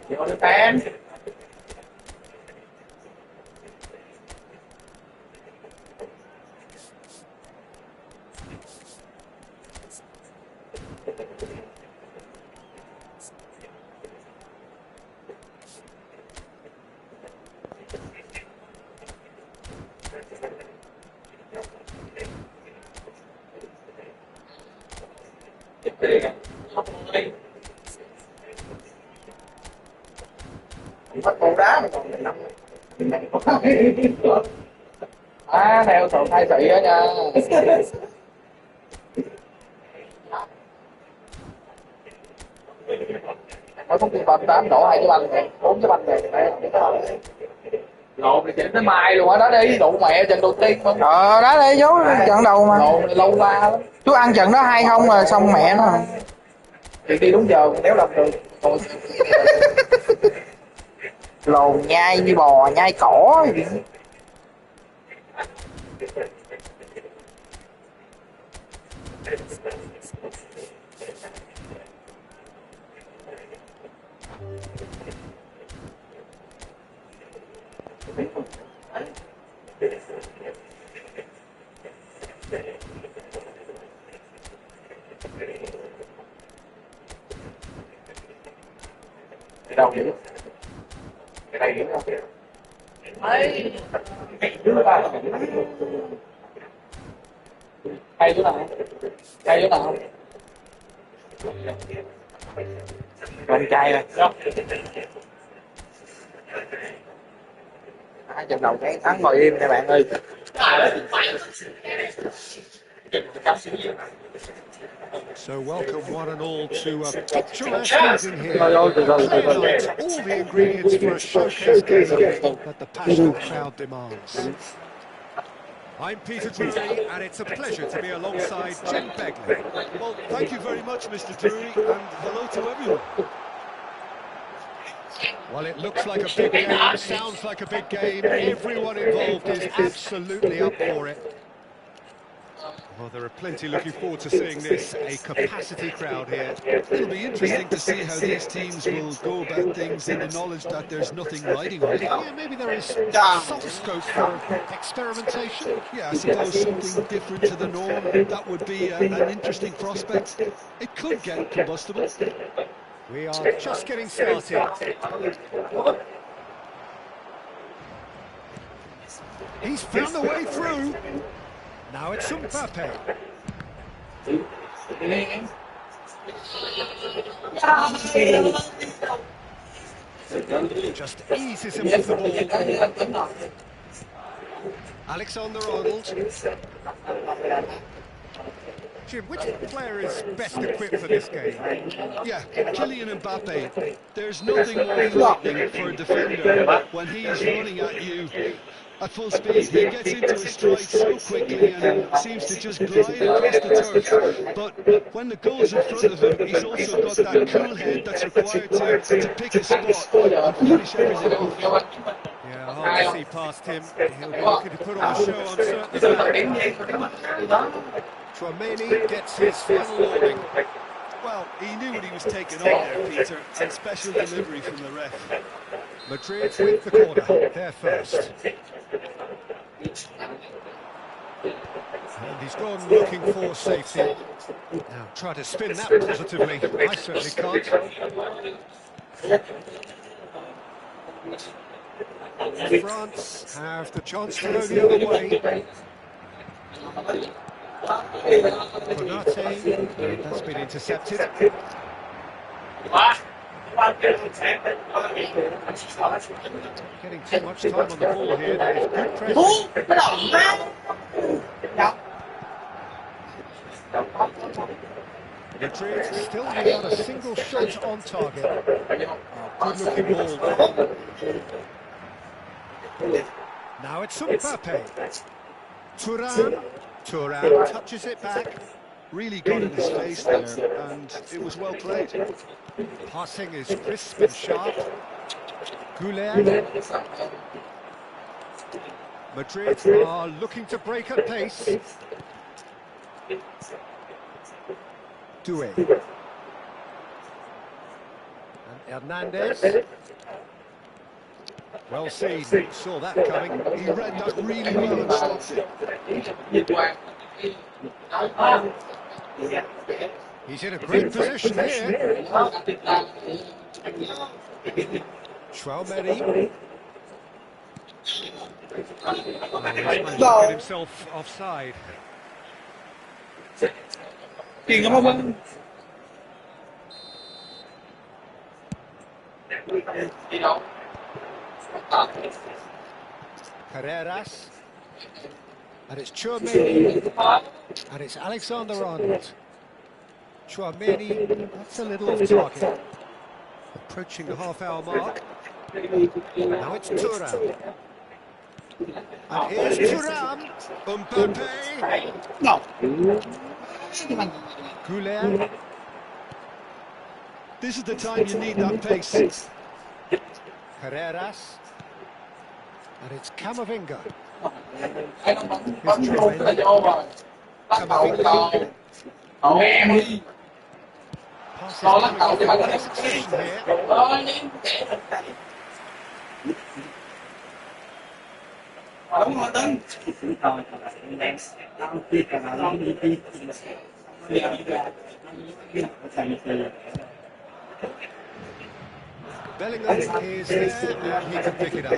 Vô đi fan. Bắt bóng đá mà còn nằm theo thường thay sĩ đó nha. Nó không tiền bầm 8 đổ 2 cái banh này, 4 cái banh này. Lộn thì chỉnh tới mai luôn á, đó đi, đụng mẹ trận đầu tiên không? Đá đi chú, trận đầu mà. Lộn thì lâu la lắm. Chú ăn trận đó 2-0 rồi xong mẹ nó. Chuyện đi đúng giờ nếu làm được. Lồn nhai như bò nhai cỏ. Cái đâu vậy? Cái này điểm đâu? Đấy. Hay chỗ nào? Hay chỗ nào? Con trai rồi. Trận đầu cái thắng ngồi im nè bạn ơi. So welcome one and all to a picturesque evening here. All the ingredients for a showcase game that the passionate crowd demands. I'm Peter Drury, and it's a pleasure to be alongside Jim Begley. Well, thank you very much, Mr. Drury, and hello to everyone. Well, it looks like a big game, sounds like a big game. Everyone involved is absolutely up for it. Well, there are plenty looking forward to seeing this, a capacity crowd here. It'll be interesting to see how these teams will go about things in the knowledge that there's nothing riding on it. Yeah, maybe there is some scope for experimentation. Yeah, I suppose something different to the norm, that would be an interesting prospect. It could get combustible. We are just getting started. He's found a way through. Now it's Mbappe. Just eases him off the ball. Alexander-Arnold. Jim, which player is best equipped for this game? Yeah, Kylian Mbappe. There's nothing more frightening for a defender when he's running at you at full speed. He gets into his stride so quickly and seems to just glide across the turf. But when the goal's in front of him, he's also got that cool head that's required to pick his spot and finish everything off. Yeah, hard to see past him. He'll be looking to put on a show, I'm certain of that. Chouameni gets his final warning. Well, he knew what he was taking on there, Peter, and special delivery from the ref. Madrid with the corner, they're first. And he's gone looking for safety. Now try to spin that positively. I certainly can't. France have the chance to go the other way. Konate, that's been intercepted. Getting too much time on the ball here. There is good pressure. Madrid still without a single shot on target. Good looking ball. Now it's Mbappe. Thuram touches it back. Really got in his face there, and it was well played. Passing is crisp and sharp. Goulet. Madrid are looking to break at pace. Doué. And Hernandez. Well seen, saw that coming. He read that really well and stopped it. He's in a great position here. May3. Oh, he's managed to get himself offside. Carreras. And it's May3. And it's Alexander-Arnold. May3, that's a little off target. Approaching the half-hour mark. Now it's Thuram. And here's Thuram. Mbappe. No. Goulet. This is the time you need that pace. Carreras. And it's Camavinga. Camavinga. Passes coming in succession here. Bellingham is there and he can pick it up.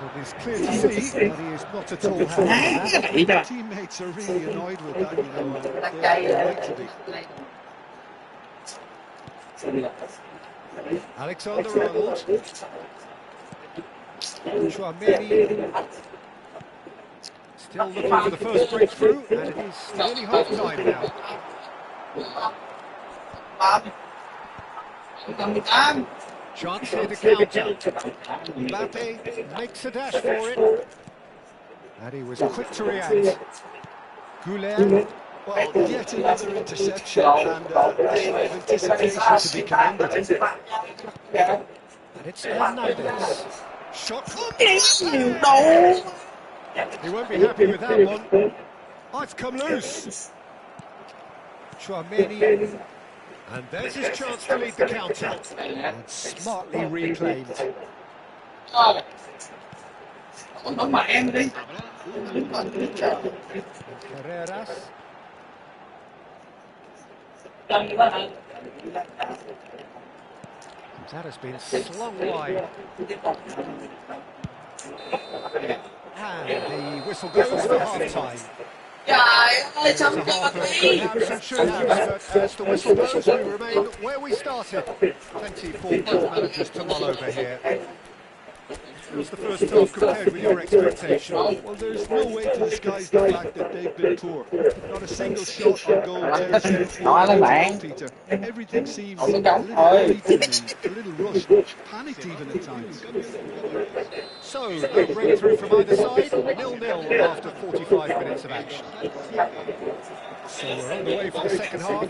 It is clear to see that he is not at all happy with that. Teammates are really annoyed with that, you know, and they have the right to be. Alexander-Arnold. May3 still looking for the first breakthrough, and it is nearly half time now. Chance here to counter. Mbappe makes a dash for it. And he was quick to react. Goulet. Well, yet another interception, and this way of anticipation to be commended. And it's Hernandez. Shot. No. He won't be happy with that one. Oh, it's come loose. May3. And there's his chance to lead the counter. And smartly reclaimed. Carreras. That has been slung wide. And the whistle goes for half-time. It's a half of perhaps and should have, but as the whistle goes, we remain where we started. Plenty for both managers to mull over here. How's the first half compared with your expectation? Well, there's no way to disguise the fact that they've been poor. Not a single shot on goal territory. Peter. Everything seems a little early to me, a little rushed, panicked even at times. So, no breakthrough from either side, 0-0 after 45 minutes of action. So we're on the way for the second half.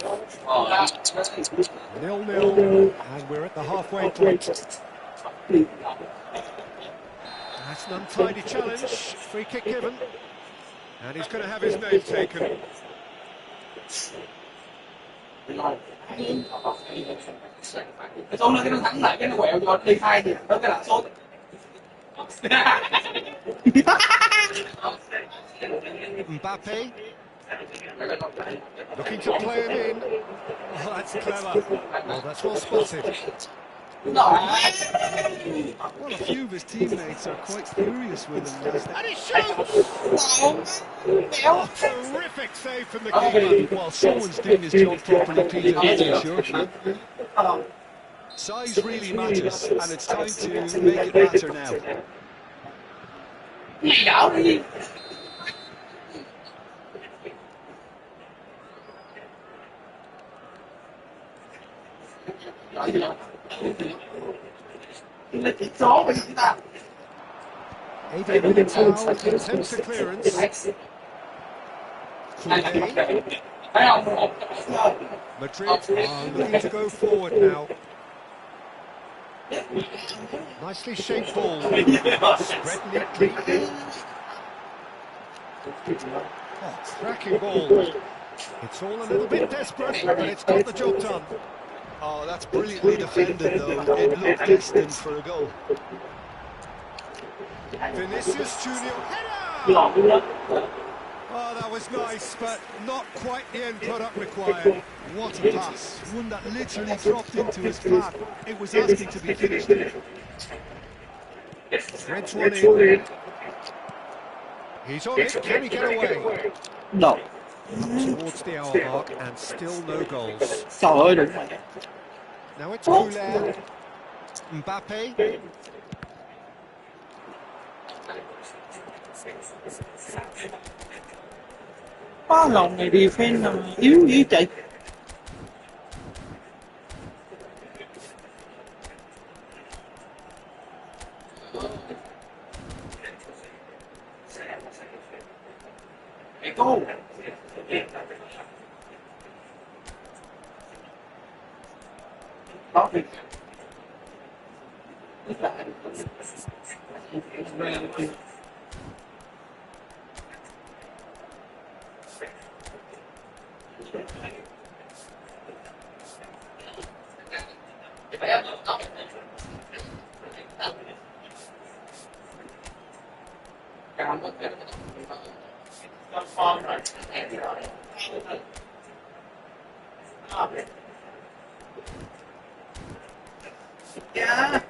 0-0, and we're at the halfway point. That's an untidy challenge, free kick given, and he's going to have his name taken. Mbappe looking to play him in. Oh, that's clever. Well, that's well spotted. Well, a few of his teammates are quite furious with him. And he shoots! Oh, terrific save from the keeper. Well, someone's doing his job properly, Peter, that's for sure. Size really matters, and it's time to make it matter now. Adrian Militao attempts a clearance. Koundé. thấy không? Madrid are looking to go forward now. Nicely shaped ball. Spread neatly. Oh, cracking ball. It's all a little bit desperate, but it's got the job done. Oh, that's brilliantly defended, though. It looked destined for a goal. Vinicius Junior header! Oh, that was nice, but not quite the end product required. What a pass. One that literally dropped into his path. It was asking to be finished. Threads one in. He's on it. Can he get away? No. Towards the hour mark and still no goals. Trời ơi, đúng rồi. Now it's Poulet. Mbappe. Có lòng này defense yếu dữ chị. Cô đó thì yeah.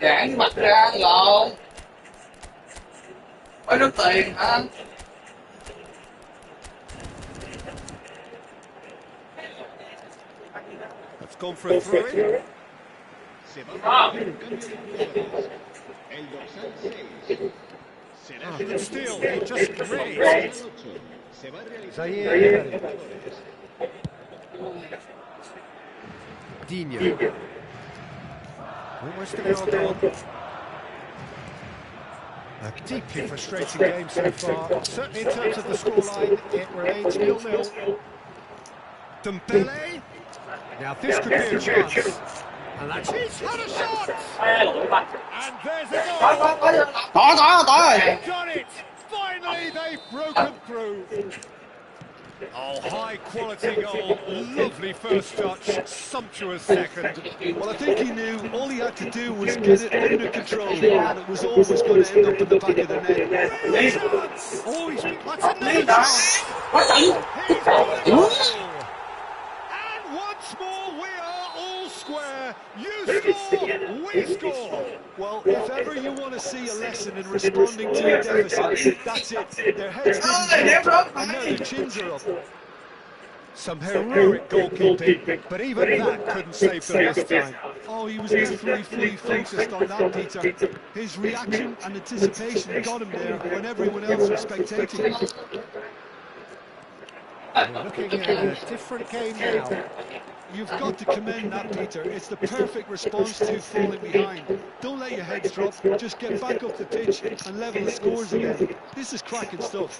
Giãn mặt ra lộn. Mới nước tiền hả? That's gone for a throw-in. Good steal, he just raised. Zaire. Dino. Almost an hour gone. A deeply frustrating game so far. Certainly in terms of the scoreline, it remains 0-0. Dembele. Now this could be a chance. And that's he's had a shot! And there's a goal! They've done it! Finally they've broken through. Oh, high quality goal, lovely first touch, sumptuous second. Well, I think he knew all he had to do was get it under control, and it was always going to end up in the back of the net. Oh, that's another chance! He's got it all! And once more we are all square. You score, we score. Well, if ever you want to see a lesson in responding to a deficit, that's it. Their heads didn't drop, and now their chins are up. Some heroic goalkeeping, but even that couldn't save them this time. Oh, he was definitely fully focused on that, Peter. His reaction and anticipation got him there when everyone else was spectating. We're looking at a different game now. You've got to commend that, Peter. It's the perfect response to falling behind. Don't let your heads drop. Just get back up the pitch and level the scores again. This is cracking stuff.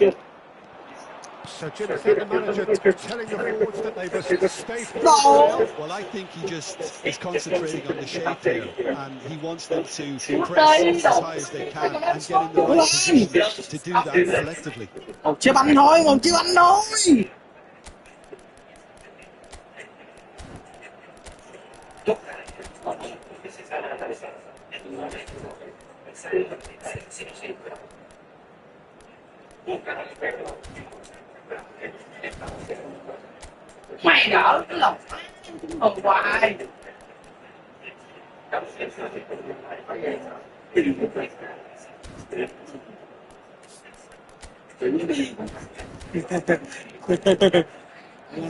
So Jim, I think the manager telling the forwards that they must stay focused. Well, I think he just is concentrating on the shape here, and he wants them to press as high as they can and get in the right position to do that collectively. Một chiếc bánh thôi, một chiếc bánh thôi. Mày đỡ cái lòng hồn hoài.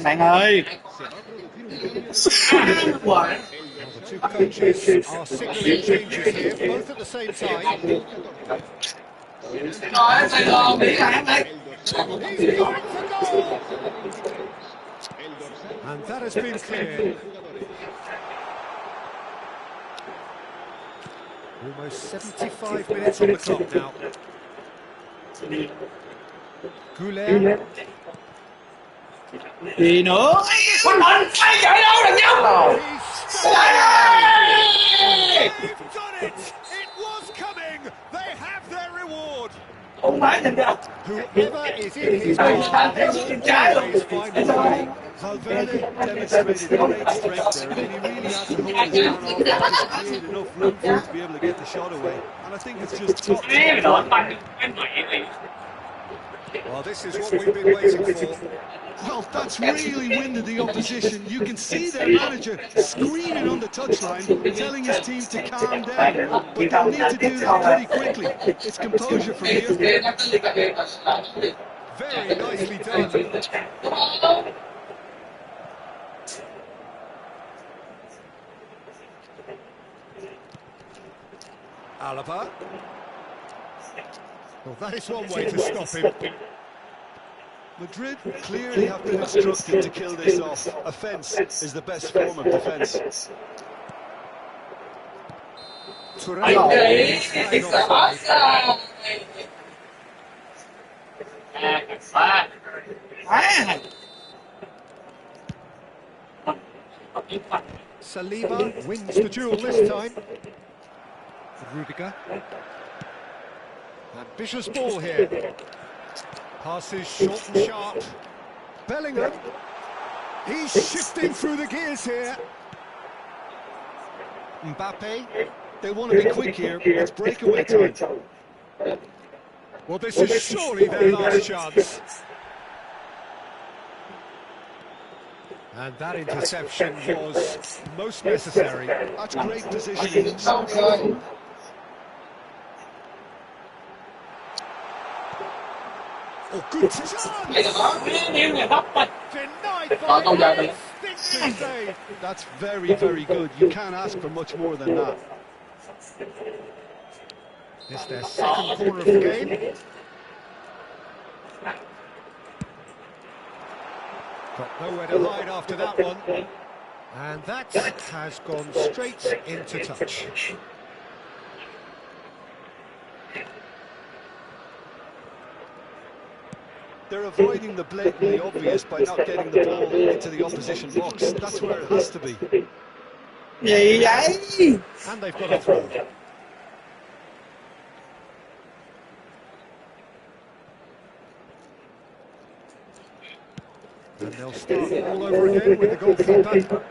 Bạn ơi. Hoài. Well, the two coaches are signalling changes here, both at the same time. He's going for goal! And that has been cleared. Almost 75 minutes on the clock now. Goulet. Gì nữa? Quân Thịnh phải chạy đâu đừng nhóc. They've done it! It was coming! They have their reward! Không phải nhìn kìa. Whoever is in his path, he will always find a way. Valverde demonstrated great strength there. I mean, he really had to hold his man off. He just cleared enough room for him to be able to get the shot away. And I think it's just top. Well, this is what we've been waiting for. Well, that's really winded the opposition. You can see their manager screaming on the touchline, telling his team to calm down. But they'll need to do that pretty quickly. It's composure from here. Very nicely done. Alaba. Well, that is one way to stop him. Madrid clearly have been instructed to kill this off. Offence is the best form of defence. Saliba wins the duel this time. Rudiger. Ambitious ball here. Passes short and sharp. Bellingham. He's shifting through the gears here. Mbappe, they want to be quick here. It's breakaway time. Well, this is surely their last chance. And that interception was most necessary. That's great positioning. Oh, good chance! Denied by instinctive save. That's very, very good. You can't ask for much more than that. It's their second corner of the game. Got nowhere to hide after that one. And that has gone straight into touch. They're avoiding the blatantly obvious by not getting the ball into the opposition box. That's where it has to be. And they've got a throw. And they'll start all over again with the goalkeeper.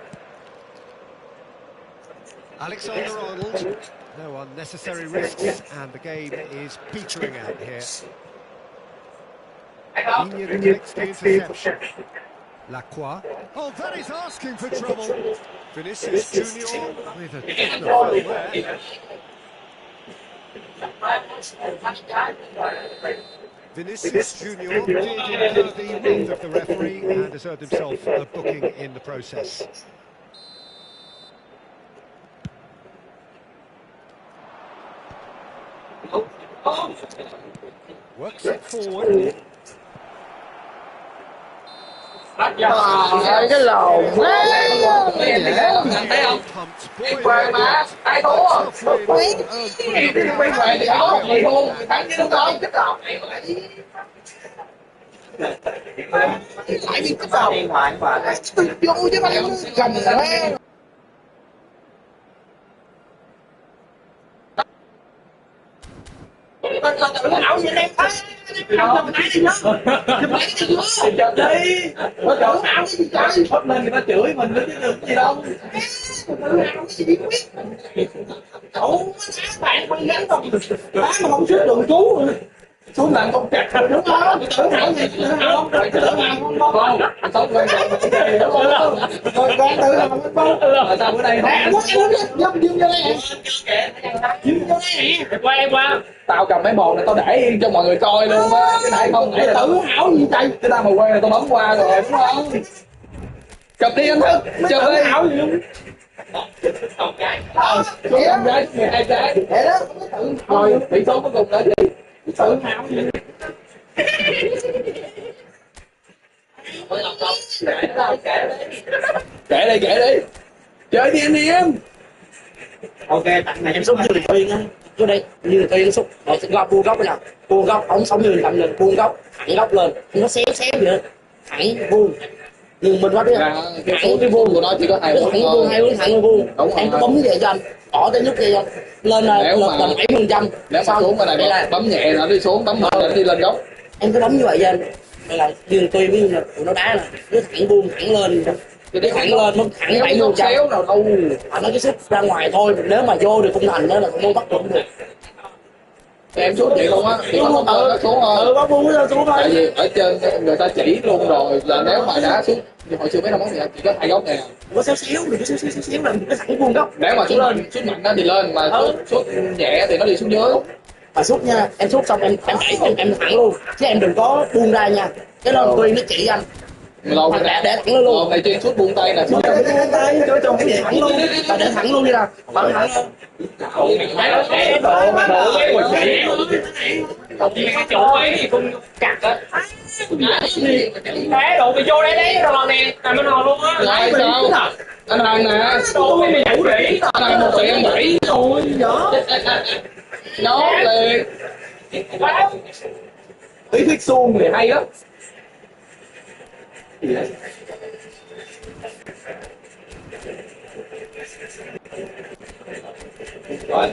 Alexander-Arnold. No unnecessary risks, and the game is petering out here. Inge connects the interception. Lacroix. Oh, that is asking for trouble. Vinicius Junior with a technical foul there. Vinicius Junior did incur the wrath of the referee and has earned himself a booking in the process. Works it forward. Trời cái lồn quá. Thấy không? Đi quay mà, ai thua? Quý. Đi quay về thì có người thua, người thắng chứ đúng không? Cái đầu này lại đi cái đầu. Vô chứ mà cầm ra. Tự hào vậy em thấy không nãy đi đó chụp lấy đi nữa chụp đi tự hào cái gì trời phất lên người ta chửi mình nữa chứ được gì đâu tự hào cái gì biết cậu bạn con gắn không đá mà không xuất đường cứu xuống làm con chặt đúng không tự hào gì tự hào không tự hào không không sống lên đúng không rồi con tự hào không không rồi sao bữa nay nè quá dâm dâm vô đây dâm vô đây nè qua em qua tao cầm mấy bồn này tao để yên cho mọi người coi luôn á cái này không để tự hào gì trời cái tao mà quay này tao bấm qua rồi đúng không chụp đi anh Thức chụp đi hảo gì luôn Số con gái, 12 trái. Để đó. Rồi, tỷ số cuối cùng là gì? Tự hào gì? Kể đi. Chơi đi anh em. Ok, tặng này em xúc như Đường Tuyên á. Vô đây, như Đường Tuyên xúc. Rồi góc buông góc nè. Buông góc, ống sống như làm lên, buông góc, thẳng góc lên. Không có xéo vậy đó. Thẳng vuông. Nhưng mình nói biết không? Thẳng cái vuông của nó chỉ có hai hướng thẳng vuông, hai hướng thẳng cái vuông. Em có bấm vậy cho anh. Bỏ tới nút vậy cho anh. Lên là tầm 7%. Nếu mà xuống bên này bấm nhẹ nó đi xuống, bấm mạnh nó đi lên góc. Em cứ bấm như vậy cho anh. Đây là Đường Tuyên ví dụ là tụi nó đá nè. Cứ thẳng vuông, thẳng lên. Cái thẳng lên nó thẳng 70%. Xéo nào đâu. Nó cái sút ra ngoài thôi, nếu mà vô được khung thành đó là không bắt được được. Em xuống vậy luôn á, thì nó xuống thôi. Bác Phu nó xuống thôi. Tại vì ở trên người ta chỉ luôn rồi là nếu mà đá xuống, nhưng hồi xưa mấy năm bóng thì chỉ có hai góc nè. Có xéo đừng có xéo là cái thẳng vuông góc. Nếu mà xuống mạnh nó thì lên, mà xuống nhẹ thì nó đi xuống dưới. Mà sút nha, em sút xong em thẳng luôn, chứ em đừng có buông ra nha. Cái đó Tuyên nó chỉ anh. Lồn để thẳng luôn luôn. này chuyên sút buông tay nè. Buông tay, cho chồng cái thẳng luôn. Và để thẳng luôn đi nè. Bắn thẳng lên. Chỗ ấy thì không cặt á. Đá đồ mày vô đấy rồi nè, làm bên hòn luôn á. Lại sao? Anh Hằng nè. Đồ mày đủ rỉ. Anh Hằng 1,7 Rồi nhỏ. Nó liền. Lý thuyết suông thì hay lắm. Rồi.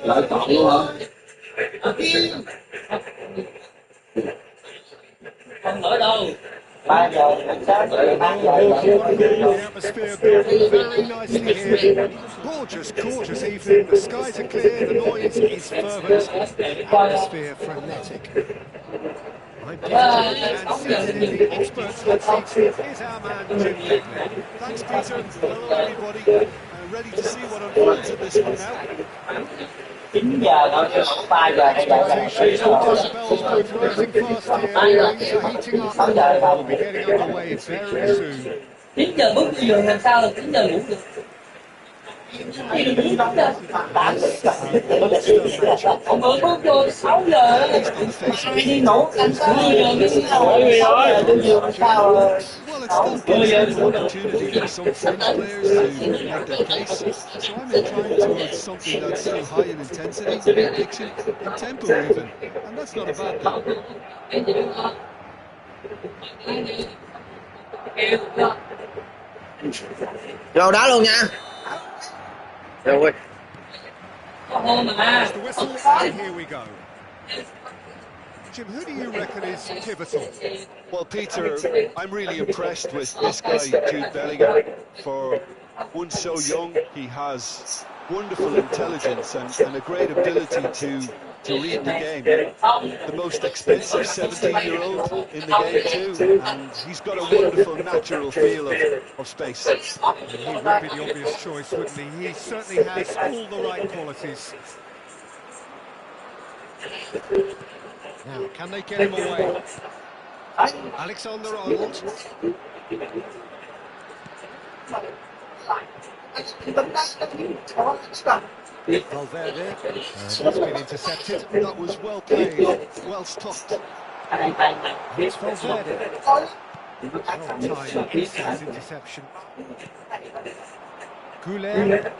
Lại chọn luôn hả? Không mở đâu. 3 giờ, 6 giờ, 3 giờ. The atmosphere building very nicely here. Gorgeous evening. The skies are clear, the noise is fervent, the atmosphere frenetic. I'm Peter and sitting in the experts hot seat is our man Jim Begley. Thanks Peter, hello everybody. Ready to see what unfolds in this one now. 9 giờ thôi, 3 giờ, 2 giờ. Expectations for decibels both rising fast here. Things are heating up. We'll be getting underway very soon. 9 giờ bước vô giường làm sao là 9 giờ ngủ được. Ông bữa bước vô 6 giờ ai đi ngủ canh 6 giờ cái sao Well, it's still an opportunity for some French players to make their case. So I'm inclined towards something that's still high in intensity, in addiction, in tempo even. And that's not a bad thing. Rồi đá luôn nha. Rồi. That's the whistle, and here we go. Jim, who do you reckon is pivotal? Well, Peter, I'm really impressed with this guy, Jude Bellingham. For one so young, he has wonderful intelligence and a great ability to read the game. The most expensive 17-year-old in the game too, and he's got a wonderful natural feel of space. He would be the obvious choice, wouldn't he? He certainly has all the right qualities. Now, can they get him away? Alexander-Arnold. Valverde. He's been intercepted. That was well played, well stopped. It's Valverde. Well timed his interception. Goulet.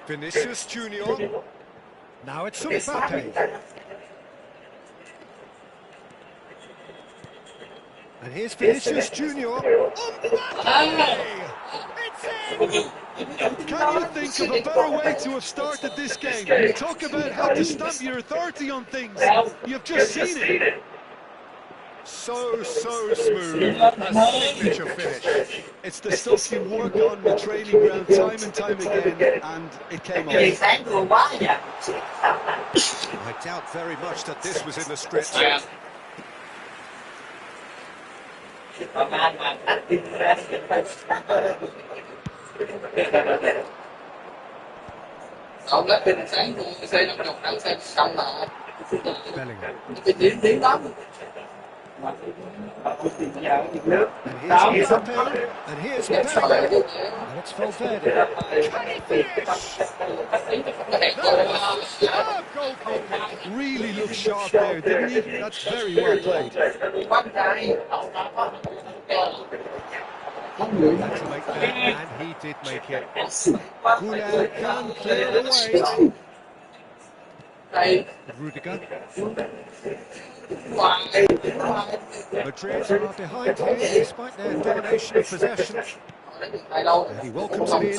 Vinicius Junior. Now it's Mbappe. And here's Vinicius Junior. Mbappe! It's in! Can you think of a better way to have started this game? Talk about how to stamp your authority on things. You've just seen it. So smooth. A signature finish. It's the stuff you work on the training ground time and time again, and it came Trời off. sáng vừa quá vậy. I doubt very much that this was in the script. Mà tắt đi ra. Không lát pin sáng xe trong chục năm xe xong là Bellingham. cái tiếng lắm. And here's Mbappe. And here's Bellingham. And it's Valverde. Can he finish? Superb goalkeeping. Really looked sharp there, didn't he? That's very well played. Had to make that, and he did make it. Goulart can clear away. Rudiger. Madrid are behind here despite their domination of possession. And he welcomes it in. With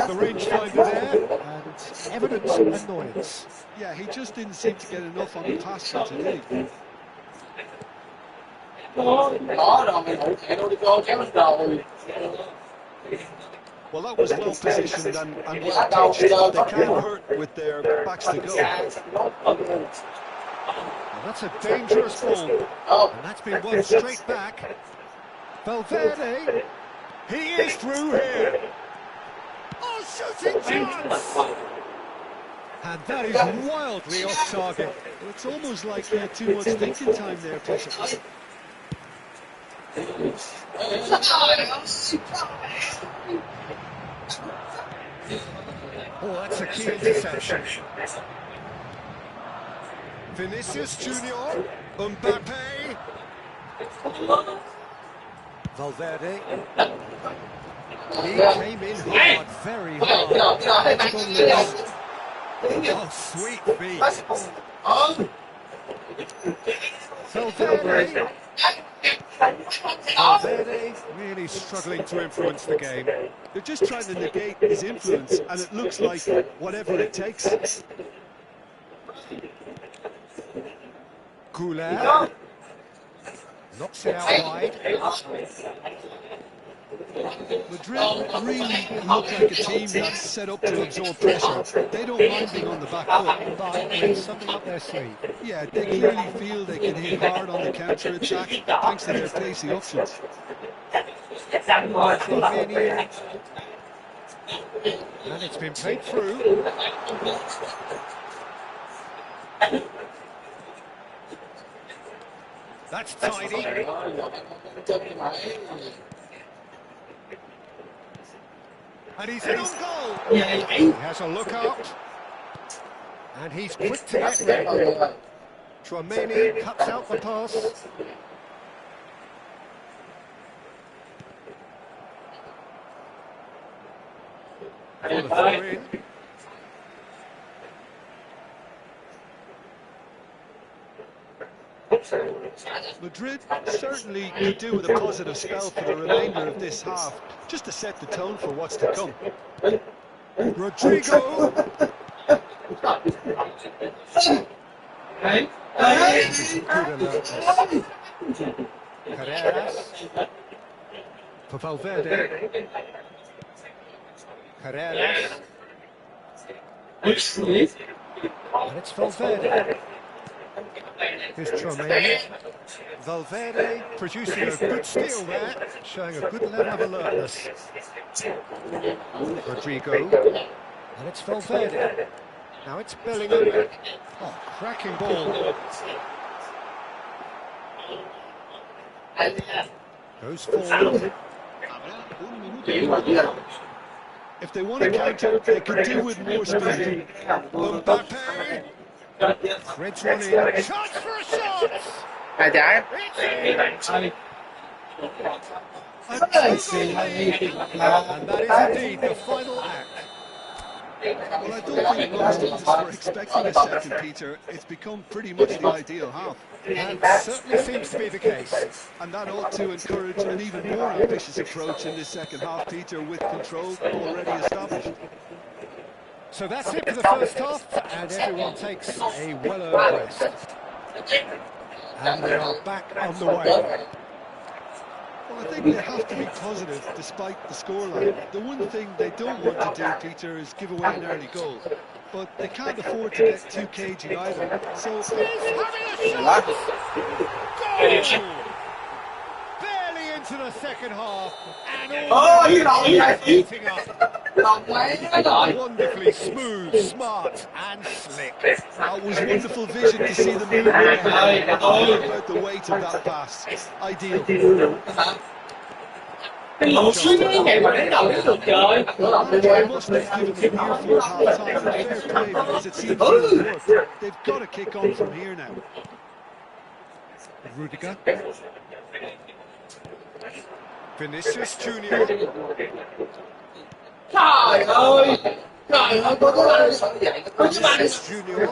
the rangefinder there. And evident annoyance. Yeah, he just didn't seem to get enough on the pass cutter, did he? Well, that was well positioned and well pitched. They can't hurt with their backs to go. And that's a dangerous ball. And that's been won straight back. Valverde. He is through here. Oh, shooting chance! And that is wildly off target. Well, it's almost like he had too much thinking time there, Peter. Oh, that's a key interception. Vinicius Junior, Mbappe. Valverde. He came in hard, very hard. Oh, sweet feet. Valverde. Valverde really struggling to influence the game. They're just trying to negate his influence, and it looks like whatever it takes. Goulart knocks it out wide. Madrid really look like a team that's set up to absorb pressure. They don't mind being on the back foot, But with something up their sleeve. yeah, they clearly feel they can hit hard on the counter-attack thanks to their pacey options. Slovenia. And it's been played through. That's tidy. And he's in on goal. He has a look out. And he's quick to get there. Tchouaméni cuts out the pass. For the throw-in. Madrid certainly could do with a positive spell for the remainder of this half, just to set the tone for what's to come. Rodrigo. Good alertness. Carreras. For Valverde. Carreras. And it's Valverde. Here's Tchouaméni. Valverde producing a good steal there, showing a good level of alertness. Rodrigo. And it's Valverde. Now it's Bellingham. Oh, cracking ball. Goes forward. If they want to counter, they could do with more speed. Mbappe. Threads one in. Chance for a shot! Hai trái. And that is indeed the final act. Well, I don't think most of us were expecting a second, Peter. It's become pretty much the ideal half. That certainly seems to be the case. And that ought to encourage an even more ambitious approach in this second half, Peter, with control already established. So that's it for the first half, and everyone takes a well-earned rest. And they are back on the way. Well, I think they have to be positive despite the scoreline. The one thing they don't want to do, Peter, is give away an early goal. But they can't afford to get too cagey either. So He's having a shot! Goal! Barely into the second half, and all heating up. Wonderfully smooth, smart, and slick. that was wonderful vision to see the move ahead. About the weight of that pass. Ideal. Ngày mà đến đầu đến lượt trời. They must have given them an earful at half-time, and fair play because it seems to have worked. They've got to kick on from here now. Rudiger. Vinicius Junior. Trời ơi. Trời ơi, tôi có Vinicius Junior.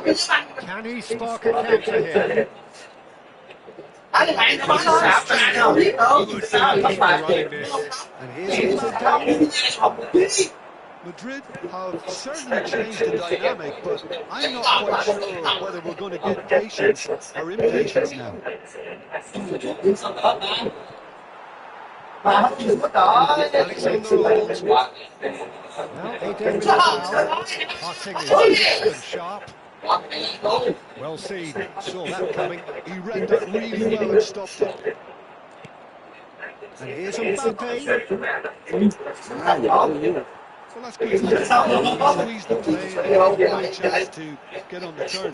Can he spark a counter here? anh bạn nó nói sao đâu biết đâu. Sao He's không phải running this. And here's Mbappe. Madrid have certainly changed the dynamic, but I'm not quite sure whether we're going to get patience or impatience now. Alexander-Arnold. Now Eden Militao. Passing is crisp and sharp. Well seen. Saw that coming. He read that really well and stopped it. And here's Mbappe. Well, that's good. He squeezed the play and gave him a chance to get on the turn.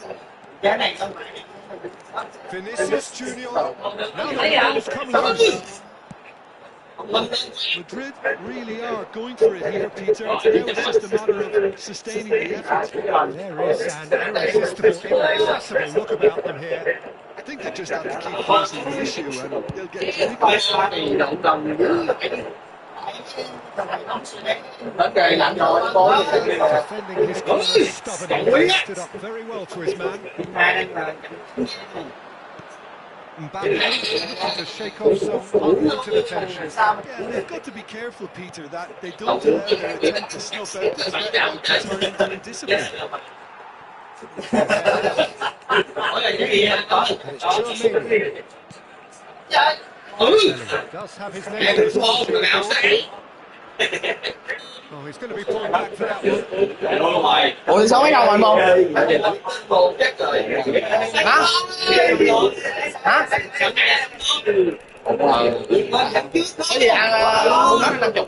Vinicius Junior. Now the ball's coming loose. Madrid really are going for it here, Peter. Now it's just a matter of sustaining the effort. There is an irresistible, irrepressible look about them here. I think they just have to keep forcing the issue and they'll get Defending his corner stubbornly, he stood up very well to his man. Mbappe looking to shake off some unwanted attention. Yeah, they've got to be careful, Peter, that they don't allow their attempt to snuff out the threat to turn into indiscipline. Does have his name on his board. Oh, he's going to be pulled back for that one. Ủa sao mấy đầu rồi một? Hả? Hả? Cái gì ăn nó 50.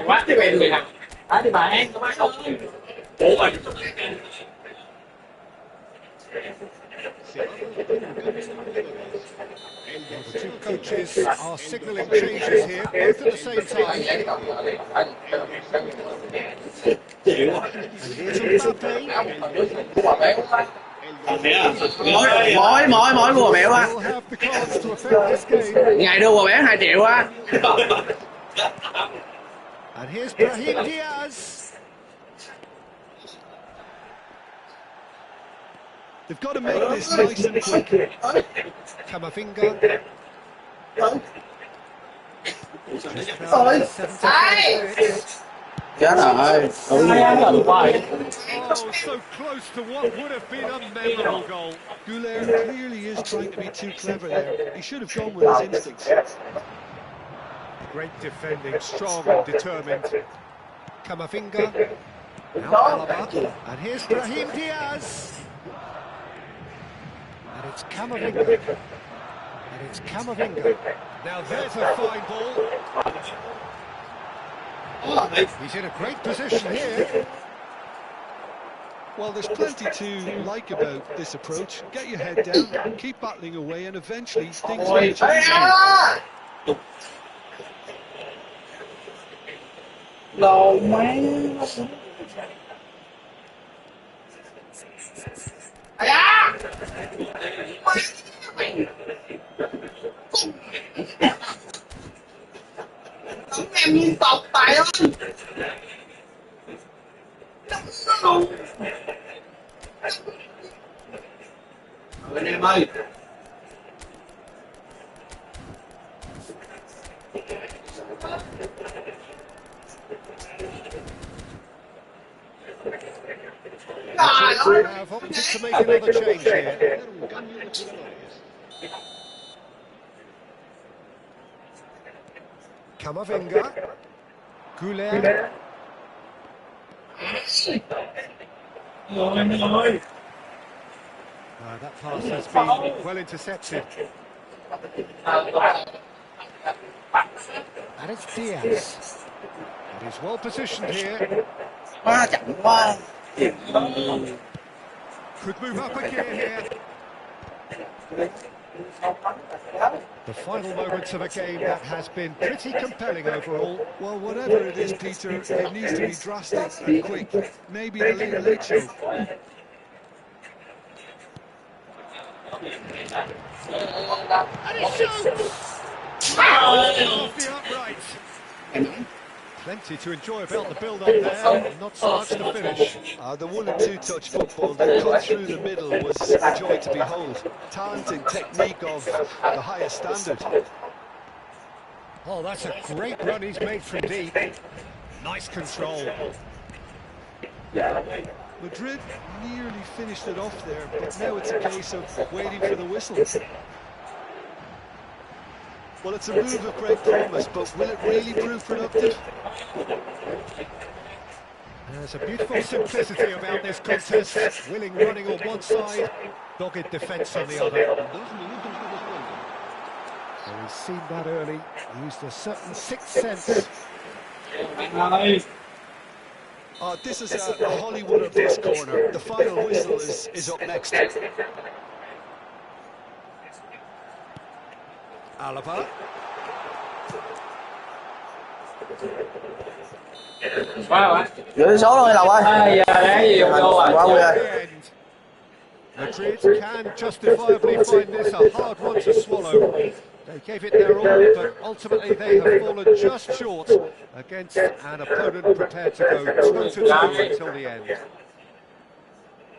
Quá cái bèn người nào. Đi bà ăn có máy không? Ủa mà The two coaches are signalling changes here, both at the same time. And here's Mbappe. Mỗi mua bẹo á. Will have the cards to affect this game. Ngày đưa quà béo 2 triệu á. And here's Brahim Diaz. They've got to make this nice and quick. Camavinga. Chết rồi. Oh, so close to what would have been a memorable goal. Goulet clearly is trying to be too clever there. He should have gone with his instincts. Great defending, strong and determined. Camavinga. Now Alaba. And here's Brahim Diaz. And it's Camavinga. And it's Camavinga. Now there's a fine ball. He's in a great position here. Well, there's plenty to like about this approach. Get your head down, keep battling away, and eventually things will change. Đồ má. em liên tục tài ơi. ơi. Have opted to make another change here. Camavinga. Goulet. That pass has been well intercepted. And it's Diaz. And he's well positioned here. Quá chậm quá. Could move up a gear here. The final moments of a game that has been pretty compelling overall. Well, whatever it is, Peter, it needs to be drastic and quick. Maybe the late show. And he shoots! Off the upright. Plenty to enjoy about the build-up there, not so much the finish. The 1 and 2 touch football that cut through the middle was a joy to behold. Talent and technique of the highest standard. Oh, that's a great run he's made from deep. Nice control. Madrid nearly finished it off there, but now it's a case of waiting for the whistle. Well, it's a move of great promise, but will it really prove productive? There's a beautiful simplicity about this contest. Willing running on one side, dogged defence on the other. So he's seen that early, used a certain sixth sense. This is a Hollywood of this corner. The final whistle is up next. Alaba. Gửi số luôn đi Lộc ơi. Giờ để gì vô rồi. Quá Quy ơi. Madrid can justifiably find this a hard one to swallow. They gave it their all, but ultimately they have fallen just short against an opponent prepared to go toe-to-toe until the end.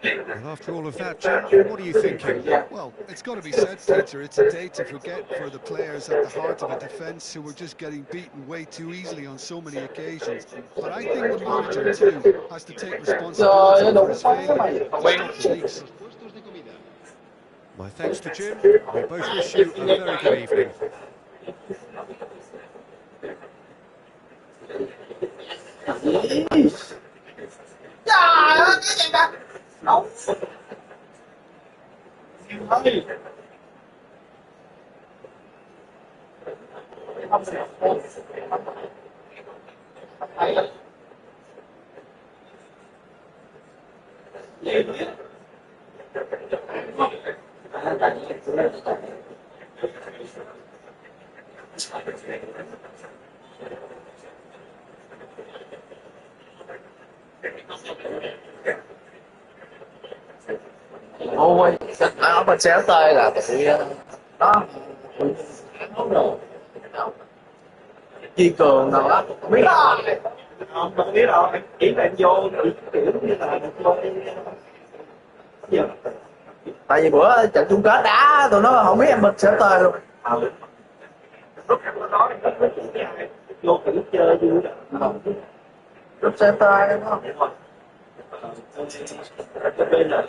And after all of that, Jim, what are you thinking? Well, it's got to be said, Peter, it's a day to forget for the players at the heart of a defence who were just getting beaten way too easily on so many occasions. But I think the manager, too, has to take responsibility for his failure to stop the leaks. My thanks to Jim. We both wish you a very good evening. Trời ơi, cái gì vậy? Nóng. Ơi. Ôi, ở bên xe tơi là tụi đó Chi Cường đâu đó không biết rồi. Không biết đâu, chỉ là em vô kiểu như là vô Tại vì bữa trận chung kết đá tụi nó không biết em bên xe tơi luôn. lúc nó nói vô thử chơi vui Lúc xe tơi đó. cho bên là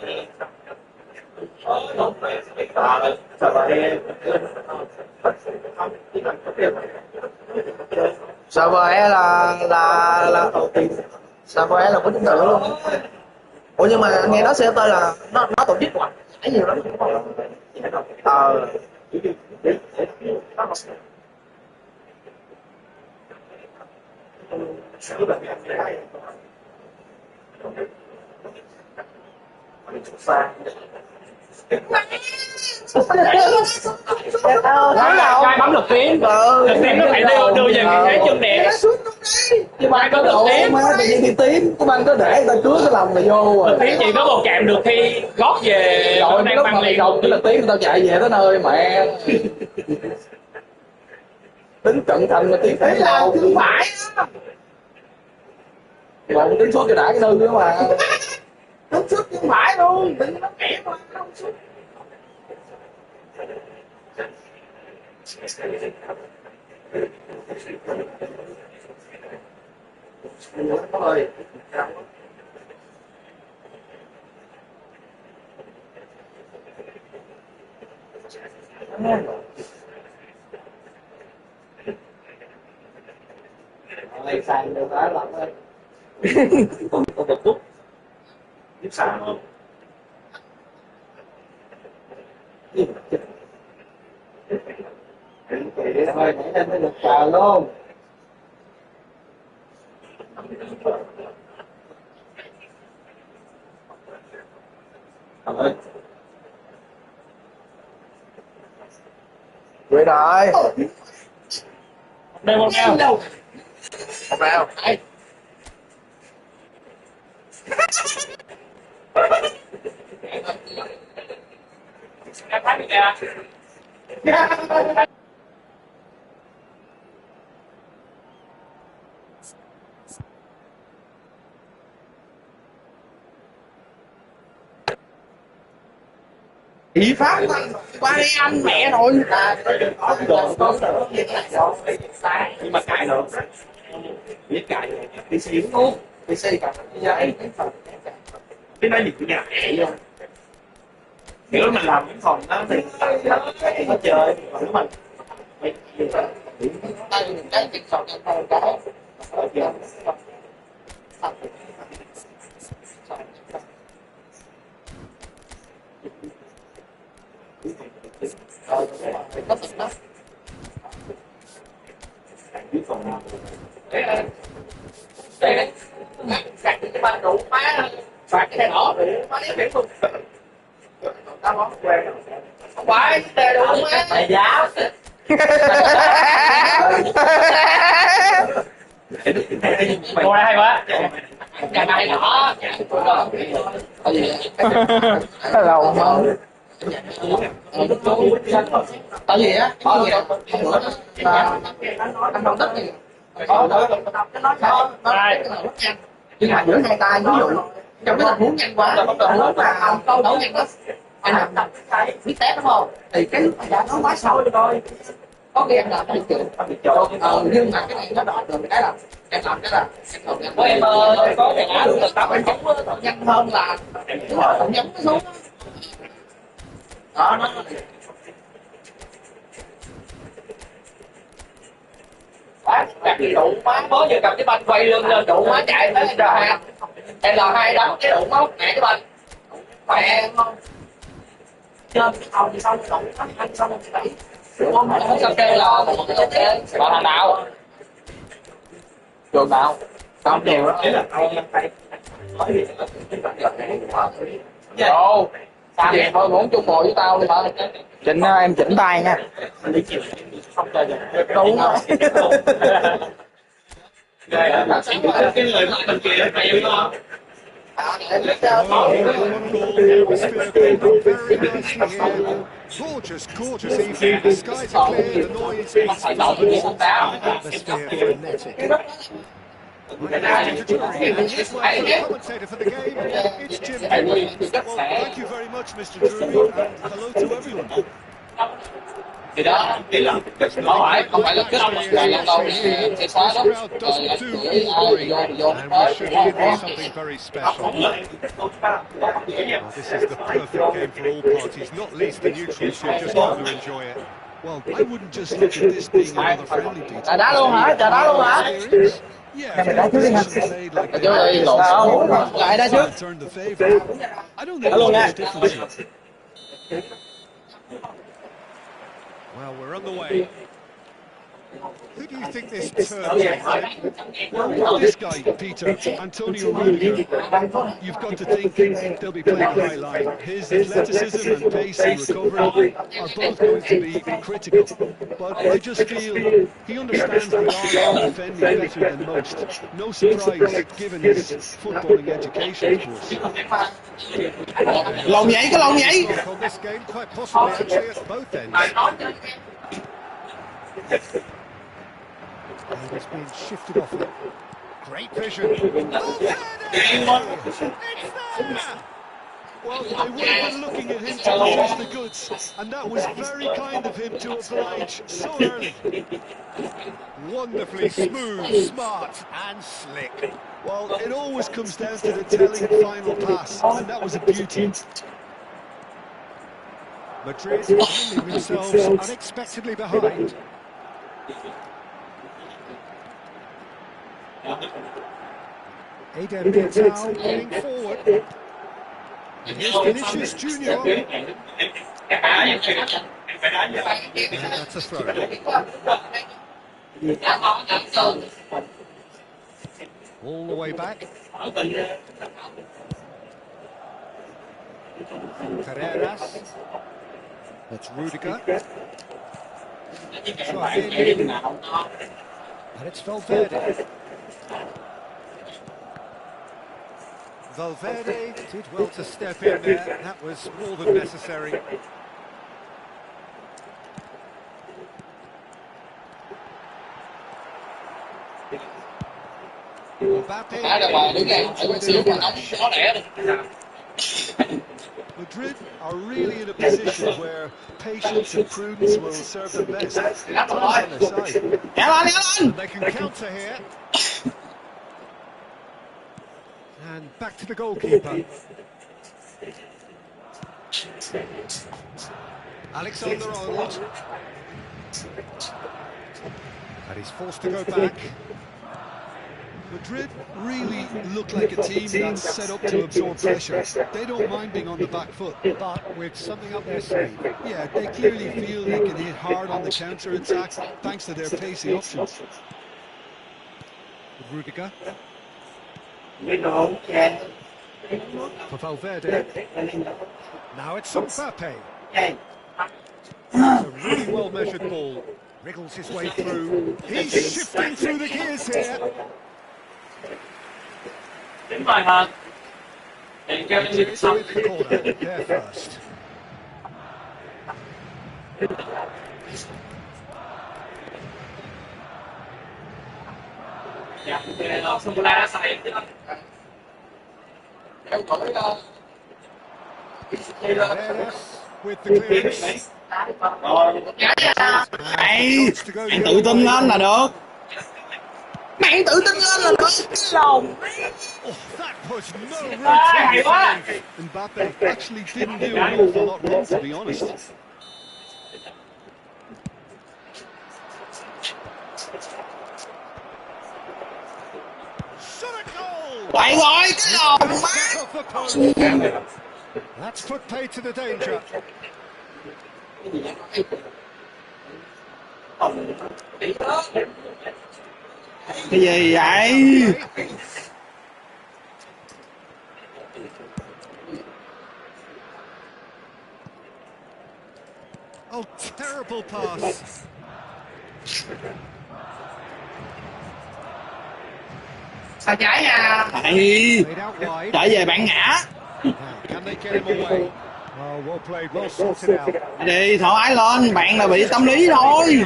Sao vậy là sao vậy là có chứng tự luôn. Ủa nhưng mà nghe nói xe tơi là nó tổ chức hoạch giải nhiều lắm. Ai bấm lượt tím, lượt tím nó phải đưa về cái chân đẹp. Nhưng mà ai có lượt tím, tự nhiên đi tím, cái banh có để người ta cứa cái lòng là vô lượt tím chỉ có một chạm được khi gót về rồi đang lúc băng mà liền. gồng cái lượt tím người ta chạy về tới nơi mẹ. Tính cận thành mà tiếng phải là chứ phải á. Còn tính suốt cho đã cái đơn nữa mà. Tính suốt chứ phải luôn, tính nó kẻ mà không suốt. Rồi xài được đã lọc ơi. Còn một phút. Tiếp xài không? Thôi nhảy lên mới được chờ luôn. Quỷ rồi. Đây một nào. Một nào. Đây. Ý pháp qua đây ăn mẹ rồi. Nhưng mà cài được. Biết cài được. Đi xíu luôn. PC cặp giấy. Cái đó nhìn nhà vậy không? Kiểu mình làm những phòng đó thì nó chơi. Còn nếu mình Cái việc sọt không có. Có thật đó. Đây cái ban đủ má phạt cái đỏ má lấy biển luôn. Tao không quen. Không phải tè đủ má. thầy giáo. Cô này hay quá. Cái này đỏ. Có gì Hello mong. tại vì á có gì hôm bữa đó anh phân tích gì nó nói nhưng mà giữa hai tay ví dụ trong cái tình huống nhanh quá tình huống mà ông câu đổ nhanh đó anh làm biết test đúng không thì cái nó quá sâu rồi có khi em làm bị chịu nhưng mà cái này nó đòi được cái là em làm cái là em có cái áo được tao em chống nhanh hơn là đúng rồi không nhắm nó xuống đó nó đặt cái đụng má mới vừa cầm cái banh quay lưng lên đụng má chạy tới L2 L2 đấm cái đụng nó mẹ cái banh mẹ không trên phòng xong đụng anh xong một tỷ không sao kêu là còn thằng nào trường nào tao đều đó Ồ, sao vậy thôi muốn chung mồi với tao đi thôi. Chỉnh em chỉnh tay nha. Đúng rồi. Cái người mình kia mày hiểu không? Atmosphere came up very nicely here. Gorgeous, gorgeous evening. The skies are clear, the noise is marvellous. Atmosphere frenetic. My name is Mr. Drury, and here's my commentator for the game. It's Jim. Well, thank you very much, Mr. Drury, and hello to everyone. Thì đó không phải là kết một ngày lần đầu thì xóa đó rồi anh chửi ai thì vô And we should give you something very special. This is the perfect game for all parties, not least the neutrals who just want to enjoy it. Well, I wouldn't just look at this being another friendly, Peter. Trời đá luôn hả? Trời đá luôn hả? Yeah, made like Chứ đi lộn sao? Lại đá trước. turned the favour. I don't think there's much difference here. Well, we're on the way. Who do you think this turns into? Well, this guy, Peter, Antonio Rudiger. You've got to think they'll be playing high line. His athleticism and pace and recovery are both going to be critical. But I just feel he understands the art of defending better than most. No surprise, given his footballing education, of course. Lồng nhảy, cái lồng nhảy. On this game, quite possibly actually at both ends. And it's been shifted off it. Great vision. Oh, it's there! Well, they would have been looking at him to produce the goods, and that was very kind of him to oblige so early. Wonderfully smooth, smart and slick. Well, it always comes down to the telling final pass, and that was a beauty. Madrid finding themselves unexpectedly behind. Eden Militao getting forward. And here's Vinicius Junior. And that's a throw. All the way back. Carreras. That's Rudiger. And it's Valverde. Valverde did well to step in there. That was more than necessary. Mbappe. Madrid are really in a position where patience and prudence will serve them best. Time's on their side. And they can counter here. And back to the goalkeeper. Alexander-Arnold. And he's forced to go back. Madrid really look like a team that's set up to absorb pressure. They don't mind being on the back foot. But with something up their sleeve. Yeah, they clearly feel they can hit hard on the counter-attack thanks to their pacey options. Rudiger. For Valverde. Now it's Mbappe. A really well-measured ball. Wriggles his way through. He's shifting through the gears here. Madrid with the corner. There first. Carreras with the clearance. Mày tự tin lên là được. Mày tự tin lên là được. Cái lòng. Oh, that was no routine save. Mbappe actually didn't do an awful lot wrong, to be honest. Quậy rồi, cái lòng má. That's put paid to the danger. Cái gì vậy? Oh, terrible pass. Sao trái nha? Mày trở về bạn ngã. Can they get him away? Oh, well played, well sorted out. Đi thoải lên, bạn là bị tâm lý thôi.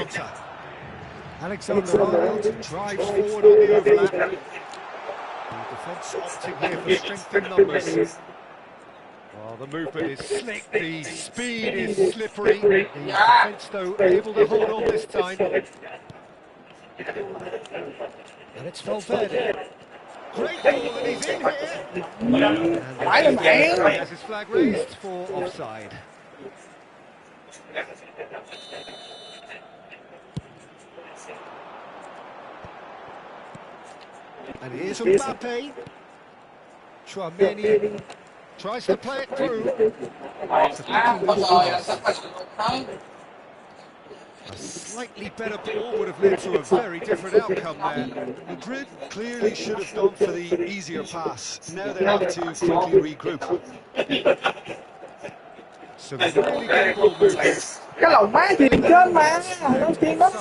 Alexander-Arnold drives forward on the overlap. The defence opting here for strength in numbers. Well, the movement is slick, the speed is slippery. The defence, though, able to hold on this time. And it's Valverde. Great ball, and he's in here. And he has his flag raised for offside. And here's Mbappe. Chouameni tries to play it through. A slightly better ball would have led to a very different outcome there. Madrid clearly should have gone for the easier pass. Now they have to quickly regroup. Some really good ball movement. Cái lòng má chuyền trên mà. Nó chuyền lắm.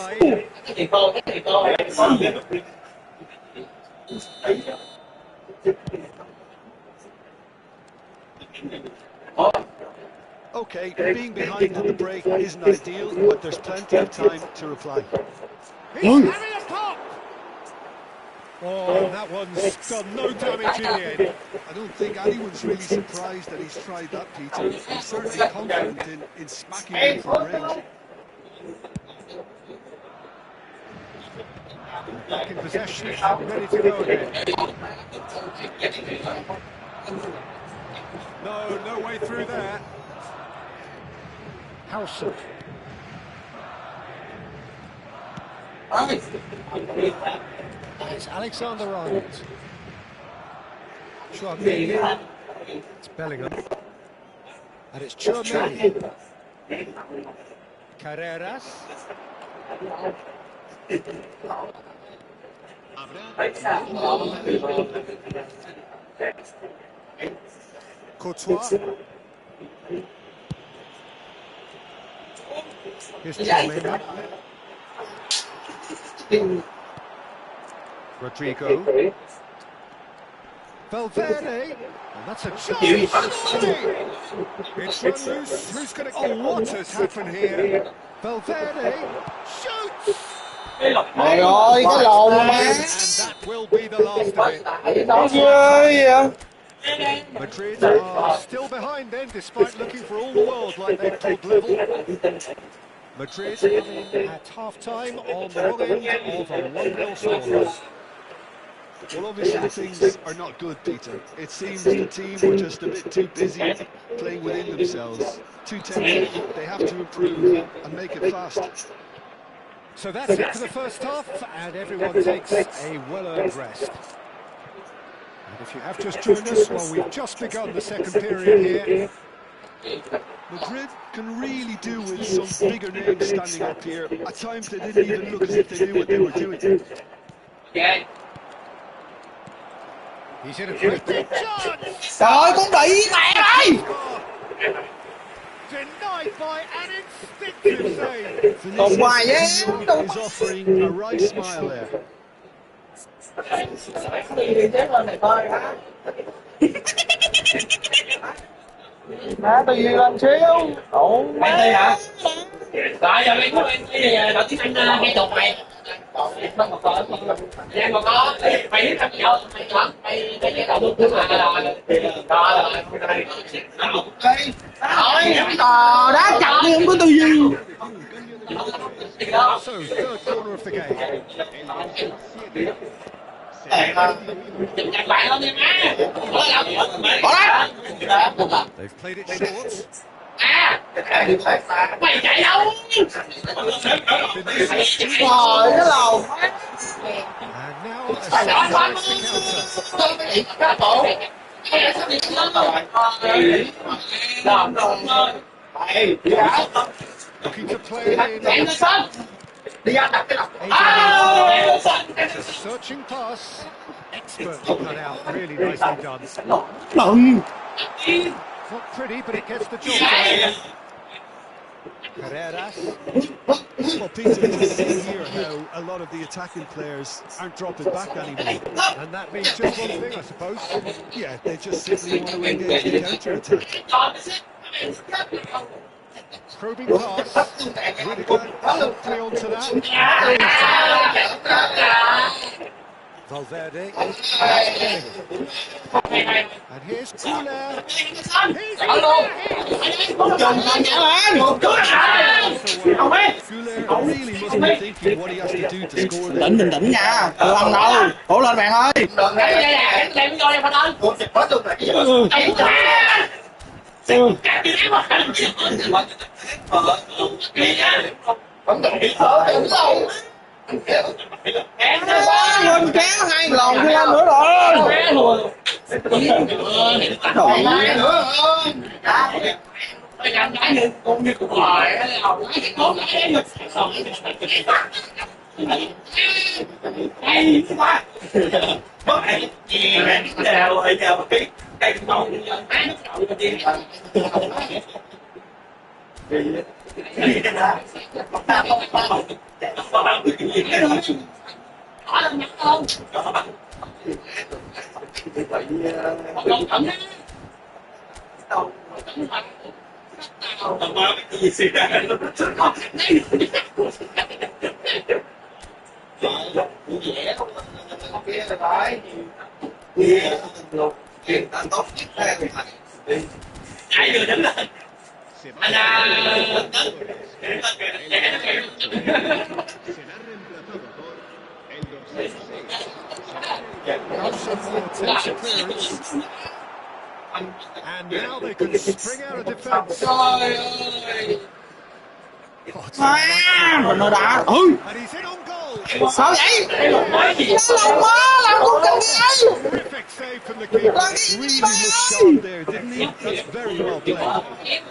Okay, being behind at the break isn't ideal, but there's plenty of time to reply. He's having a pop! Oh, and that one's done no damage in the end. I don't think anyone's really surprised that he's tried that, Peter. He's certainly confident in smacking them from range. Back in possession, ready to go again. No way through there. Howson. It's Alexander Arnold. Chouameni. It's Bellingham. And it's Chouameni. Carreras. Courtois. Here's Chouameni. Rodrigo. Valverde. And that's a chance. It's run loose. Who's going to... Oh, what has happened here? Valverde shoots. Trời ơi, cái lồn mà. And that will be the last of it. Nó ghê vậy. Madrid are still behind then, despite looking for all the world like they've pulled level. Madrid at half-time on the wrong end of a 1-0 scoreline. Well, obviously things are not good, Peter. It seems the team were just a bit too busy playing within themselves. Too tense. They have to improve and make it fast. So that's it for the first half, and everyone takes a well-earned rest. And if you have just joined us, well, we've just begun the second period here. Madrid can really do with some bigger names standing up here. At times they didn't even look as if they knew what they were doing. He's in a great big chance! Trời ơi, con bị mẹ ơi! Denied by an instinctive save. Còn hoài vậy? Đâu Is offering a right smile there. Má tư duy lên xíu. Ủa má. May3 hả? Rồi giờ May đội tiếng Anh 20 mày. Em mà có mày biết tham gia mày chọn mày cái đầu luôn mà rồi Đá chặt đi, không có tư duy. So, third corner of the game. They've played it short. mày chạy đâu? Trời cái lồn. And now a looking to play it in. It's a searching pass. Expertly cut out, really nicely done. Đừng. Not pretty, but it gets the job done. Carreras. Well, Peter, you can see here how a lot of the attacking players aren't dropping back anymore. And that means just one thing, I suppose. Yeah, they just simply want to engage the counter-attack. Probing pass. Rudiger quickly onto that. Valverde. And here's Cooler. Guler really must be thinking what he has to do to score this. Đỉnh bình tĩnh nha. Đừng làm đâu. Cố lên bạn ơi. Quên kéo hai lòn kia lên nữa rồi. Chạy vừa đứng lên. Anh Comes in the intense clearance. And now they can spring out of defence. Mà nó đã. Ừ. And he's in on goal. Sao vậy? Nó lòng quá, làm không cần ngay. Terrific save from the keeper. Really looked sharp there, didn't he? That's very well played.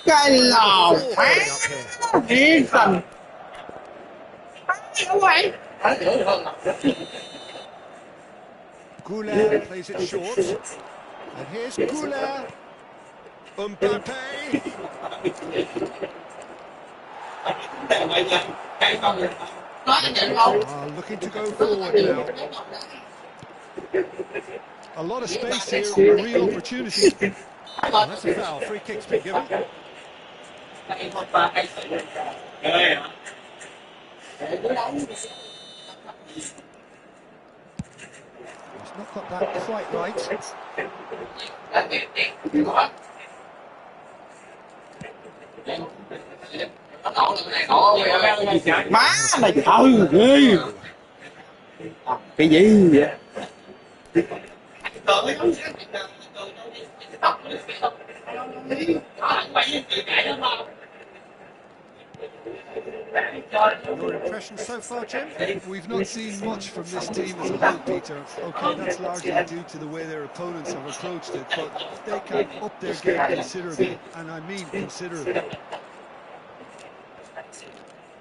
Cái lòng má. Điên thần. Không vậy? Goulart plays it short. And here's Goulart. Mbappe. Looking to go forward now. A lot of space here, a real opportunity. That's a foul. Free kick's been given. He's not got that quite right. Má mày ghê. Cái gì vậy? Your impression so far, Jim? We've not seen much from this team as a whole, Peter. OK, that's largely due to the way their opponents have approached it, but they can up their game considerably, and I mean considerably.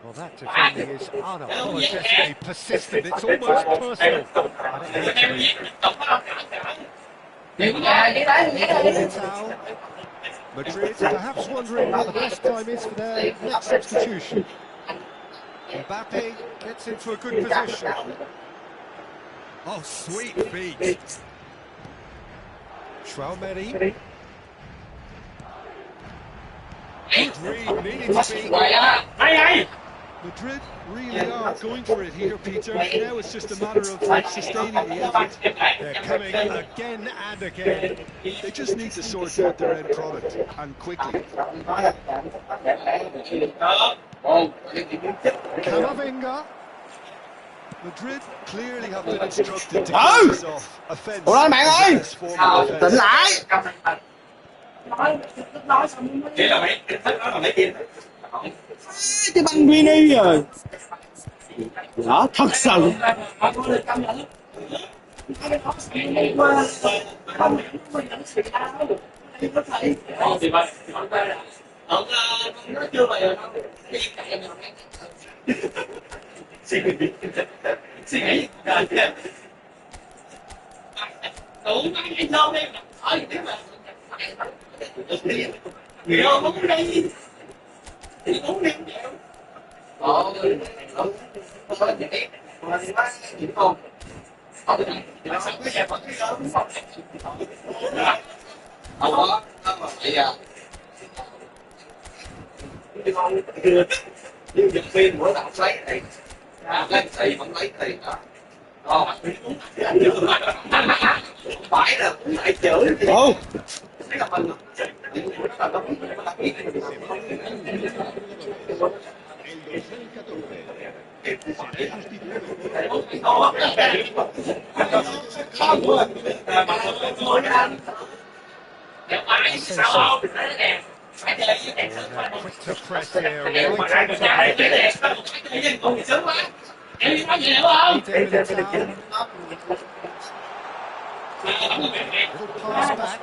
Well, that defending is unapologetically persistent. It's almost personal. Madrid perhaps wondering what the best time is for their next substitution. Mbappe gets into a good position. Oh, sweet feet. Traumeri. Good read, needing to be. Madrid really are going for it here, Peter. Now it's just a matter of sustaining the effort. They're coming again and again. They just need to sort out their end product, and quickly. Camavinga. Madrid clearly have been instructed to Ừ. close off offence. Ủa bạn ơi, tỉnh lại. Cái banh Vini rồi. Đó, thật sự. Suy nghĩ đủ mấy cái thơm em ở nếu mà người ơi muốn đi thì muốn đi nhưng dựng phim của tao lấy tiền lấy tiền vẫn lấy tiền đó phải là cũng lại chửi thấy là mình Quick to press here, right on little pass back.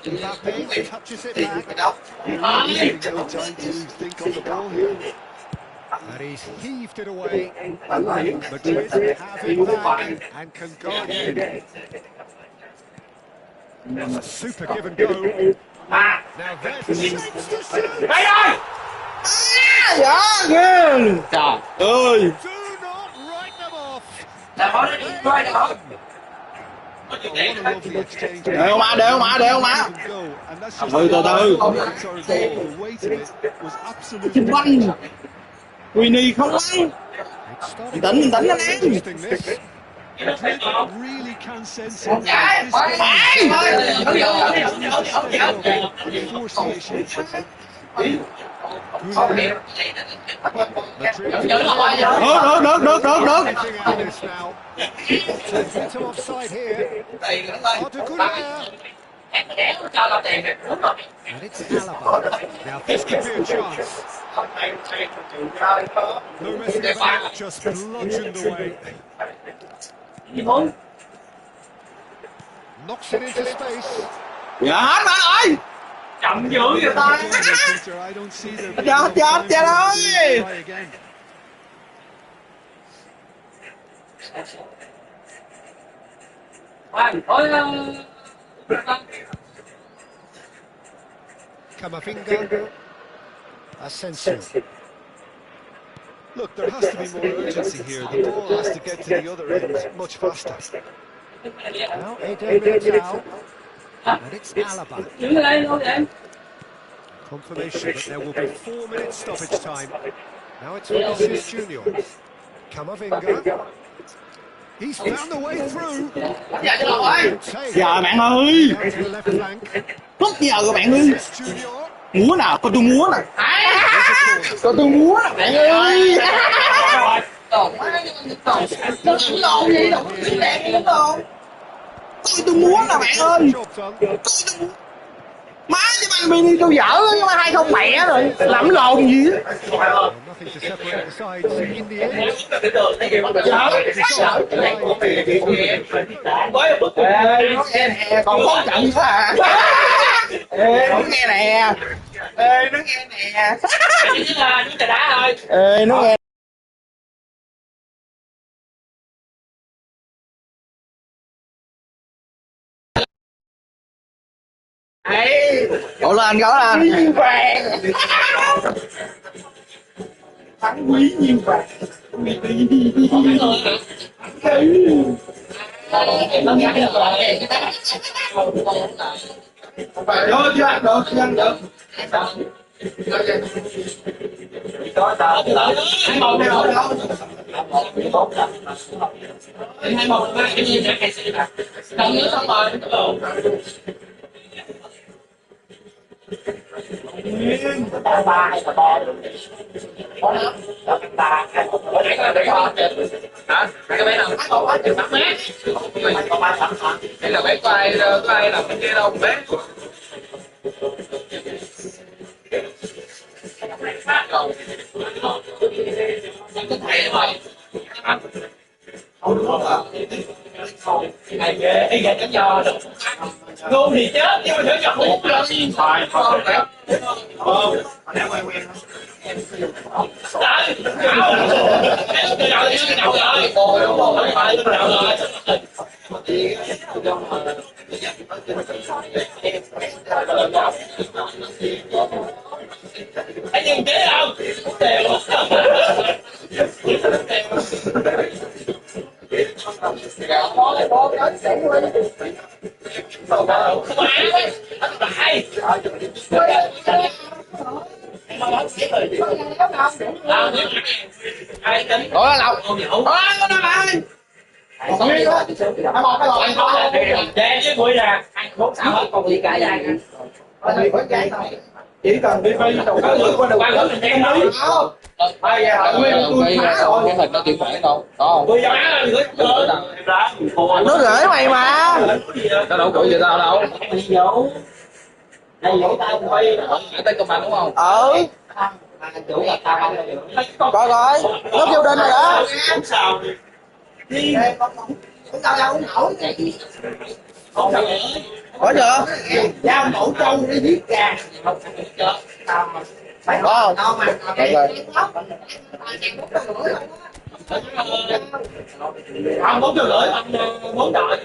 Mbappe touches it back. No time to think on the ball here. And he's heaved it away. Madrid have it back and can go ahead. That's a super give and go. Now there's the chance to shoot. Trời ơi. Do not write them off. Oh, what a lovely exchange. Đều mà. Go, and that's just Từ từ. the weight of it was absolutely Winnie không lăn. Bình tĩnh anh em. Madrid really can sense it now. This game and force the issue. Madrid. Được. Anything out of this now. A bit of offside here. And it's Alaba. Now this could be a chance. No messing about, just bludgeoned away. Knocks it into space. Dạ hết bạn ơi. Chậm dữ vậy ta. Chết ơi. Camavinga. Asensio. Look, there has to be more urgency here. The ball has to get to the other end much faster. Now Eden Militao. And it's Alaba. Confirmation that there will be 4 minutes stoppage time. Now it's Vinicius Junior. Camavinga. He's found the way through. Giờ bạn ơi. Tốt giờ rồi bạn ơi. Múa nào, con tôi múa nè. Con tôi múa nè bạn ơi. Lộn gì đâu, tiếng đẹp lắm đâu. Tôi múa nè bạn ơi. Má chứ bạn Mini tôi dở nhưng mà 2007 rồi. Làm lộn gì á. Nó nghe nè, còn có trận nữa à. Nó nghe nè. Ê, nó nghe nè. Ê, nó nghe. Gọi lên. Quý vàng. Thắng quý nhiều vàng. Được chưa? Đây là bé có ai làm cái kia đâu bé. Ai ghê cái giò được. Ngu thì chết chứ mà thử chọc hút lên. Anh nhìn thế không? Đều. Ủa lộc. Nó lại. Đen với mũi ra. Bốn sao hết còn gì cả ra. Chỉ cần đi vay đầu cá lưỡi qua đầu cá lưỡi mình không biết. Bây giờ cái hình nó chuyển khoản đâu? Có không? Nó gửi mày mà. Nó đâu gửi gì tao đâu. Đây gửi tao quay. Gửi tới công an đúng không? Coi coi. Nó kêu đinh rồi đó. Đi. Không tao đâu nổi. Có chưa? Giao mẫu trâu đi giết gà. Phải có không? Không 4 triệu rưỡi bằng 4 đời.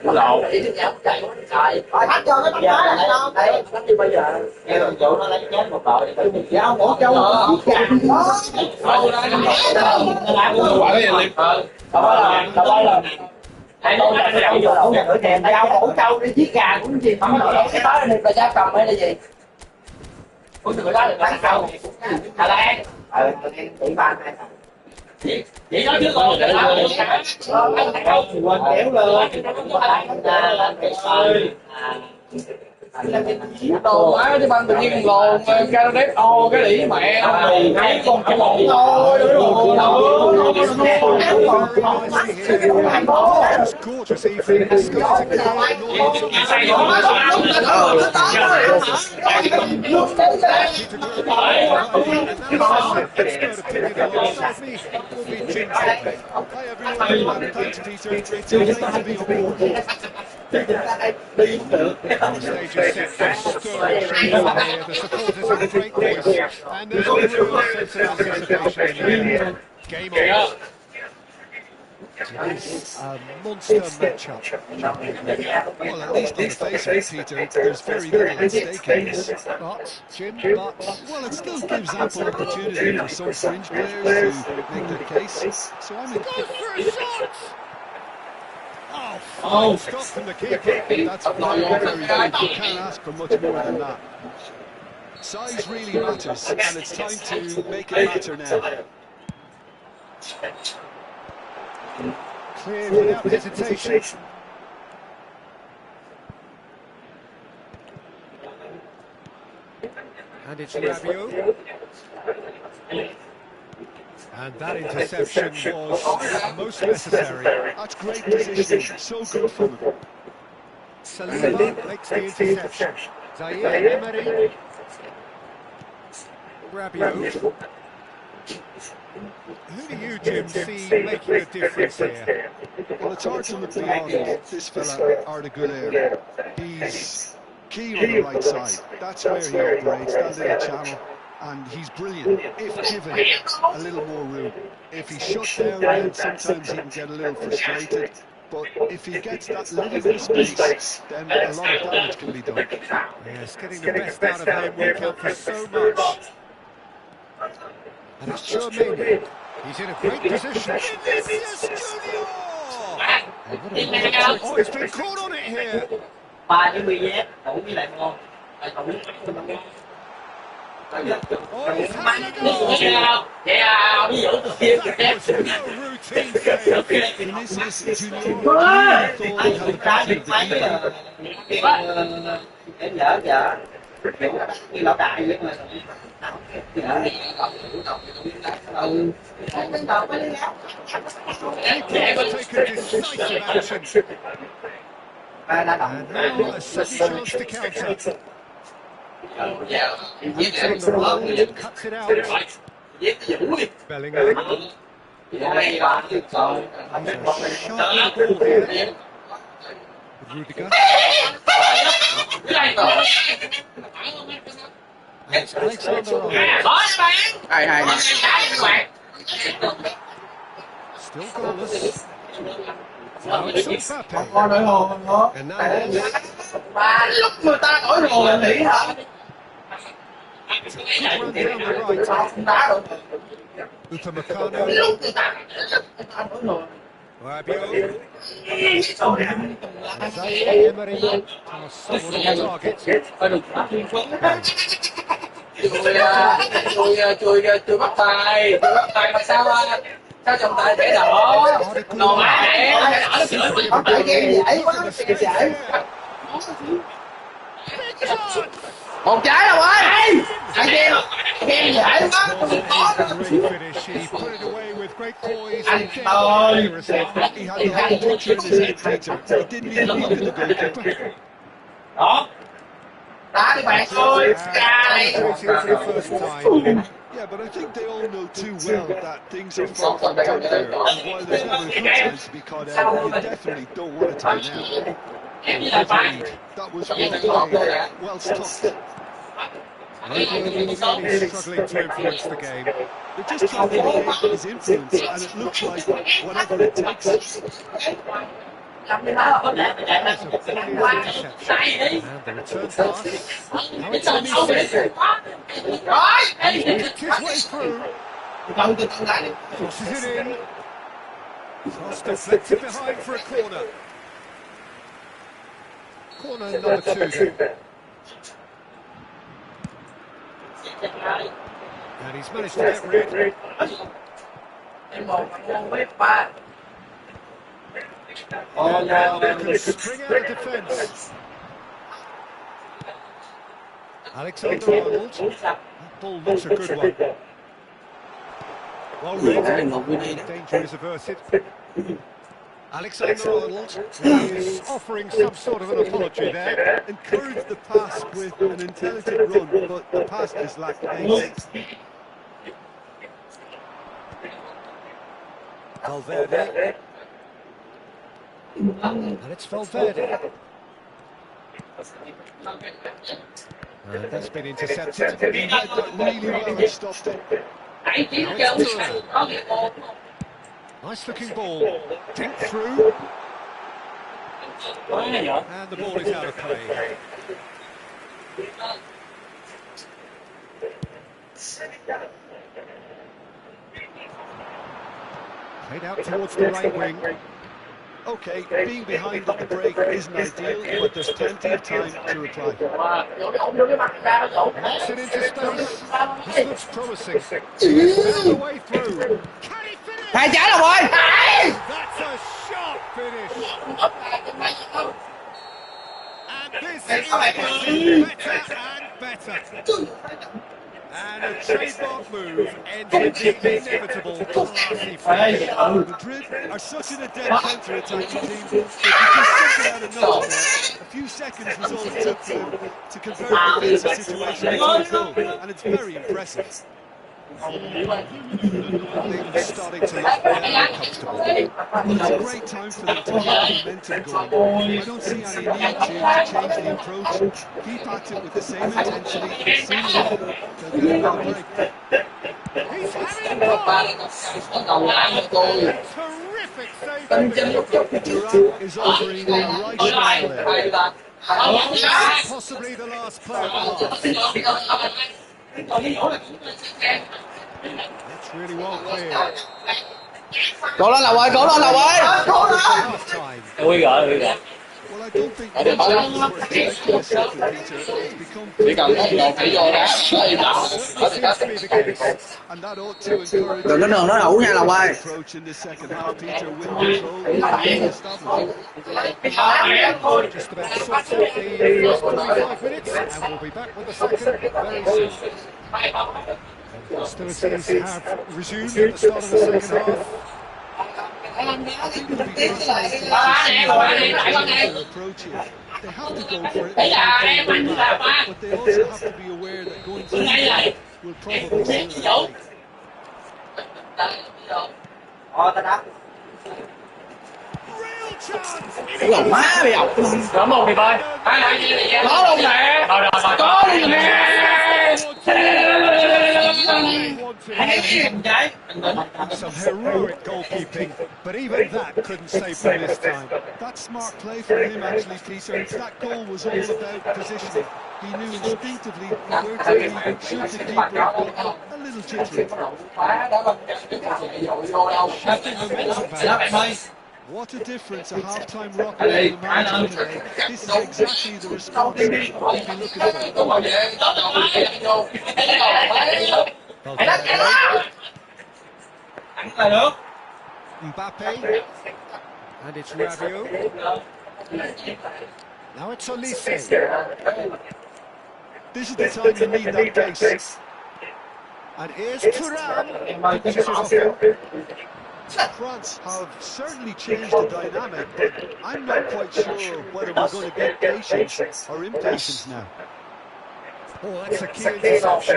Lộn. Thách cho cái tấm đá này đâu? Đấy, thách đi bây giờ. Nghe đồng chủ nó lấy chén một đội. Giao mẫu trâu giết gà. Đâu ra. Quả cái gì liệt. Dao mổ trâu để giết gà cũng gì mà cái đó là dao cầm hay là gì? ủa người đó là bán trâu Hà Lan Tỷ ba này. vậy đó chứ còn quên kéo lên đồ quá chứ băng tự nhiên lồn ca đếp ô cái đĩ mẹ hai con cái lộn thôi Gorgeous evening. Thanks, Peter. It's great to be on board. đi cũng được The stage is set for stirring shows here. The supporters have a great voice, and there's a real sense of anticipation in the air. Game on. It's a monster matchup. Well, at least on the face of it, Peter, there's very little at stake in this. But, Jim, Well, it still gives ample opportunity for some fringe players to make their case. So I'm go for a shot! Oh, fine stop from the keeper. That's very, very good. You can't ask for much more than that. Size really matters, and it's time to make it matter now. Cleared without hesitation. And it's Rabiot. And that interception was most necessary. That's great positioning, so good from him. Saliba makes the interception. Zaire Emery. Rabiot. Who do you, Jim, see making a difference here? Well, it's hard to look beyond this fella, Arda Güler. He's key on the right side. That's where he operates, that little channel. And he's brilliant if given a little more room. If he's shut down, then sometimes he can get a little frustrated. But if he gets that little bit of space, then a lot of damage can be done. Yes, getting the best out of him will count for so much. And it's Germain. He's in a great position. Vinicius Junior! Oh, he's been caught on it here. Oh, he's having a go. That was no routine save. Vinicius Junior thought he had the best of the keeper. Taken decisive action. And now a second chance to counter. He's on the roll, cuts it out. Bellingham. Sharp ball here. Rudiger. And it's Alexander-Arnold. Still goalless. Now it's Mbappe. And now lúc người ta đổi đồ là nghỉ hả good run down the right. đá được Upamecano. lúc người ta đổi đồ Rabiot. Zaire Emery. Someone on the target. Chui bắt tay mà sao sao chồng tay để đỏ đồ má mẹ đỏ nó chửi không phải game dễ quá dễ một trái rồi ơi game dễ quá không có anh ơi đó đá đi bạn ơi Yeah, but I think they all know too well that things are far from done there. And while there's never a good chance to be caught out, you definitely don't want it to be now. Agreed. That was well played, well stopped. Really struggling to influence the game. They're just trying to limit his influence, and it looks like whatever it takes. That's a brilliant interception. And the return pass. Now it's Vinicius. He's picked his way through. Crosses it in. Cross deflected behind for a corner. Corner number 2. And he's managed to get rid. Oh, now they can spring out of defence. Alexander-Arnold. That ball looks a good one. Well read. Danger is averted. Alexander-Arnold is offering some sort of an apology there. Encouraged the pass with an intelligent run, but the pass just lacked pace. Valverde. And it's Valverde. And that's been intercepted. He read that really well and stopped it. Nice looking ball. Dink through. And the ball is out of play. Played out towards the right wing. Okay, being behind at the break isn't ideal, but there's plenty of time to reply. Knocks it into space. This looks promising. Found the way through. Can he finish? Hai trái rồi ơi. That's a sharp finish. And this is getting better and better. And a trademark move ends with the inevitable classy finish. Madrid are such an adept counter-attacking team that you just simply out of nowhere. A few seconds was all it took for them to convert the defensive situation into a goal, and it's very impressive. Things starting to look very uncomfortable. It's a great time for them to get momentum going. I don't see any need to change the approach. Keep at it with the same intensity, and soon enough, they'll get another break. He's having a goal. Terrific save from the keeper. Durant is offering a right smile there. Possibly the last player of the half. That's really well cleared. Cố lên Lộc ơi, cố lên Lộc ơi. Half time. Ui rồi. Well, I don't think this is Peter. It's become Chỉ cần có một phải vô đá. Seems to be the case. and that ought to encourage Đừng có đường nó đủ nha Lộc ơi. approach in the second half. Peter with control. Just about sorts out the first 45 minutes, and we'll be back with the second very soon. Hostilities have resumed at the start of the second half. Their approaches. They have to go for it, but they also have to be aware that going through it will probably seal the Real chance! Lộc má bây giờ. Có một thì bơi. Có luôn nè. Có luôn nè. Some heroic goalkeeping, but even that couldn't save them this time. That's smart play from him, actually, Peter. That goal was all about positioning. He knew instinctively where to be, should the keeper got a little jittery. What a difference a half-time rocket for the manager today. This is exactly the response he'd be looking for. Mbappe, and it's Rabiot. Now it's Olise. This is the time you need that pace. And here's Thuram. Pinches off him. France have certainly changed the dynamic, but I'm not quite sure whether we're going to get patience or impatience now. Oh, that's a key interception.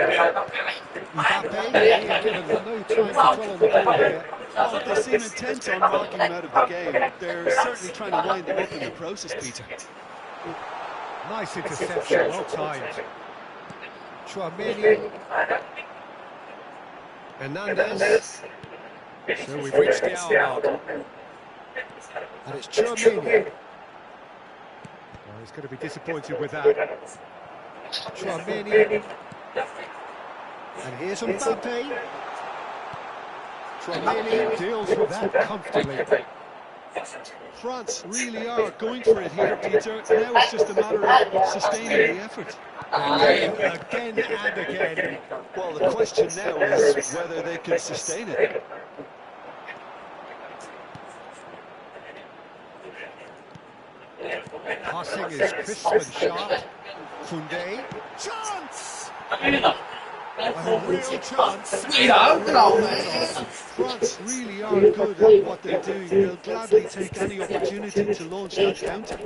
Mbappe being given no time to dwell on the ball here. Well, they seem intent on knocking him out of the game. They're certainly trying to wind him up in the process, Peter. Nice interception, well timed. Chouameni. Hernandez. So we've reached the hour mark. And it's Chouameni. Well, he's going to be disappointed with that. Chouameni. And here's Mbappe. Romania deals with that comfortably. France really are going for it here, Peter. Now it's just a matter of sustaining the effort. Again and again. Well, the question now is whether they can sustain it. Passing is crisp and sharp. Koundé. Chance! A real chance. Gì đỡ cái đầu này. France really are good at what they're doing. They'll gladly take any opportunity to launch that counter.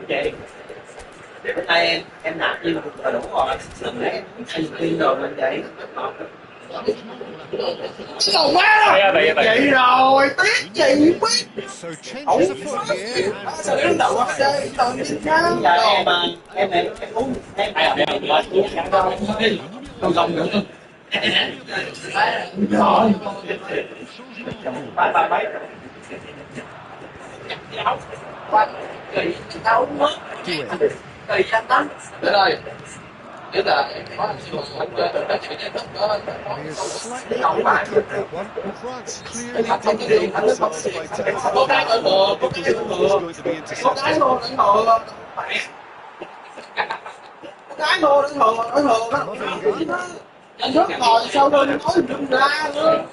Vậy để bữa nay em nạp như là đủ rồi, đừng để em tin rồi mình vậy. Đầu má rồi, vậy rồi, tiếc gì biết. So changes the foot here. Sao đứng đầu ở đây, tự nhiên nha. Giờ em uống, em không không nữa. Rồi. Ba mấy. Kỳ đâu mất. Kỳ anh lắm. Để đây. Nghĩa là có không từ đó chỉ nhận thức đó. France clearly didn't help themselves by taking the ball because it was going to be intercepted. Cái hồ đánh hồ đó. Anh rất ngồi sau lưng nói đừng ra nữa.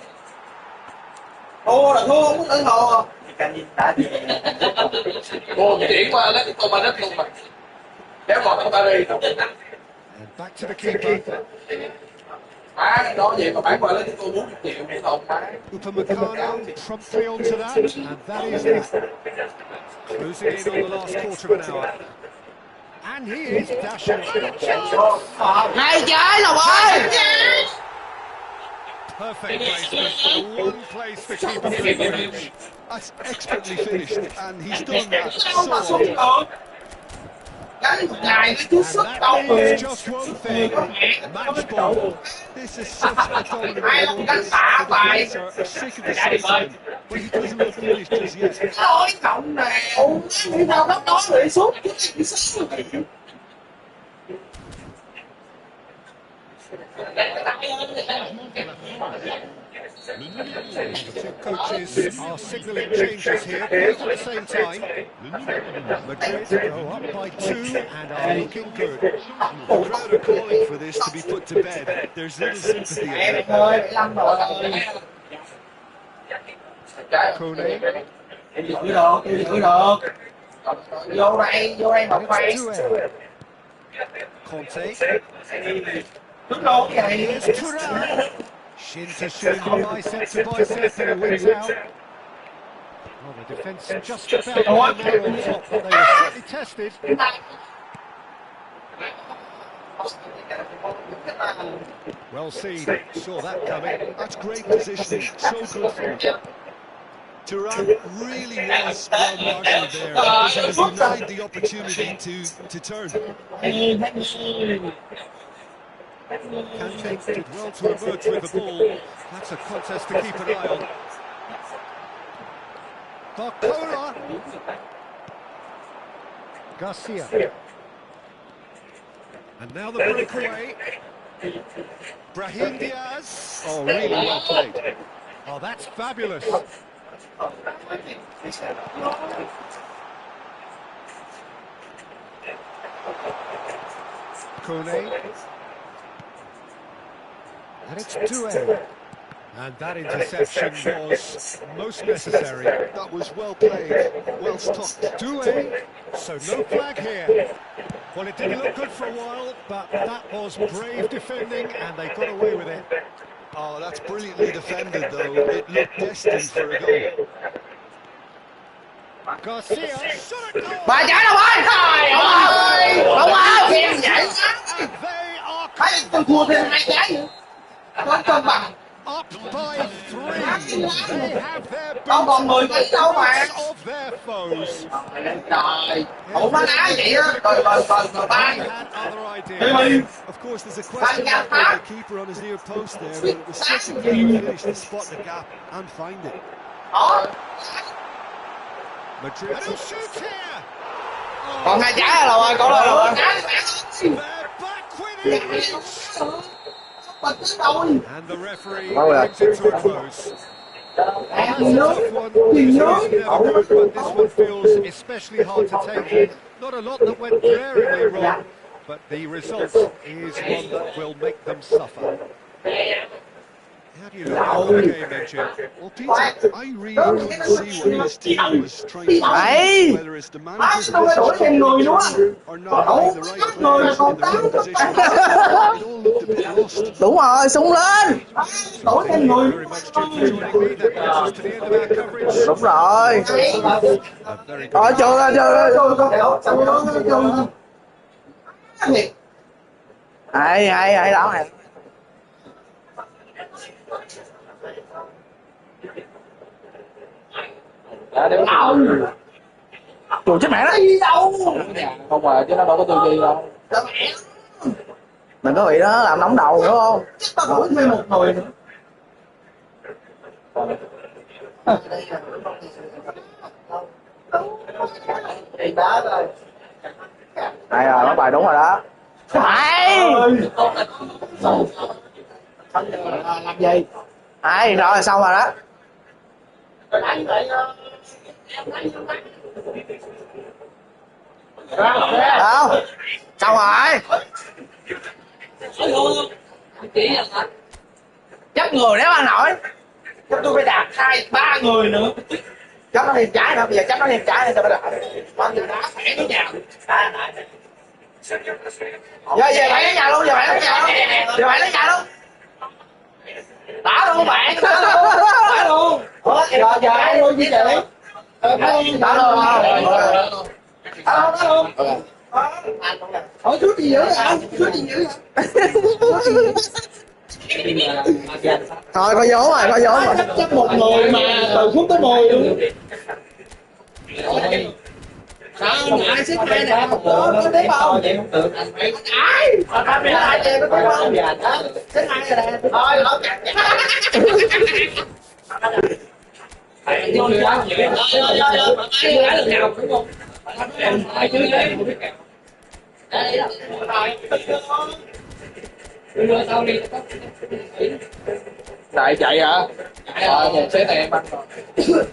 Thua là thua, không có đánh hồ. Cô chuyển qua đó thì tôi mà đất luôn mà. Kéo ngọt ông ta đi. And back to the keeper. Má nói vậy mà bán qua lấy tôi 40 triệu một đồng má. Upamecano promptly onto that, and that is that. Closing in on the last quarter of an hour. And he is dashing it. Hai trái rồi ơi. Perfect placement. One place the keeper couldn't reach. That's expertly finished, and he's done that Sao mà so xuống often. được. Đánh một ngày nó cứ sức And đâu that mà. means just one thing. Match ball. This is such a dominant Ai performance. đánh xả The bài. defenders are sick of the system, but he doesn't look finished just yet. Nói cộng nào. Đi đâu đó đó rồi suốt. Cái gì sao vậy? The two coaches are signalling changes here, both at the same time. Madrid go up by 2 and are looking good. The crowd are calling for this to be put to bed. There's little sympathy in Em it. ơi, 15 rồi. Koné. Em giữ được, em giữ được. Vô đây một phay. Conte. Đứng luôn cái này. Here's Thuram. Shin to shin, bicep to bicep, and he wins out. Well, the defence just about came out on top, but they were certainly tested. Well seen, saw that coming. That's great positioning, so good for him. Thuram really was well marshalled there because he was denied the opportunity to turn. Kante did well to emerge with the ball. That's a contest to keep an eye on. Barcola. Garcia. And now the breakaway. Brahim Diaz. Oh, really well played. Oh, that's fabulous. Koné. And it's 2-0. And that interception was most necessary. That was well played, well stopped. 2-0, so no flag here. Well, it didn't look good for a while, but that was brave defending, and they got away with it. Oh, that's brilliantly defended, though. It looked destined for a goal. Garcia shot a goal. Bà trả đâu ơi? Trời ơi! Không ơi! Kìa vậy And they are thấy tôi thua thêm 2 trái nữa. Không cân bằng. up by 3. They have their Không còn 10 mấy đâu mà. boots of their foes. Trời! Ủa má đá vậy á. Rồi ba. They had other ideas. Of course, there's a question mark with the keeper on his near post there, but it was such a clever finish to spot the gap and find it. Đó. Madrid will shoot here. Còn hai trái là rồi, còn là rồi. They're back within reach. And the referee brings it to a close. Well, that's a tough one. This is never good, but this one feels especially hard to take. Not a lot that went glaringly wrong, but the result is one that will make them suffer. How do you look at the game then, Jim? Well, Peter, I really couldn't see what this team was trying to do, whether it's the manager's position or not having the right players in the right positions. It all looked a bit lost. Đúng rồi, sung lên. Đổi thêm người. Very much, Jim, for joining me. That brings us to the end of our coverage. Đúng rồi. A very good. Rồi, chưa hay lắm này. Chuột chết mẹ đó. Không mà chứ nó đâu có tư duy đâu. Mình có bị đó làm nóng đầu nữa không? Chắc tao thêm một người nữa. Đây rồi, nó bài đúng rồi đó. Hay. Làm gì? Hay, rồi xong rồi đó. Đâu? Xong rồi. Chấp người nếu anh nổi. Chấp tôi phải đạp 2-3 người nữa. Chấp nó thêm trái nữa, bây giờ chấp nó thêm trái nữa cho nó đạp. Con người đá khỏe nó nhào. Giờ về phải đến nhà luôn, giờ phải đến nhà luôn. Giờ phải đến nhà luôn. Đá luôn bạn, đá luôn. Ủa, giờ ai luôn chứ chị? Đá luôn. Đá luôn. Hỏi chút gì nữa hả? Chút gì nữa hả? Thôi có vốn rồi. Chắc một người mà từ phút tới 10 luôn. Sao lại xếp hai nè, có tiếp không? Ai? Ai chè có tiếp không? Xếp hai rồi nè. Thôi, nó chặt. Đại chạy hả? Rồi, một xe này em ăn rồi.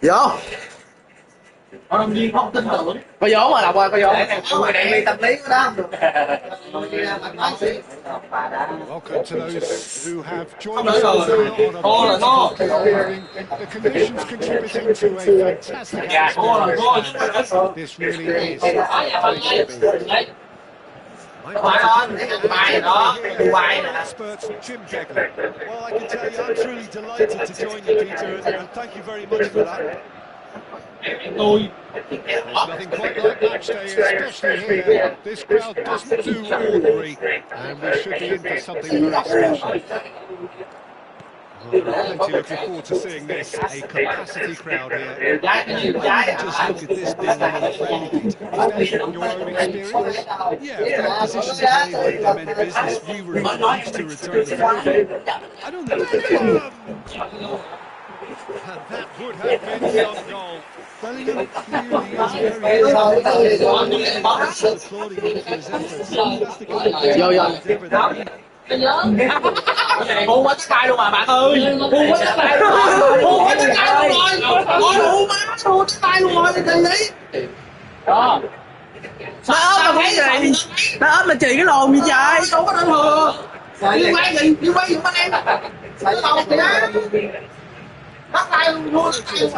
Vô. Đồng viên không tin tưởng. Có vốn mà Lộc ơi, có vốn. Bạn đi tâm lý của đó. Welcome to those who have joined us now on a beautiful morning. The conditions contributing to a fantastic atmosphere. This really is a place to be. Experts Jim Begley. Well, I can tell you, I'm truly delighted to join you, Peter, and thank you very much for that. There's nothing quite like match day, especially here. This crowd doesn't do ordinary, and we should be in for something very special. Well, plenty looking forward to seeing this, a capacity crowd here. Just look at this being an unfriendly. Is that from your own experience? Yeah, from a position to play like they meant business, we were used to return the favour. I don't know. And that would have been some goal. Bellingham clearly is very applauding him for his efforts. That's the kind of endeavour that he... Hù quá chắc tay luôn mà bạn ơi. Hù quá chắc tay luôn rồi. Hù quá chắc tay luôn rồi. Ôi hù má, hù chắc tay luôn rồi. Cái gì đấy? Đó. Nó ốp là cái gì? Nó ốp là chỉ cái lồn gì trời. Đâu có đâu thừa. Liên quan gì? Liên quan gì của anh em? Cái lồn gì á? Bắt tay luôn, luôn bắt tay luôn.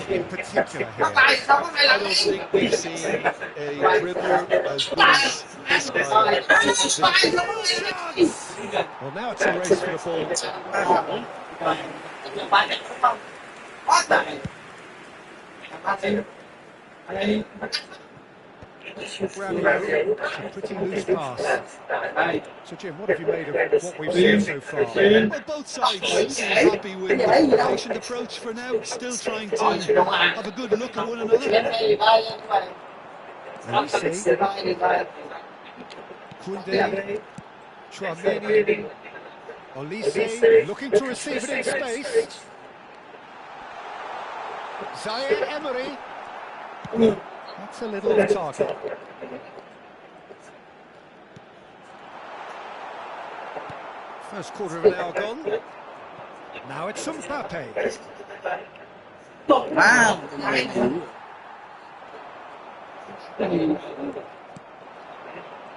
In particular Bắt tay, sao có này I là don't cái think we've seen a dribbler as good as this guy. well, now it's a race for the ball. Ramiro, it's a pretty loose pass. So Jim, what have you made of what we've seen so far? Well, both sides seem happy with the patient approach for now, still trying to have a good look at one another. Olise, Koundé, Chouameni, Olise looking to receive it in space. Zaire Emery. That's a little off target. First quarter of an hour gone. Now it's Mbappe. Wow.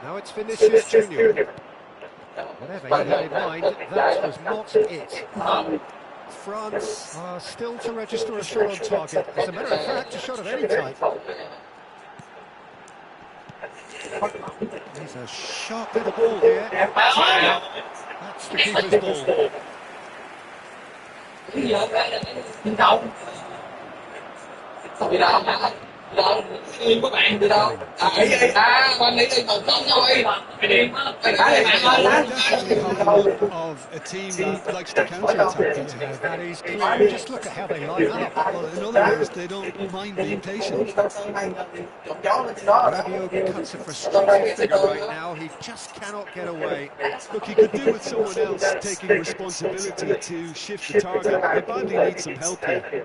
Now it's Vinicius Junior. Whatever he had in mind, that was not it. France are still to register a shot on target. As a matter of fact, a shot of any type. There's a sharp little ball here. That's the keeper's ball. Các bạn từ đâu? Quanh đi từng tóc thôi. Of a team that likes to counter-attack. Yeah, that is clear. Just look at how they line up. Well, in other words, they don't mind being patient. Rabiot cuts a frustrated figure right now. He just cannot get away. Look, he could do with someone else taking responsibility to shift the target. They badly need some help here.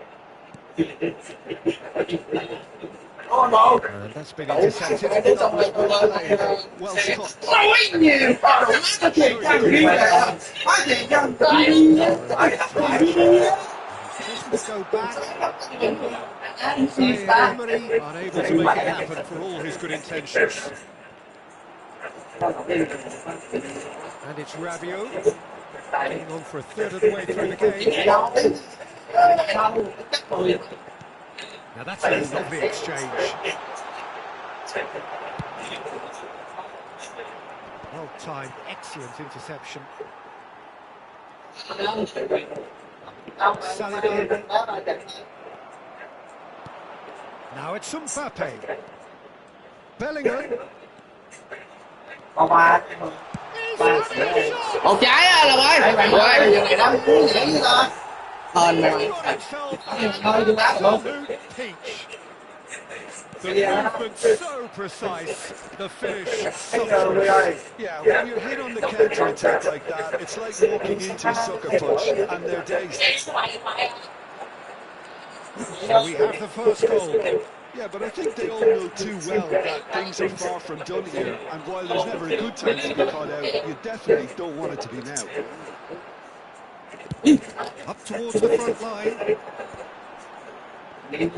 And that's been intercepted. That was well played. Well stopped. Just go back. Zaire Emery unable to make it happen for all his good intentions. And it's Rabiot getting on for a third of the way through the game. Now that's a lovely exchange. Well timed, excellent interception. Saliba. Now it's Mbappe. Bellingham. Một trái á Long ơi. Rồi, giờ này đâm cuốn dễ với ta. Hên rồi. Hơi đừng đá luôn. The movement so precise, the finish sumptuous. Yeah, when you hit on the counter-attack like that, it's like walking into a sucker punch, and they're dazed. So we have the first goal. Yeah, but I think they all know too well that things are far from done here, and while there's never a good time to be caught out, you definitely don't want it to be now. Up towards the front line. Cái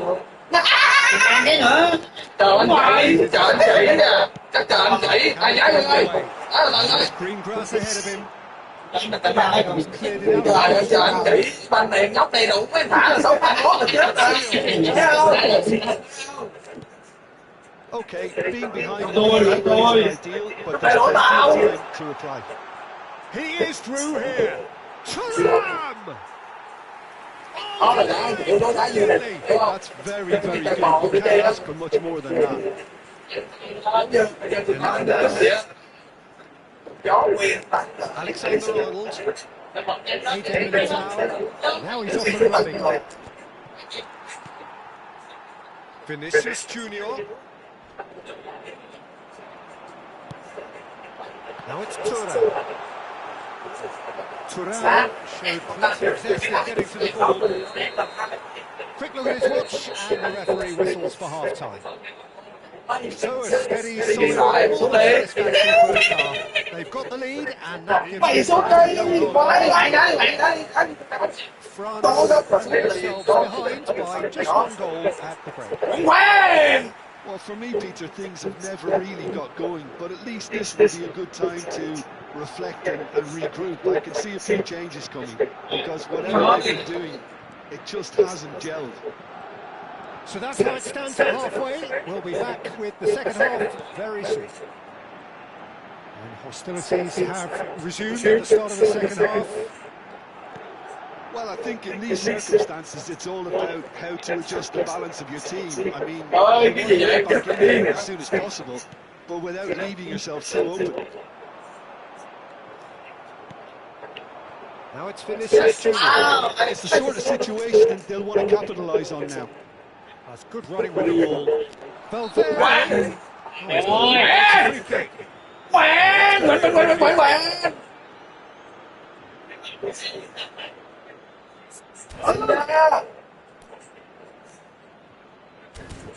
nữa. Trời anh chị, trời anh chị nè. Chắc trời anh chị, ai giải luôn ơi. Đó là lần ơi. Green grass ahead of him. Trời ơi, trời anh chị, banh này nhóc đầy đủ mới thả là 6 pha là chết rồi. Thấy không? Okay, being behind is ideal, but there's plenty of time to reply. He is through here. Thuram! That's very, very good. You can't ask for much more than that. Alexander-Arnold. 8 minutes out. Now he's off and running. Vinicius Junior. Now it's Thuram. Thuram showed plenty of zest in getting to the ball. Quick look at his watch, and the referee whistles for half-time. So a steady, solid, all satisfaction first half. They've got the lead, and that gives them France put themselves behind by just one goal at the break. Well, for me, Peter, things have never really got going, but at least this will be a good time to reflect and regroup. I can see a few changes coming, because whatever they've been doing, it just hasn't gelled. So that's how it stands at halfway. We'll be back with the second half very soon. And hostilities have resumed at the start of the second half. Well, I think in these circumstances, it's all about how to adjust the balance of your team. I mean, you want to get back in as soon as possible, but without leaving yourself so open. Now it's Vinicius Junior. It's the sort of situation they'll want to capitalise on now. That's good running with the ball. Valverde. Oh, free kick.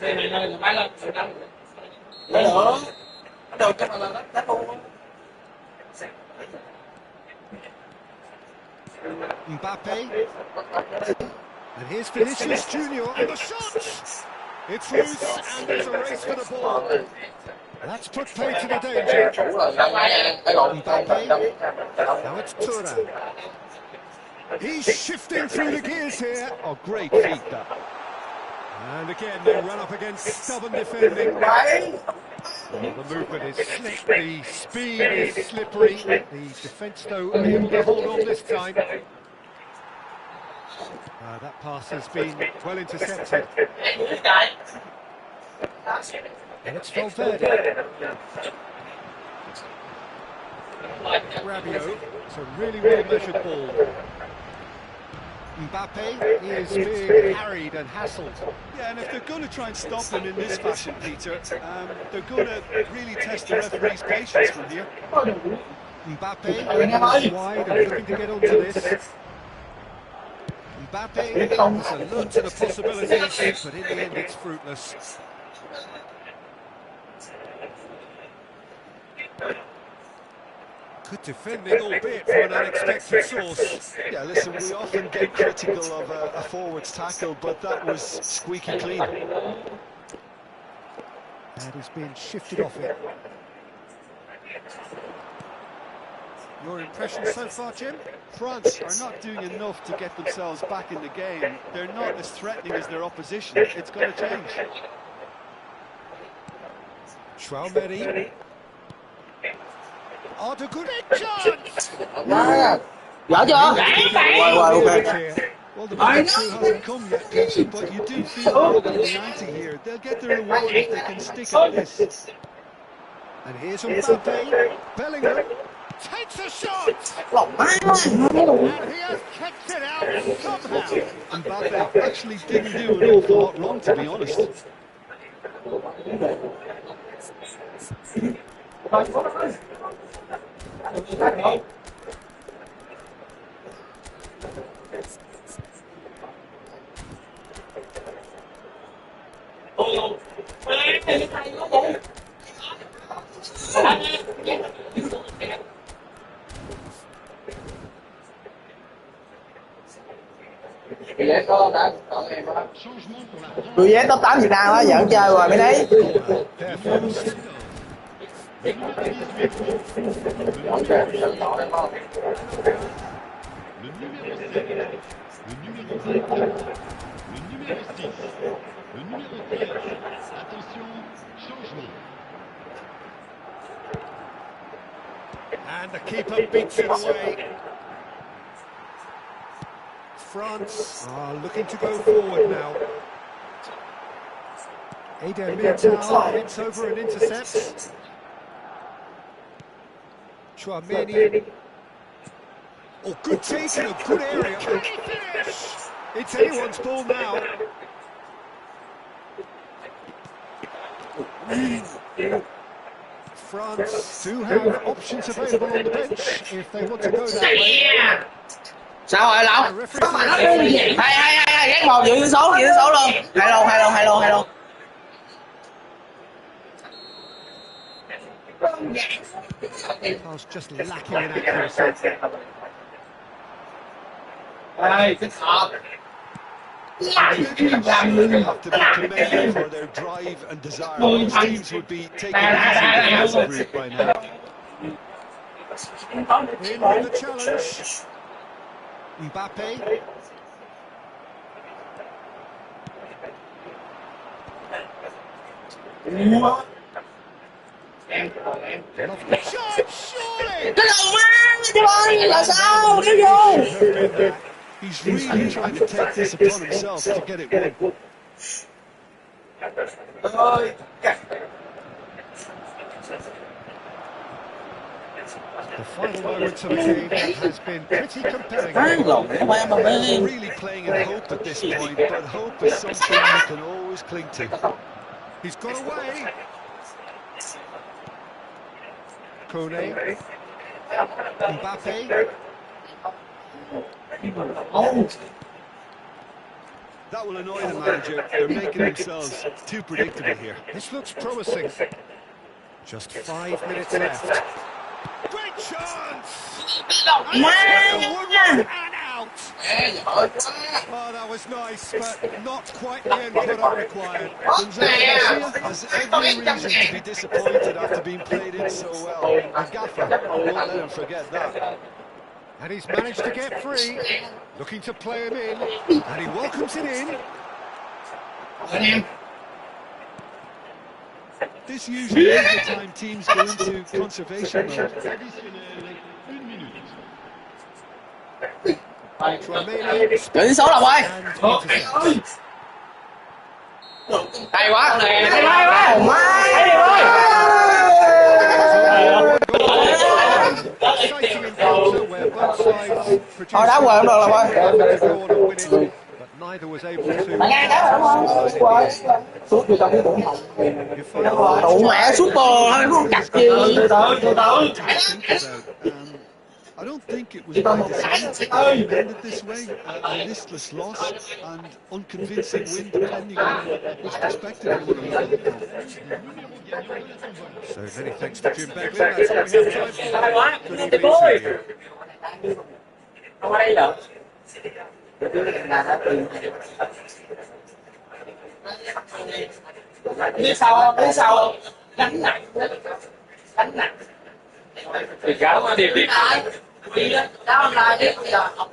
Đây là máy lên đấy nữa đầu chắc là đá luôn. Mbappe. And here's Vinicius Junior, and the shot! It's loose, and there's a race for the ball. That's put play to the danger. Mbappe. Now it's Tura. He's shifting through the gears here. Oh, great feet, that. And again, they run up against stubborn defending. Well, the movement is slick, the speed is slippery. The defence, though, able to hold on this time. That pass has been well intercepted. And it's Valverde. Rabiot. It's a really well-measured ball. Mbappe is being harried and hassled. Yeah, and if they're going to try and stop him in this fashion, Peter, they're going to really test the referee's patience from here. Mbappe is wide and looking to get onto this. Mbappe is alert to the possibilities, but in the end it's fruitless. Good defending, albeit from an unexpected source. Yeah, listen, we often get critical of a forward's tackle, but that was squeaky clean. And he's been shifted off it. Your impression so far, Jim? France are not doing enough to get themselves back in the game. They're not as threatening as their opposition. It's going to change. May3. Oh, the good chance! Dở chưa? Well, the breakthrough hasn't come yet, Peter, but you do feel more than the ante here. They'll get the reward if they can stick at this. And here's Mbappe. Bellingham takes a shot! And he has kicked it out somehow. Mbappe actually didn't do an awful lot wrong, to be honest. Người vé top 8 Việt Nam á, giỡn chơi rồi mấy đấy. And the keeper beats it away. France are looking to go forward now. Eden Militao heads over and intercepts. Chouameni. Oh, good take in a good area. Can he finish? It's anyone's ball now. France do have options available on the bench if they want to go that way. Sao rồi Lộc? Hai ghét một giữ số luôn. Hai lô. Pass just lacking in accuracy. Ê, cái thật. Have to be commended for their drive and desire. Most teams would be taking the defensive route by now. In with the challenge. Mbappe. Shot, surely! Cái đầu má chứ ơi, là sao? Kéo vô. He's really trying to take this upon himself to get it won. The final moments of a game that has been pretty compelling. Really playing in hope at this point, but hope is something you can always cling to. He's got away. Kone. Mbappe. That will annoy the manager. They're making themselves too predictable here. This looks promising. Just 5 minutes left. Great chance! And it's hit the woodwork and out! Oh, that was nice, but not quite the end product required. Gonzalo has every reason to be disappointed after being played in so well. The gaffer won't let him forget that. And he's managed to get free. Looking to play him in. And he welcomes it in. This usually is the time teams go into conservation mode. Đi số là quay. Hay quá, hay quá. Thôi đá quờ cũng được là quay. Neither was able to. Suốt vô trong cái tủ hồng. Tủ mẹ super thôi, không chặt gì. I don't think it was by design to end it this way. A listless loss and unconvincing win, depending on which perspective you want to look at it. So many thanks to Jim Beglin. That's all we have time for. Good evening to you. Không ở đây được. Biết sao không? Biết sao không? Gánh nặng. Thì cáo mà điệp đi đó, cáo ra biết bây giờ học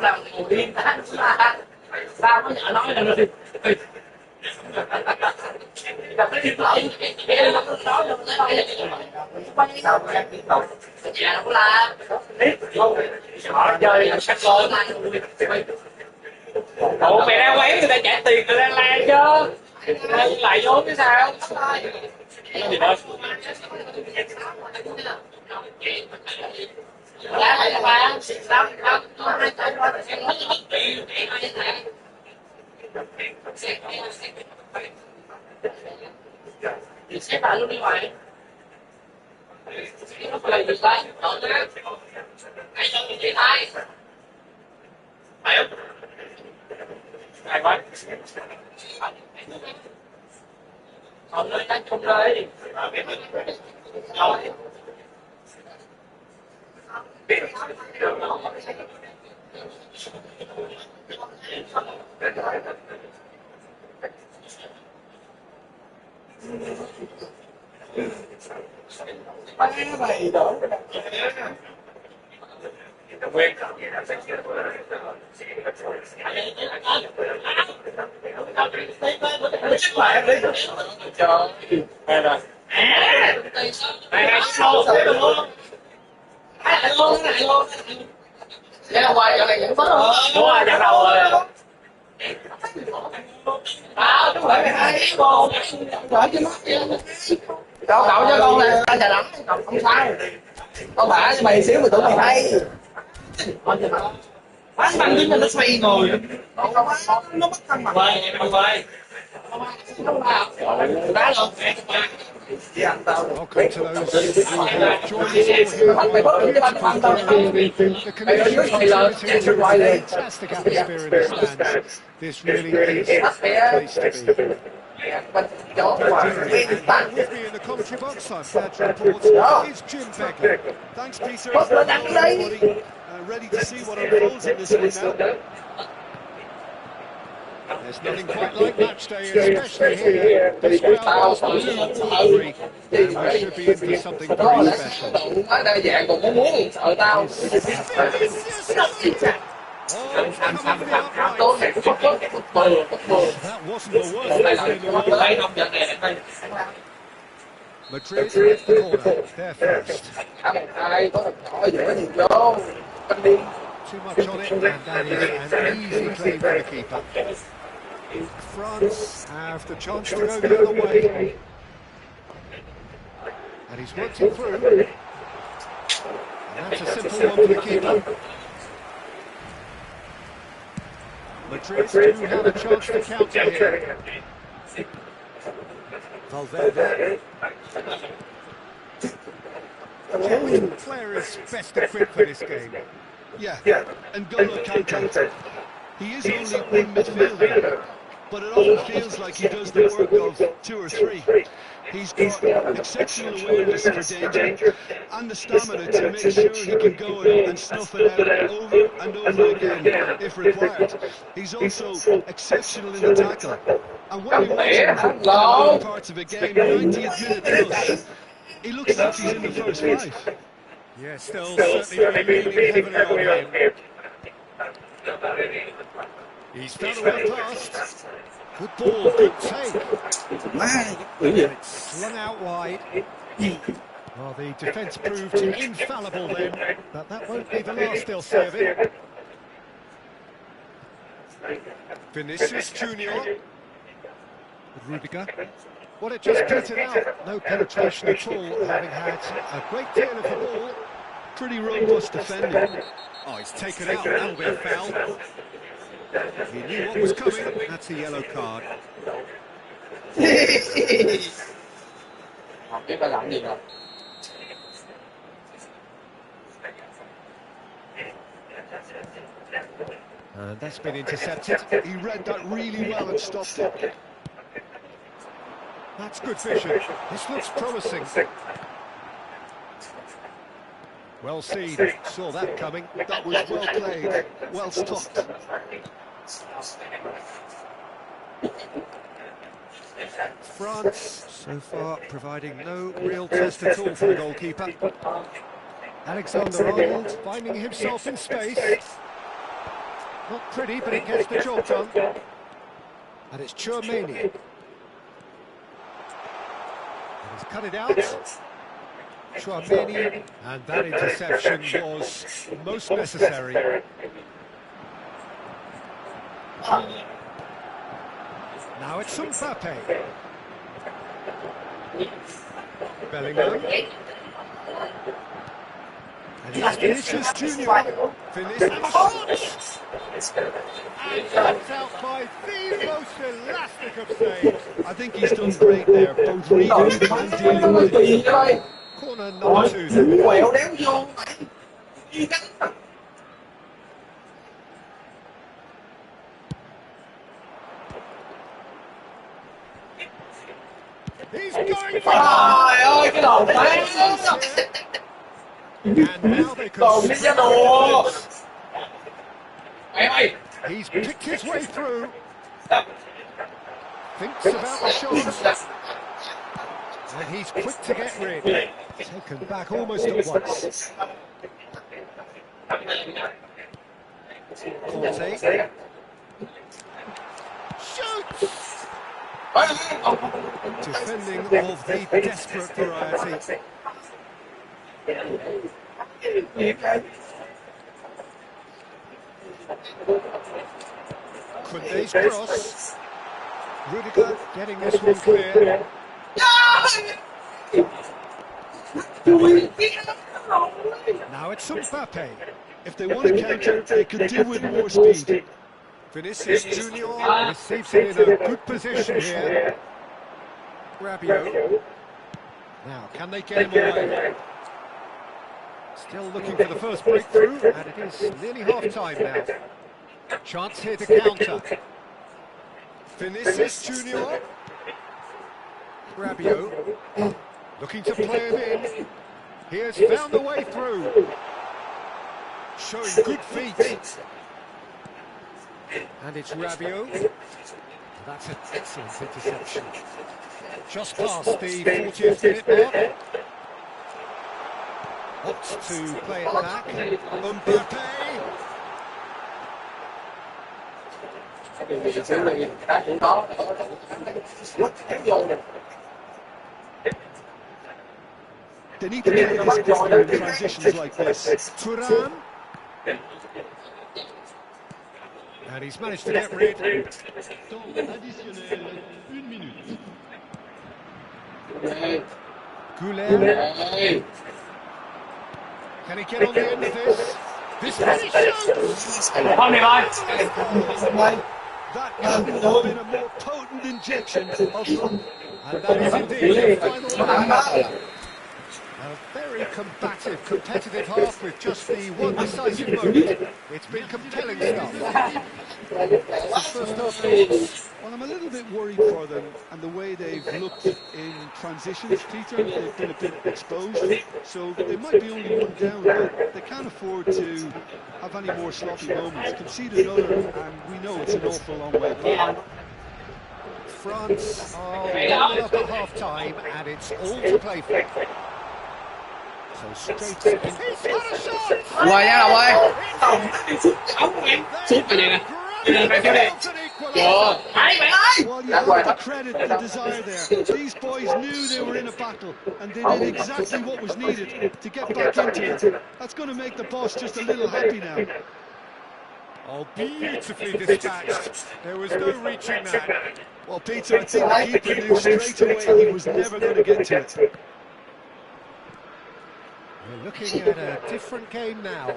làm ngồi điên tháng ra có nhỏ nói là nó đi. Gặp cái điện thoại em nó nói rồi quay đâu nhà nó la họ chơi sắc lôi ủa mày ra quán người ta trả tiền người ta la chứ lại vốn cái sao gì đó thì xếp lại luôn đi ngoài nó phải là gì đây hãy cho mình chị thay phải không hay quá còn nơi đánh chung đây rồi Ba mày đỡ. Nguyên Chắc là em đi. Chờ. đây rồi Vậy là quay giờ này vẫn có đúng rồi chặn đầu rồi chứ phải mày hay con đợi cho nó cậu cho con này ta chờ lắm không sao con thả cho mày xíu mày tưởng mày hay bán bằng cái nó xoay người nó mất thăng bằng quay em quay đá luôn Welcome to those joining us here. mày bớt được cái bánh bằng tao The commission is a fantastic atmosphere in the stands. This really is a place to be. With me in the commentary box, I'm glad to report, is Jim Beglin. Thanks, Peter. Everybody ready to see what unfolds in this one now. There's nothing quite like match day, especially here. This crowd was free, and we should be in for something very special. Nói đa dạng còn có muốn sợ tao That wasn't the worst in the world. Madrid hit the corner, they're first. ai có hỏi giữa gì vô anh đi Too much on it, and that is an easy claim for the keeper. France have the chance to go the other way. And he's worked it through. And that's a simple one for the keeper. Madrid do have a chance to counter here. Valverde. The player is best equipped for this game. Yeah, and Golo Kante. He is only one midfielder, but it often feels like he does the work of 2 or 3. He's got exceptional awareness for danger and the stamina to make sure he can go and snuff it out over and over again if required. He's also exceptional in the tackle. And when you watch him in early parts of a game, 90th minute plus, he looks as if he's in the first 5. Yeah, still certainly leaning heavily on him. He's found a way past. Good ball, good take. It's slung out wide. Well, the defence proved infallible then, but that won't be the last they'll see of it. Vinicius Junior. Rudiger. Well, it just petered out. No penetration at all, having had a great deal of the ball. Pretty robust defending. Oh, he's taken out. That'll be a foul. He knew what was coming. That's a yellow card. Không biết phải làm gì rồi. And that's been intercepted. He read that really well and stopped it. That's good vision. This looks promising. Well seen. Saw that coming. That was well played, well stopped. France, so far, providing no real test at all for the goalkeeper. Alexander-Arnold finding himself in space. Not pretty, but it gets the job done. And it's Chouameni. And he's cut it out. Chouameni, and that interception was most necessary. Now it's Mbappe. Bellingham. And it's Vinicius Junior. Vinicius. And that's out by the most elastic of saves. I think he's done great there, both reading and dealing with it. Corner number 2 then. Quẹo đéo vô mày. Gì cắn. He's going for Trời ơi cái đồ má. And now they Đồ can đi ra đồ. Mày. He's picked his way through. Thinks about the shot. And he's quick to get rid. Taken back almost at once. Conte. Shoots! Defending of the desperate variety. Kunde's cross. Rudiger getting this one clear. Now it's Mbappe. If they want to counter, they could do with more speed. Vinicius Junior receives it in a good position here. Rabiot. Now, can they get him away? Still looking for the first breakthrough, and it is nearly half-time now. Chance here to counter. Vinicius Junior. Rabiot. Looking to play him in. He has found the way through. Showing good feet. And it's Rabiot. That's an excellent interception. Just past the 40th minute mark. Opts to play it back. Mbappe. They need to play this quickly in transitions like this. Thuram. And he's managed to get rid. Temps additionnel, 1 minute. Goulet. Can he get on the end of this? This one he shoots! Không đi ơi. That couldn't have been a more potent injection of And that is indeed the final one. Very combative, competitive half with just the one decisive moment. It's been compelling stuff. Some first half thoughts. Well, I'm a little bit worried for them and the way they've looked in transitions, Peter. They've been a bit exposed, so they might be only one down, but they can't afford to have any more sloppy moments. Concede another, and we know it's an awful long way back. France are 1-0 up at half-time, and it's all to play for. So straight in. He's had a shot! Quay nha Lộc ơi. Ống của em. Sút về này nè. Mày kêu đi. Chưa. Mày ơi. Well, you have to credit the desire there. These boys knew they were in a battle, and they did exactly what was needed to get back into it. That's going to make the boss just a little happy now. Oh, beautifully dispatched. There was no reaching that. Well, Peter, I think the keeper knew straight away he was never going to get to it. We're looking at a different game now.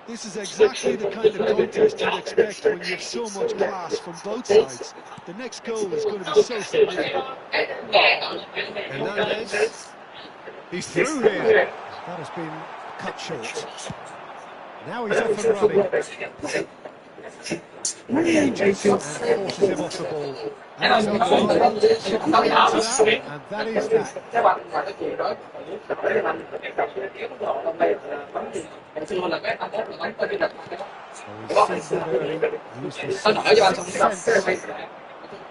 This is exactly the kind of contest you'd expect when you have so much class from both sides. The next goal is going to be so significant. Hernandez. He's through here. That has been cut short. Now he's off and running. Reaches and forces him off the ball. And it's and that is that.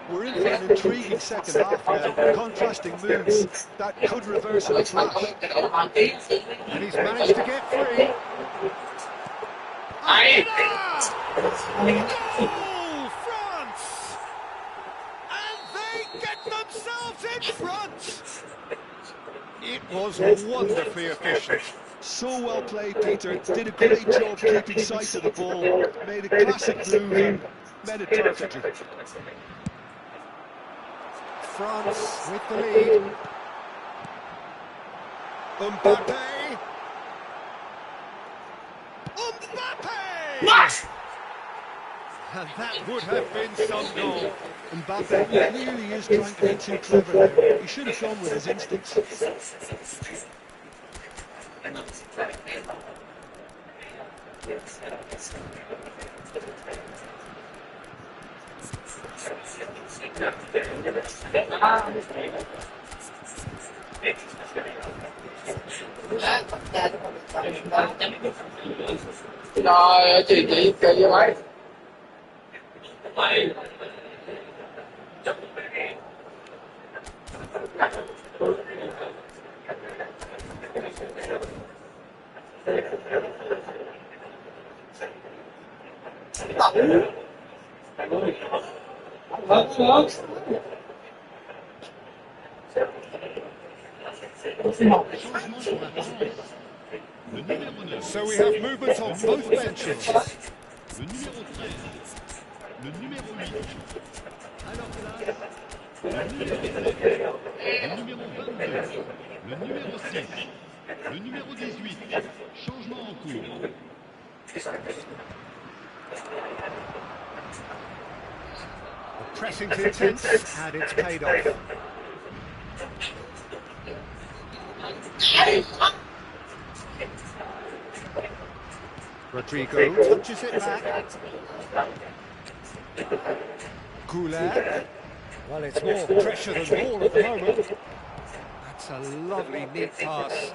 We're in for an intriguing second half now. Contrasting moves that could reverse in a flash. And he's managed to get free. Goal, France! And they get themselves in front! It was wonderfully efficient. So well played, Peter. Did a great job keeping sight of the ball. Made a classic move and met it perfectly. France with the lead. Mbappe! Mbappe! And that would have been some goal. Mbappe clearly is trying to be too clever there. He should have gone with his instincts. Trời ơi, chị kìa vậy mày. So we have movement on both benches. Le numéro 13, le numéro 8, alors là, le numéro 7, le numéro 22, le numéro 6, le numéro 18, changement en cours. The pressing's intense and it's paid off. Rodrigo touches it back. Goulet. Well, it's more pressure than ball at the moment. That's a lovely, neat pass.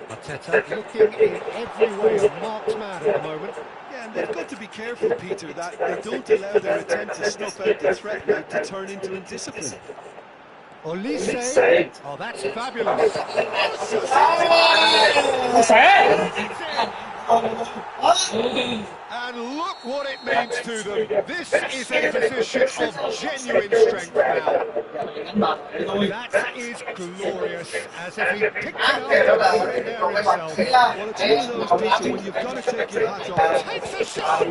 Arteta looking in every way a marked man at the moment. Yeah, and they've got to be careful, Peter, that they don't allow their attempt to snuff out the threat now to turn into indiscipline. Olise. Oh, that's fabulous. And look what it means to them. This is a position of genuine strength now. That is glorious, as if he picked it up and put it there himself. Well, it's one of those, Peter, when you've got to take your hat off. Takes a shot.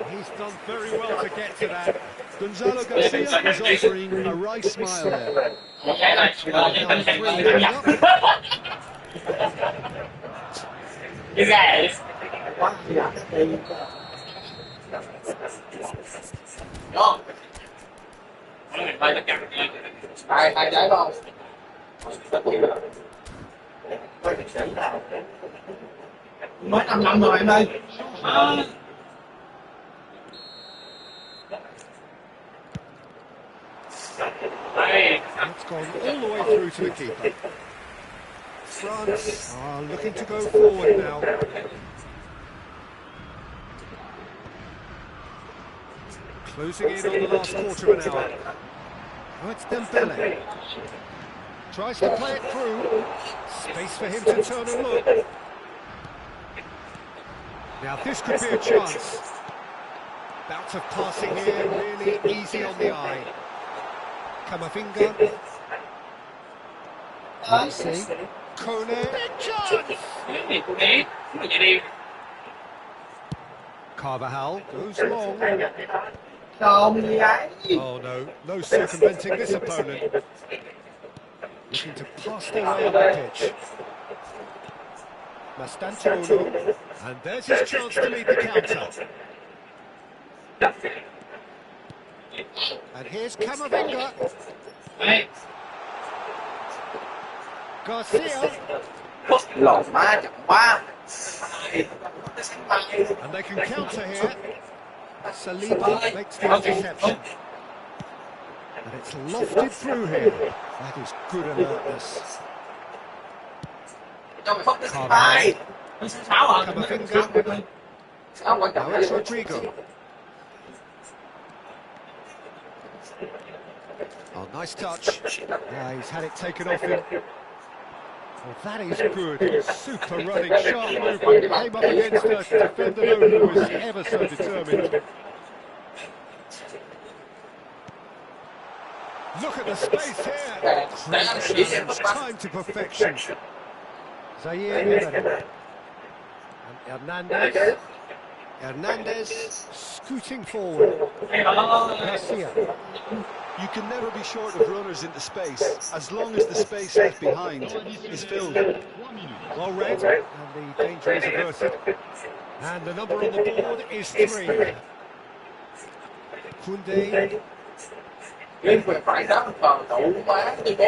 He's done very well to get to that. Gonzalo Garcia is offering a wry smile there. Hai trái không? Mới 5 năm rồi em ơi. It's gone all the way through to the keeper. France are looking to go forward now. Closing in on the last quarter of an hour. Oh, it's Dembele. Tries to play it through. Space for him to turn and look. Now this could be a chance. Bout of passing here, really easy on the eye. Camavinga. Messi. Kone. Big chance! Carvajal goes long. Oh no, no circumventing this opponent. Looking to pass their way up the pitch. Mastantuono. And there's his chance to lead the counter. And here's Camavinga. Garcia. Lột má chậm quá. And they can counter here. Saliba makes the interception. And it's lofted through here. That is good alertness. Camavinga. Now it's Rodrigo. Oh, nice touch. Yeah, he's had it taken off him. Well, that is good. Super running, sharp movement. Came up against a defender who was ever so determined. Look at the space here. Great challenge, time to perfection. Zaire Emery. And Hernandez scooting forward. Garcia. You can never be short of runners into space, as long as the space left behind is filled. Well read, and the danger is averted. And the number on the board is 3. Koundé. Keep it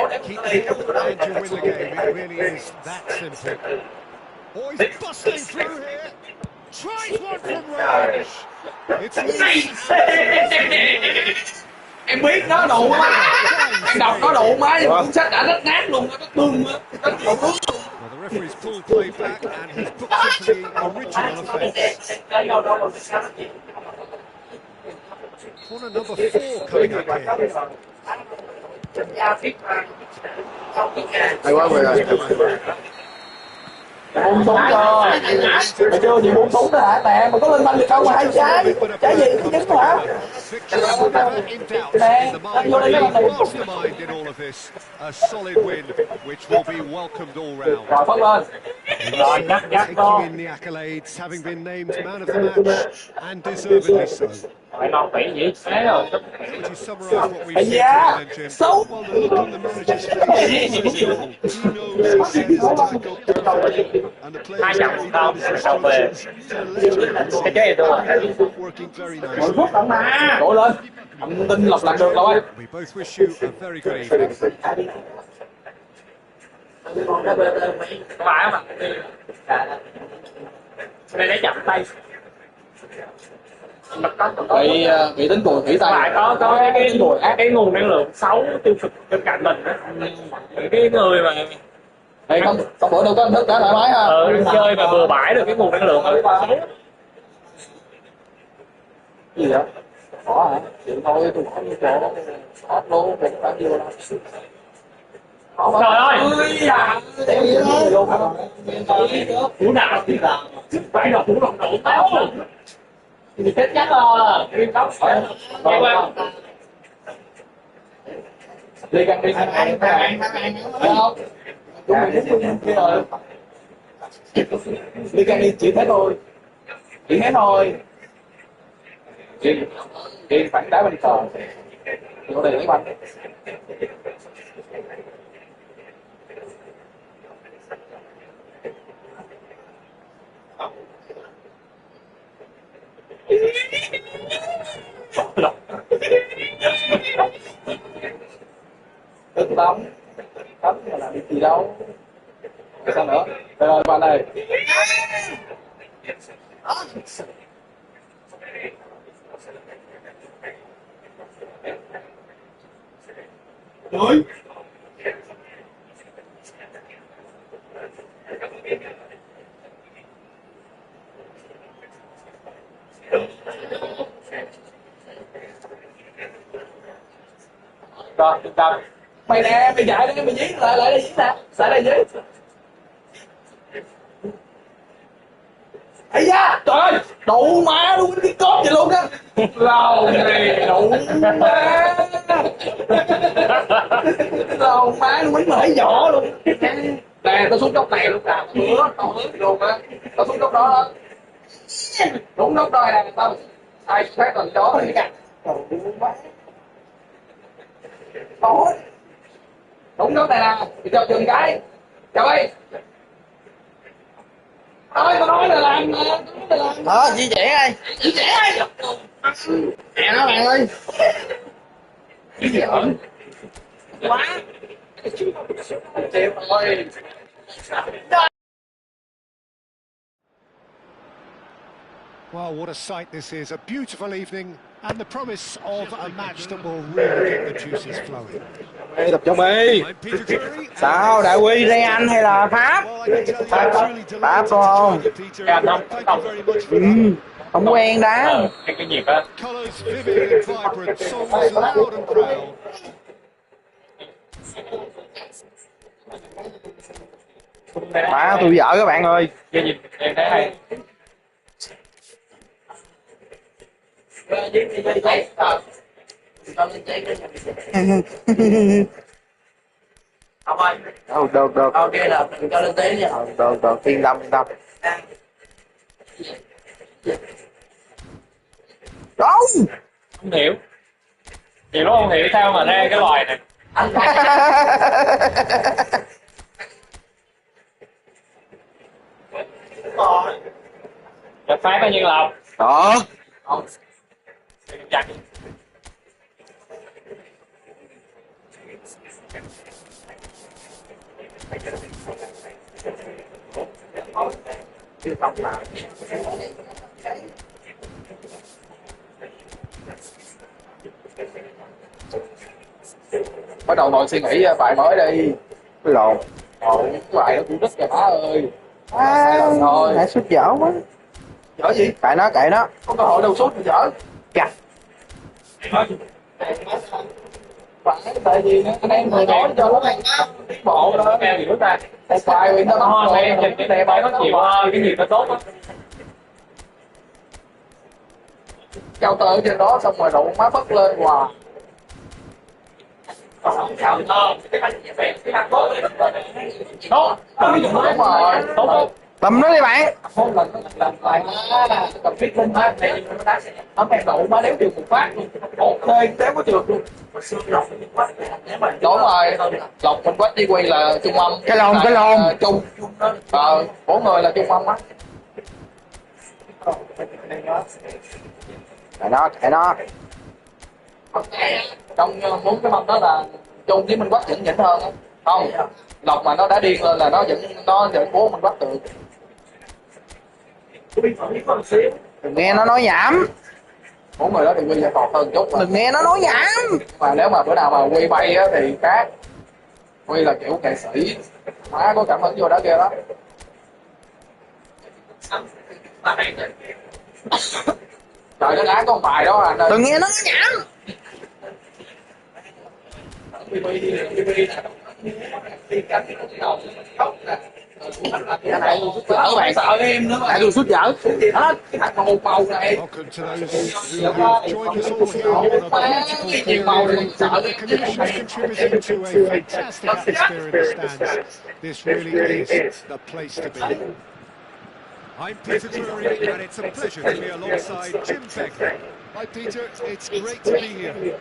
and you win the game. It really is that simple. Oh, he's busting through here. Tries one from range. It's loose. Em biết nó đủ má. Em đọc có đủ má nhưng cuốn sách đã rách nát luôn, nó bung á. Well, the referee's pulled play back and he's booked into the original offence. Corner number 4 coming up here. Hay quá rồi. Buông súng cho. Mày chưa gì buông súng đó hả mẹ? Mày có lên banh được không mà hai trái? Trái gì cái trứng hả? Nè, vô đây cái banh Mastermind in all of this. A solid win, which will be welcomed all round. rồi phất lên. Rồi Taking in the accolades, having been named man of the match, and deservedly so. Phải non phải gì thế rồi. Would you summarise what we've seen Yeah. today then, Jim? Xấu. Well, the look on the manager's face says it all. He knows he set his attack up perfectly, and the players carried out his instructions to the letter. Working very Rồi nicely. rút tận mà. Đổ lên. Ông tin lọc làm được rồi. We both wish you a very good evening. Có phải không ạ? Đây để chậm tay. Bị tính cùi thủy Phải tay. có cái nguồn năng lượng xấu tiêu cực bên cạnh mình á. Cái người mà Ê, con bữa đâu có hình thức đã thoải mái ha. chơi mà bừa bãi được cái nguồn năng lượng xấu. Cái gì vậy? Có hả? Chuyện thôi tôi có như chỗ hết luôn, một bao nhiêu đâu. Trời ơi! Cú nào thì là Phải đọc củ đồng độ táo. Thì chết chắc rồi. Nguyên tóc. Nghe qua. đi gần đi ăn không? Chúng mình muốn kia rồi. Đi gần đi chỉ thế thôi. Chỉ thế thôi. Đi phản đá bên cầu. Vô đây lấy banh. Tức lắm. Tắm mà làm gì đâu. đâu. Sao nữa? Đây rồi bạn này. Rồi. Rồi, yên tâm. Mày nè, mày chạy đi, mày dí lại đây dí nè. Lại đây dí. Ây da, trời ơi, đụ má luôn cái cốp vậy luôn á. Lầu này đụ má. Lầu má luôn bánh mà thấy vỏ luôn. Nè, tao xuống góc này lúc nào bữa, tao hướng luôn á. Tao xuống góc đó đó. Đúng góc đó nè, tao ai phát còn chó đi cả. Đụ má. Tối. Đúng góc này nè, thì cho chừng cái. Trời ơi, tao nói là làm mà, tao nói là làm. Di chuyển ơi. Chị trẻ ơi. Nè nó bạn ơi. Chị giỡn. Quá. Chịu rồi. Well, what a sight this is. A beautiful evening and the promise of a match that will really get the juices flowing. Ê, tập cho May. I'm Peter Drury. Sao, Đại Quy Real hay là Pháp? Well, I can tell you, I'm truly delighted Pháp to không? join you, Peter. Thank you very much for that. Không quen đá. Cái nhịp á. Colours vivid and vibrant, songs loud and proud. Má tôi vợ các bạn ơi. Cái nhịp em thấy hay. Không ơi. Được. Ok là đừng cho lên tiếng nha. Được, yên tâm. Đâu? Không hiểu. Chị nó không hiểu sao mà ra cái loài này. Anh Gặp phái bao nhiêu lọc. Đó. Chặt. Bắt đầu ngồi suy nghĩ bài mới đi. Cái lồn. Cái bài nó cũng rất là má ơi. Thôi. Lại sút dở quá. Dở gì? Kệ nó. Không cơ hội đâu sút thì dở. Chặt. Phải, tại vì anh em người nói cho nó tiến bộ đó. Kêu gì nữa ta? Một bài thì nó thôi, mày nhìn cái này bài nó chịu cái gì nó tốt á. Cao tơ trên đó xong rồi đụng má phất lên hoài. Tốt, đúng rồi, tốt. Tầm nó đi bạn. Một lần làm lại cầm fit lên má này nó em đụng má nếu được một phát luôn. Ok, téo có được luôn. Đúng rồi, lọc mình quách đi quay là trung âm. Cái lồn. Trung. Mỗi người là trung âm á. Kệ nó. Trong muốn cái mâm đó là chung với mình quách vẫn nhỉnh hơn á. Không, lọc mà nó đã điên lên là nó vẫn bố mình quách được. Đừng nghe nó nói nhảm. Mỗi người đó thì quy sẽ tọt hơn chút. Đừng nghe nó nói nhảm. Mà nếu mà bữa nào mà quy bay á thì khác. Quy là kiểu nghệ sĩ, má có cảm hứng vô đó kia đó. Trời, nó đá có một bài đó anh ơi. Đừng nghe nó nói nhảm. Cái này luôn sút dở bạn, sợ em nữa mà. Tại tôi sút dở. Đó, cái thằng màu này. Welcome to those who have joined us all here on a beautiful clear evening. The conditions contributing to a fantastic atmosphere in the stands. This really is the place to be. I'm Peter Drury, and it's a pleasure to be alongside Jim Begley. Hi Peter, it's great to be here.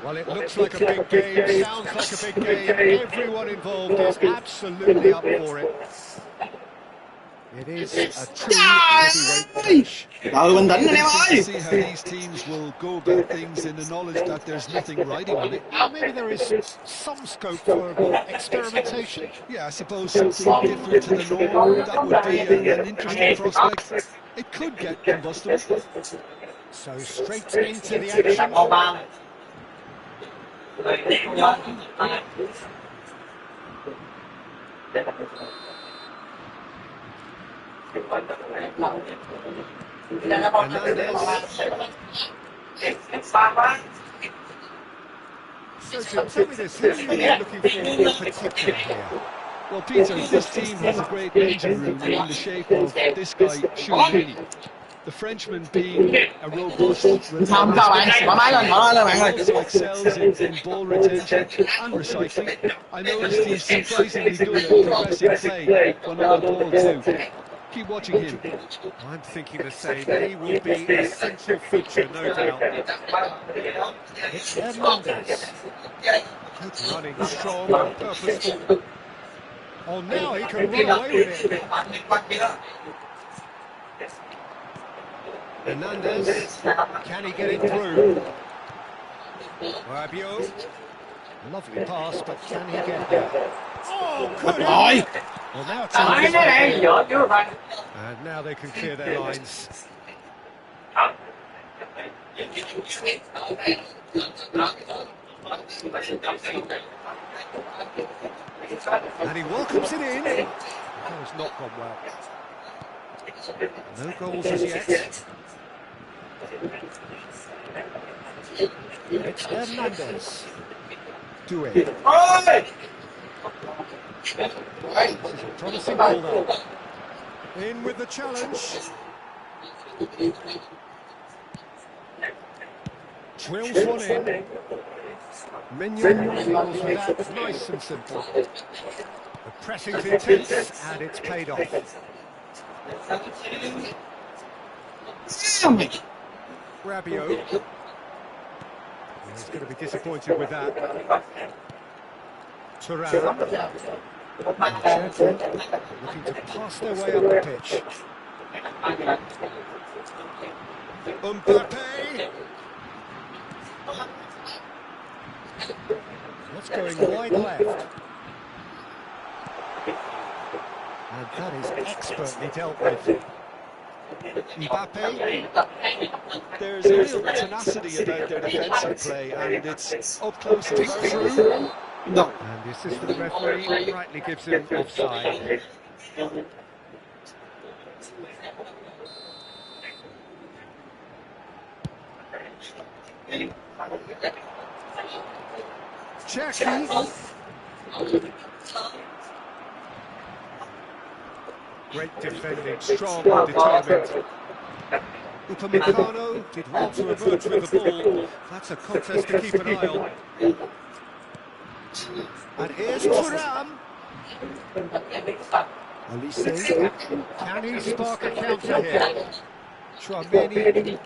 Well, it looks like a big game, sounds like a big game. Everyone involved is absolutely up for it. It is a true heavyweight clash. Bình tĩnh anh em Interesting to ơi. see how these teams will go about things in the knowledge that there's nothing riding on it. Well, maybe there is some scope for experimentation. Yeah, I suppose something different to the norm. That would be an interesting prospect. It could get combustible. So straight into the action. So Jim, tell me this, who are you looking for in particular here? Well, Peter, this team has a great engine room in the shape of this guy, Chouameni. The Frenchman being a robust, Không cho bạn, thoải mái lên bạn ơi. also excels in ball retention and recycling. I noticed he's surprisingly good at progressing play when on the ball too. Keep watching him. I'm thinking the same. He will be an essential feature, no doubt. It's Hernandez. Good running, strong and purposeful. Oh, now he can run away with it. Hernandez, can he get it through? Rabiot, lovely pass, but can he get there? Oh, could he? Well, now it's and now they can clear their lines. And he welcomes it in. That has not gone well. No goals as yet. It's Hernandez. Do it. This is a promising ball though. In with the challenge. Drills one in. Mignon deals with that nice and simple. The pressing's intense and it's paid off. Rabiot. He's going to be disappointed with that. Thuram. Looking to pass their way up the pitch. Mbappe. What's going wide left? And that is expertly dealt with. Mbappe. There's a real tenacity about their defensive play, and it's up close and personal. And the assistant referee rightly gives him offside. Jackie. Great defending, strong and determined. Upamecano did well to emerge with the ball. That's a contest to keep an eye on. And here's Thuram. Olise. Can he spark a counter here? Chouameni.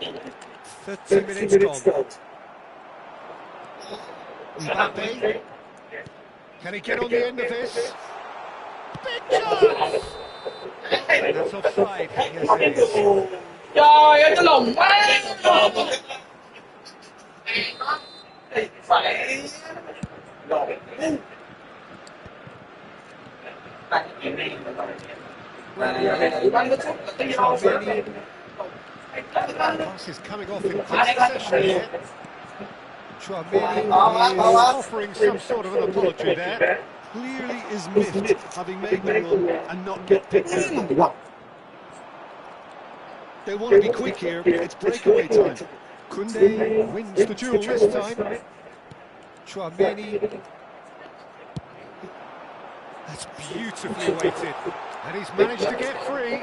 30 minutes gone. Mbappe. Can he get on the end of this? Big chance! That's offside. Yes, it is. Trời ơi, cái lùng quá. Phải. Pass is coming off in quick succession here. Chouameni is offering some sort of an apology there. Clearly is miffed, having made the run and not get picked out. They want to be quick here, it's breakaway time. Koundé wins the duel this time. Chouameni. That's beautifully weighted. And he's managed to get free.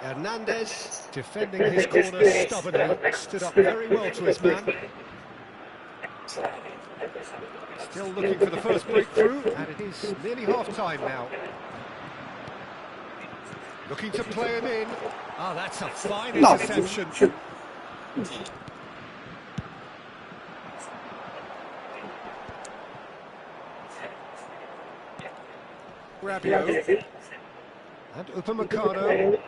Hernandez defending his corner stubbornly. Stood up very well to his man. Still looking for the first breakthrough, and it is nearly half-time now. Looking to play him in. Ah, that's a fine interception. Rabiot. And Upamecano.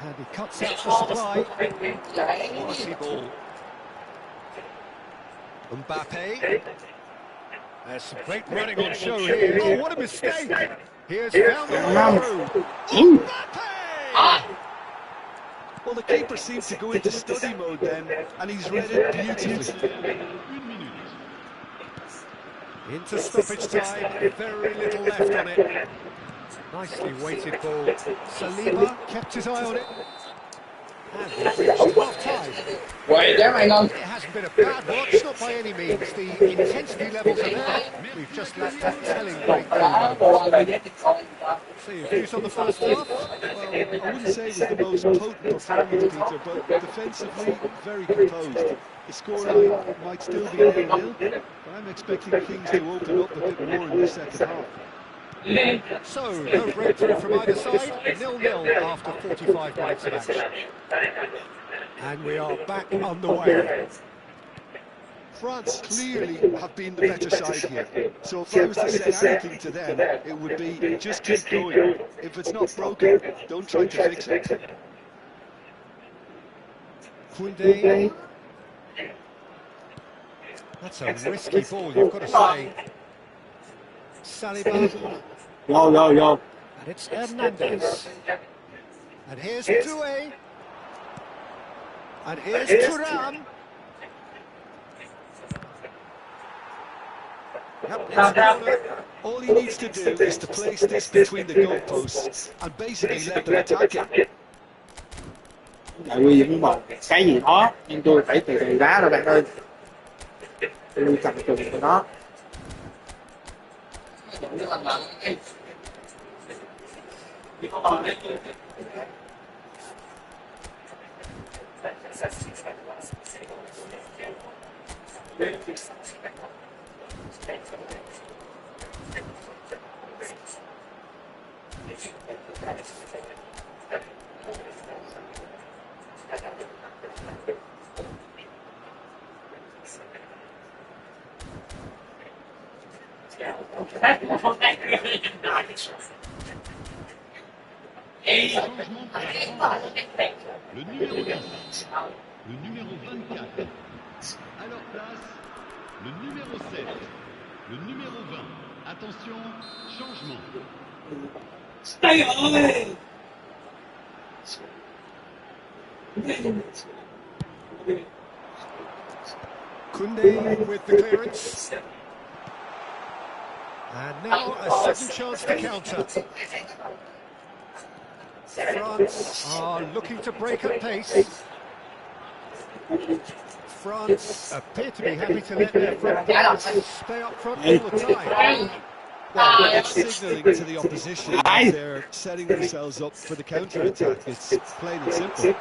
And he cuts out the supply. Quality ball. Mbappe. There's some great running on show here. Oh, what a mistake! He has found the way through. Mbappe! Well, the keeper seems to go into study mode then, and he's read it beautifully. 1 minute. Into stoppage time, very little left on it. Nicely weighted ball. Saliba kept his eye on it. And we've reached half-time. Quậy chứ mày Ngân. It hasn't been a bad watch, not by any means. The intensity levels are there. We've just lacked that telling breakthrough. So your views on the first half? Well, I wouldn't say it was the most potent performance, Peter, but defensively, very composed. The scoreline might still be 0-0, but I'm expecting things to open up a bit more in the second half. So, no breakthrough from either side, 0-0 after 45 minutes of action. And we are back underway. France clearly have been the better side here, so if I was to say anything to them, it would be just keep going. If it's not broken, don't try to fix it. Koundé. That's a risky ball, you've got to say. Saliba. Vô. And it's Hernandez. And here's Doué. And here's Thuram. Yep, it's a corner. All he needs to do is to place this between the goalposts and basically let them attack it. Đại Quy cũng một cái gì đó, nhưng tôi phải từ từ đá rồi bạn ơi. Tôi cầm chừng của nó. Changement pour la France. Le numéro 10, le numéro 24. À leur place, le numéro 7, le numéro 20. Attention, changement. Trời ơi! Koundé with the clearance. And now a second chance to counter. France are looking to break at pace. France appear to be happy to let their front players stay up front all the time. Well, it's signalling to the opposition that they're setting themselves up for the counter-attack. It's plain and simple.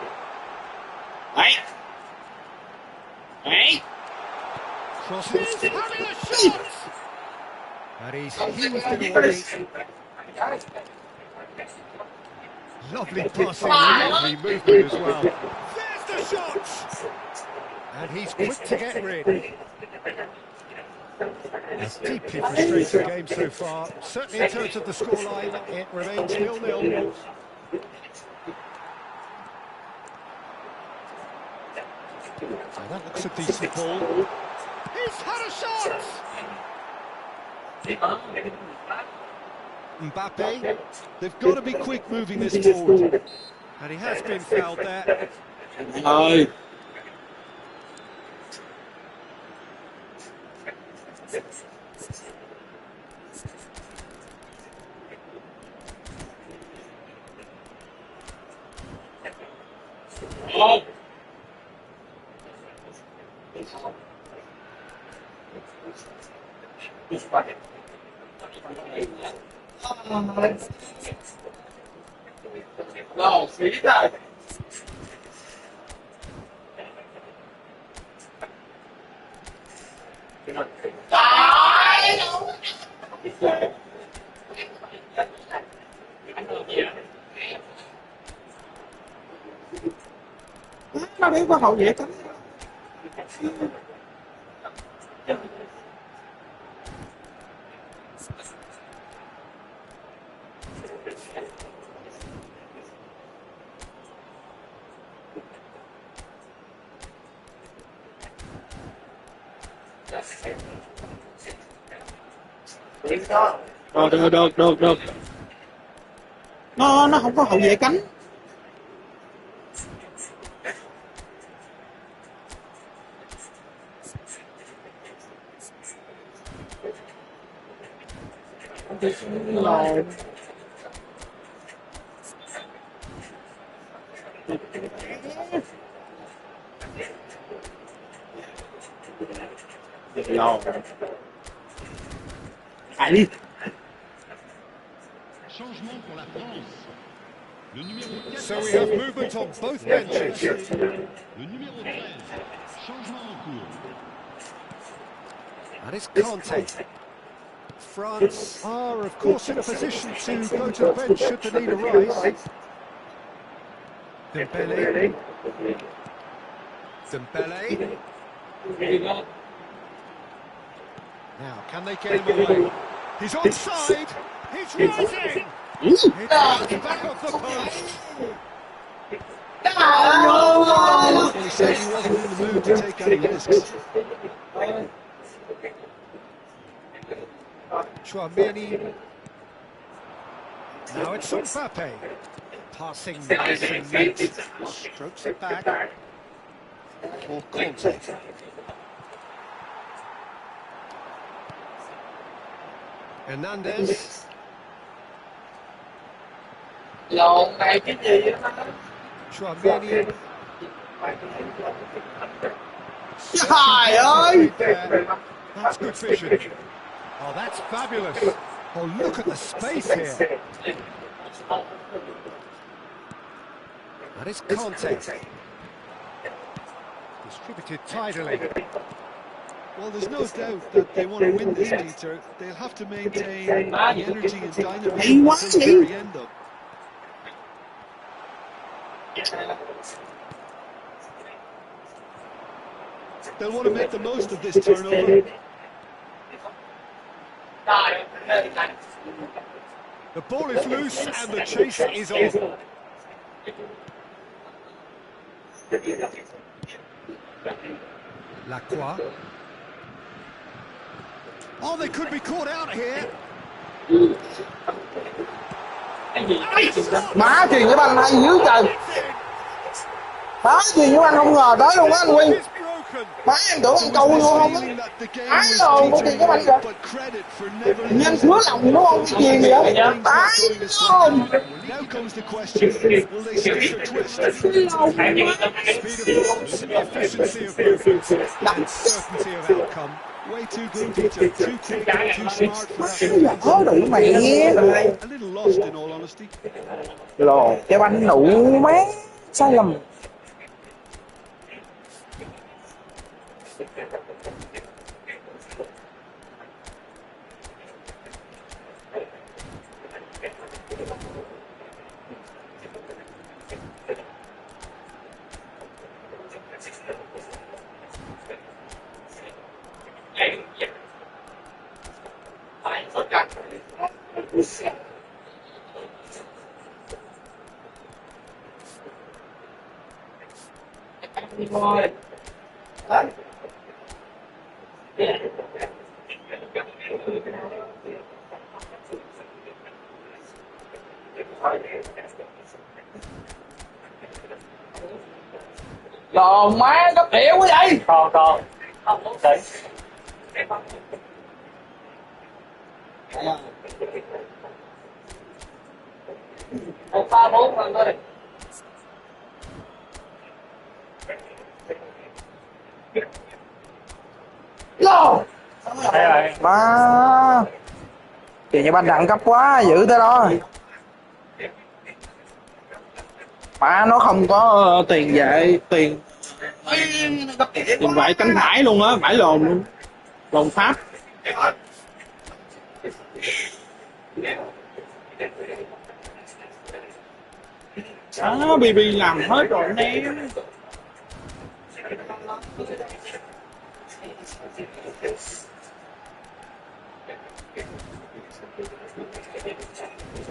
Đấy. Crosses, having a shot! And he's heaved it away. Lovely passing, lovely movement as well. There's the shot! And he's quick to get rid. A deeply frustrating game so far. Certainly in terms of the scoreline, it remains 0-0. So that looks a decent ball. He's had a shot! Mbappe. They've got to be quick moving this forward. And he has been fouled there. Ơi. Đâu, phí rồi. Nó đấy có hậu vệ cánh. Được. Nó không có hậu vệ cánh. Rồi. Rồi. Đi. Changement pour la France. Le numéro 4. So we have movement on both benches. Le numéro 13. Changement en cours. And it's Conte. France are, of course, in a position to go to the bench should the need arise. Dembele. Now, can they get him away? He's onside. He's rising. It's back off the post. Well, he said he wasn't in the mood to take any risks. Chouameni. Now it's Mbappe. Passing nice and neat. Strokes it back. For Conte. Hernandez. Lộn này cái gì đó. Chouameni. Trời ơi. That's good vision. Oh, that's fabulous. Oh, look at the space here. That is Conte. Distributed tidily. Well, there's no doubt that they want to win this, Peter. They'll have to maintain the energy and dynamism until the very end, though. They'll want to make the most of this turnover. The ball is loose and the chase is on. Lacroix. Oh, they could be caught out here. Má chuyền với banh hay dữ trời. Má chuyền với banh không ngờ tới luôn á anh Huy. Má em tưởng anh câu luôn không á. Má rồi có chuyền với banh kìa. Nhanh sứa lòng đúng không? Cái chuyền gì vậy? Má không. Now comes the question, will they stick or twist? Speed of thought, efficiency of movement, and certainty of outcome. Way too good, Peter. Too quick, too smart for that. Có đủ mẹ. A little lost, in all honesty. Lồ, cái banh nụ má. Sai lầm. Trời má nó tiểu quá vậy. Còn đấy. Một pha 4 lần thôi. Lô. Má. Tiền nhà banh đẳng cấp quá, giữ tới đó. Má nó không có tiền vệ, tiền vệ cánh phải luôn á, phải lồn luôn. Lồn Pháp. Đó, BB làm hết rồi anh em.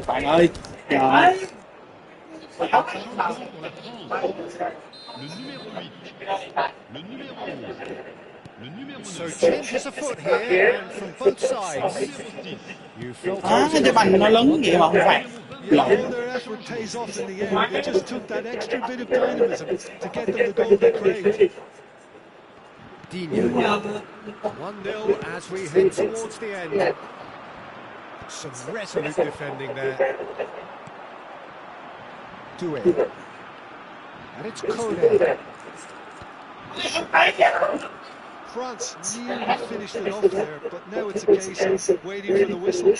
Bạn ơi, trời. Changement pour la France. Le numéro 8. Le numéro 11. Le numéro 9. So changes afoot here, and from both Le sides. numéro 10. You felt it À, was cái bằng nó lớn vậy mà không phạt. Yeah, all their effort pays off in the end. They just took that extra bit of dynamism to get them the goal they craved. Dino. 1-0 as we head towards the end. Some resolute defending there. Doué. And it's Kone. France nearly finished it off there, but now it's a case of waiting for the whistle.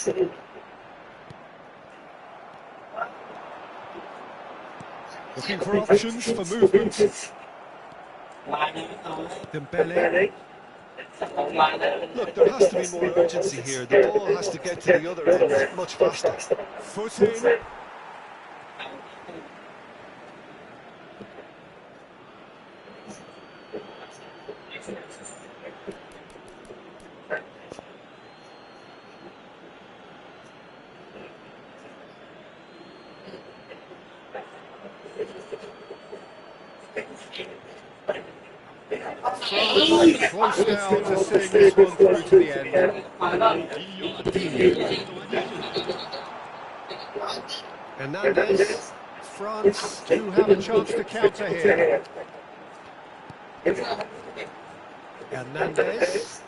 Looking for options for movement. Dembele. Look, there has to be more urgency here. The ball has to get to the other end much faster. Foot in. Close now to seeing this one through to the end. Hernandez. France do have a chance to counter here. Hernandez.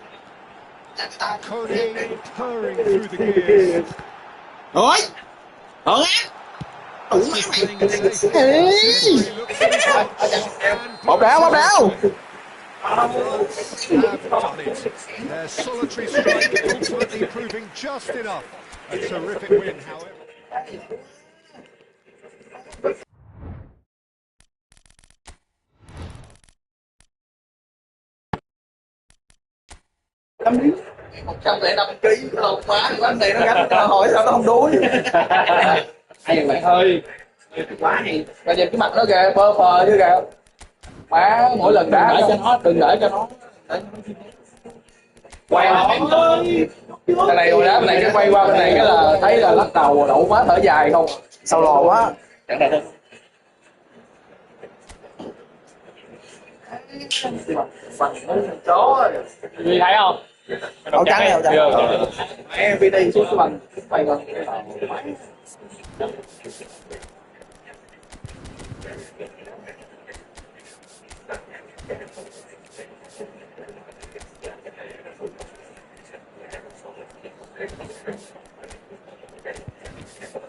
Kone purring through the gears. Ôi. Ôi. Just playing it safe. Ê. Simply looks for his shots and Bóng đảo, bóng đảo. France have done it. Their solitary strike ultimately proving just enough. A terrific win, however. Tâm lý. 105 kg lộn quá, anh này nó gánh hỏi sao nó không đuối. Hay bạn ơi. Quá hay. Bây giờ cái mặt nó kìa, bơ phờ chứ kìa. Má mỗi lần đá cho nó, đừng để cho nó. Quay bên ơi. Cái này hồi đá bên này cái quay qua bên này cái là thấy là lắc đầu đậu quá thở dài không. Sao lò quá. Chẳng đẹp hơn. Phần chó Duy thấy không? Đậu trắng này, đậu trắng. Em đi đi xuống cái bằng quay gần.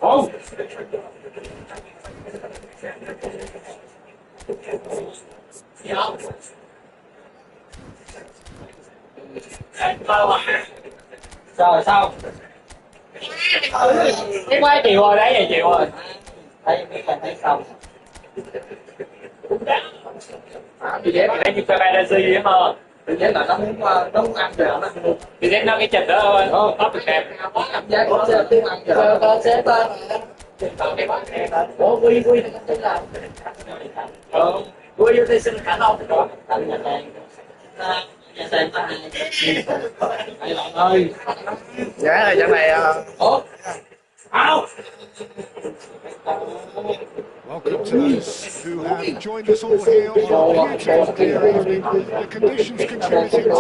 Oh! Rồi sao? Thấy quá chiều rồi, đấy vậy chiều rồi. Thấy thấy xong. Chị dép đấy như Ferrari á mà. Chị dép là nó muốn ăn rồi nó. Chị dép nó cái chịch đó thôi. Tốt được đẹp. Cảm giác của nó tiếng ăn rồi. Có xếp á. Ủa Quy nó làm. Quy vô đây xin khả năng đó. Ơi. Dạ ơi trận này ủa. Ao. Welcome to those who have joined us all here on a beautiful clear evening. The conditions contributing to a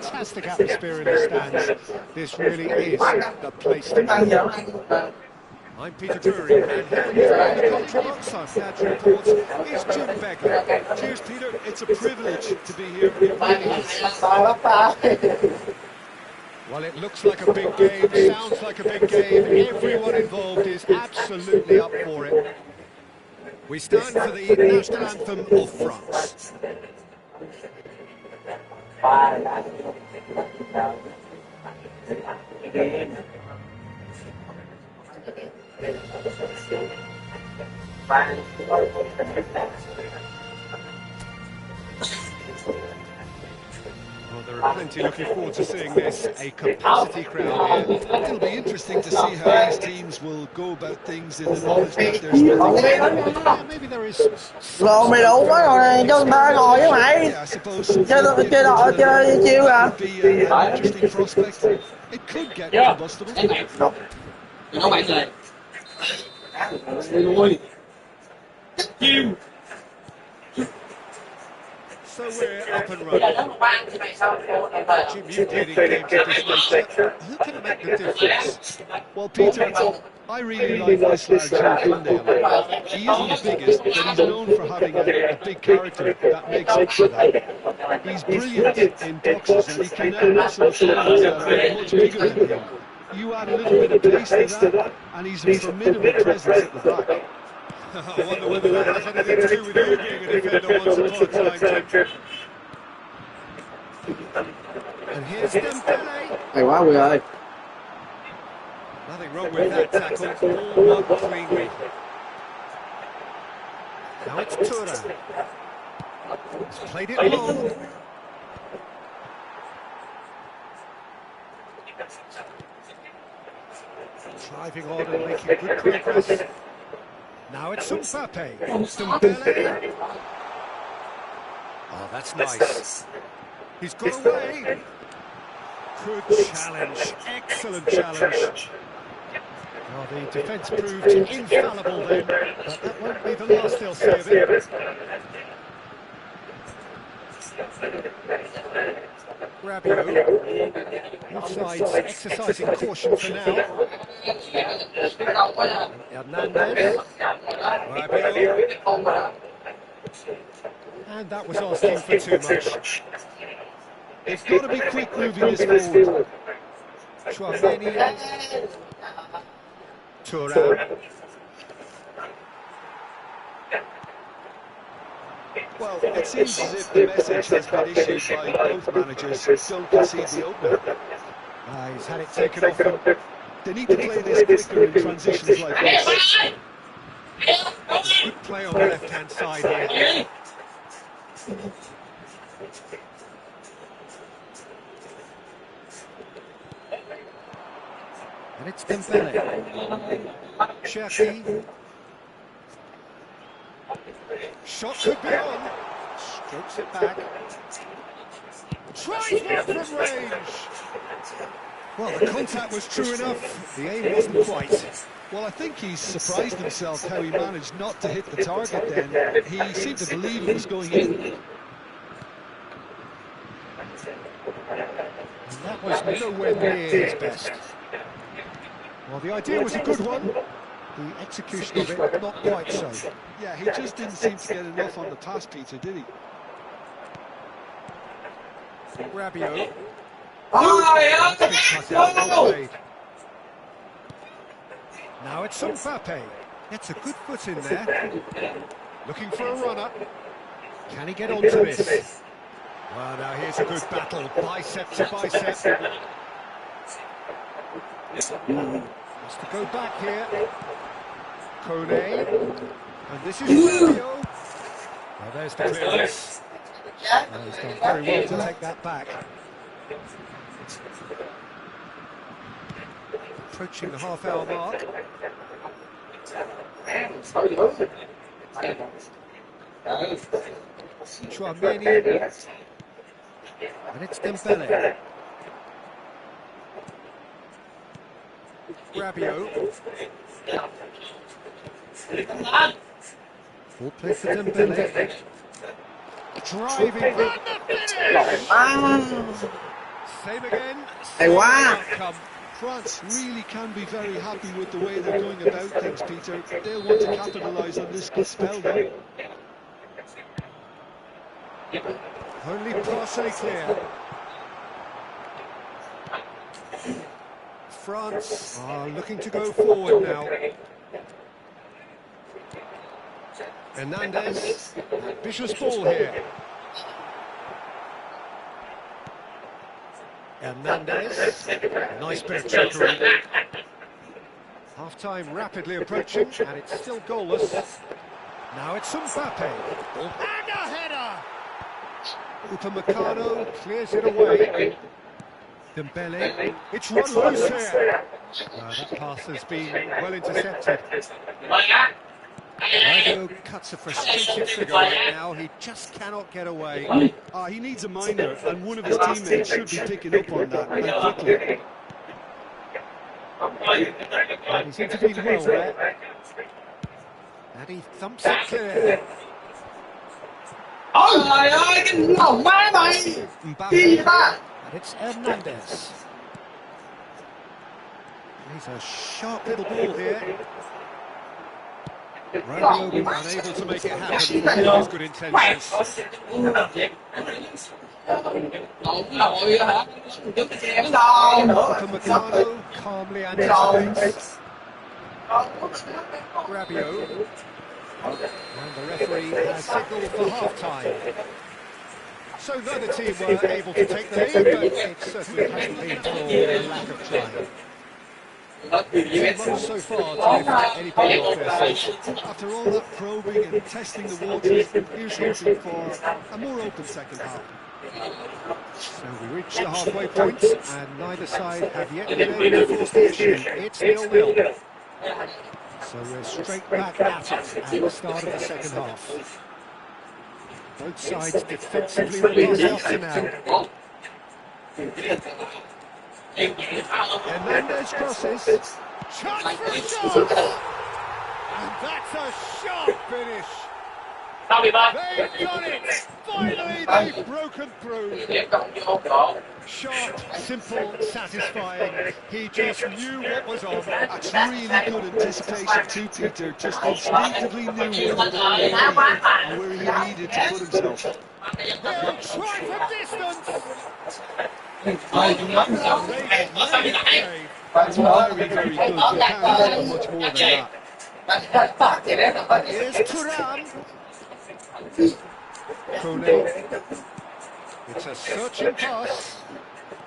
fantastic atmosphere in the stands. This really is the place to be. I'm Peter Drury, and here with the commentary box, our Snatch Report, is Jim Begley. Cheers, Peter. It's a privilege to be here. It really is. Well, it looks like a big game, sounds like a big game. Everyone involved is absolutely up for it. We stand for the national anthem of France. Well, there are plenty looking forward to seeing this. A capacity crowd here. It'll be interesting to see how these teams will go about things in the knowledge that there's nothing. Yeah, maybe there is. Rồi mày đủ quá rồi cho người ta ngồi với mày. Yeah, I suppose Chơi đội chơi chiêu à. could be an interesting prospect. It could get combustible. Nó bạn rồi. Ui. Chiêu. So we're up and running. Jim, you played in games of this nature. Who can make the difference? Well, Peter, I really like this lad, Joe Cundale. He isn't the biggest, but he's known for having a big character that makes up for that. He's brilliant in boxes, and he can now muscle opponents that are much bigger than him. You add a little bit of pace to that, and he's a formidable presence at the back. I wonder whether that has anything to do with you being a defender once upon a time, Jim. And here's Dembele. Hay quá Huy ơi. Nothing wrong with that tackle. All one cleanly. Now it's Tura. He's played it long. Driving on and making good progress. Now it's Mbappe. Dembele. Oh, that's nice. He's got away. Good challenge. Excellent challenge. Oh, the defence proved infallible then, but that won't be the last they'll see of it. Rabiot. Both sides exercising caution for now. Hernandez. Rabiot. And that was asking for too much. It's got to be quick moving this forward. Chouameni. Thuram. Well, it seems as if the message has been issued by both managers. Don't concede the opener. He's had it taken off him. They need to play this quicker in transitions like this. Good play on the left-hand side here. And it's Dembele. Cherki. Shot could be on. Strokes it back. Tries one from range. Well, the contact was true enough. The aim wasn't quite. Well, I think he's surprised himself how he managed not to hit the target then. He seemed to believe it was going in. And that was nowhere near his best. Well, the idea was a good one. The execution of it, not quite so. Yeah, he just didn't seem to get enough on the pass, Peter, did he? Rabiot. Oh, That's been cut out, well played. Now it's Mbappe. Gets a good foot in there. Looking for a runner. Can he get onto this? Well, now here's a good battle. Bicep to bicep. Has to go back here. Kone. And this is Rabiot. Well, there's the clearance. Well, he's done very well to take that back. Approaching the half-hour mark. Chouameni. And it's Dembele. Rabiot. Ball play for Dembele. Driving for the finish. Same again. Same outcome. France really can be very happy with the way they're going about things, Peter. They'll want to capitalise on this good spell now. Only partially clear. France are looking to go forward now. Hernandez, ambitious ball here. Hernandez, nice bit of trickery. Half-time rapidly approaching, and it's still goalless. Now it's Mbappe. And a header! Upamecano clears it away. Dembele, it's run loose here. That pass has been well intercepted. Rabiot cuts a frustrated figure right now. He just cannot get away. He needs a minder, and one of his teammates should be picking up on that, and quickly. And he's intervened well there. And he thumps it clear. Trời ơi, cái lồng má mày. Cái gì ta? And it's Hernandez. He's a sharp little ball here. Rabiot unable to make it happen with his good intentions. Upamecano calmly anticipates. Rabiot. And the referee has signalled for half-time. So neither team were able to take the lead, but it certainly hasn't been for lack of trying. Too much so far to lift anybody off their seat. After all that probing and testing the waters, here's hoping for a more open second half. So we reach the halfway point, and neither side have yet been able to force the issue. It's 0-0. So we're straight back at it at the start of the second half. Both sides defensively robust up to now. Hernandez crosses. Chance for a shot! And that's a sharp finish. They've done it! Finally, they've broken through. Sharp, simple, satisfying. He just knew what was on. That's really good anticipation too, Peter. Just instinctively knew where the ball was and where he needed to put himself. They'll try from distance. That's very, very good. You can't do much more than that. Here's Thuram. Kone. It's a searching pass.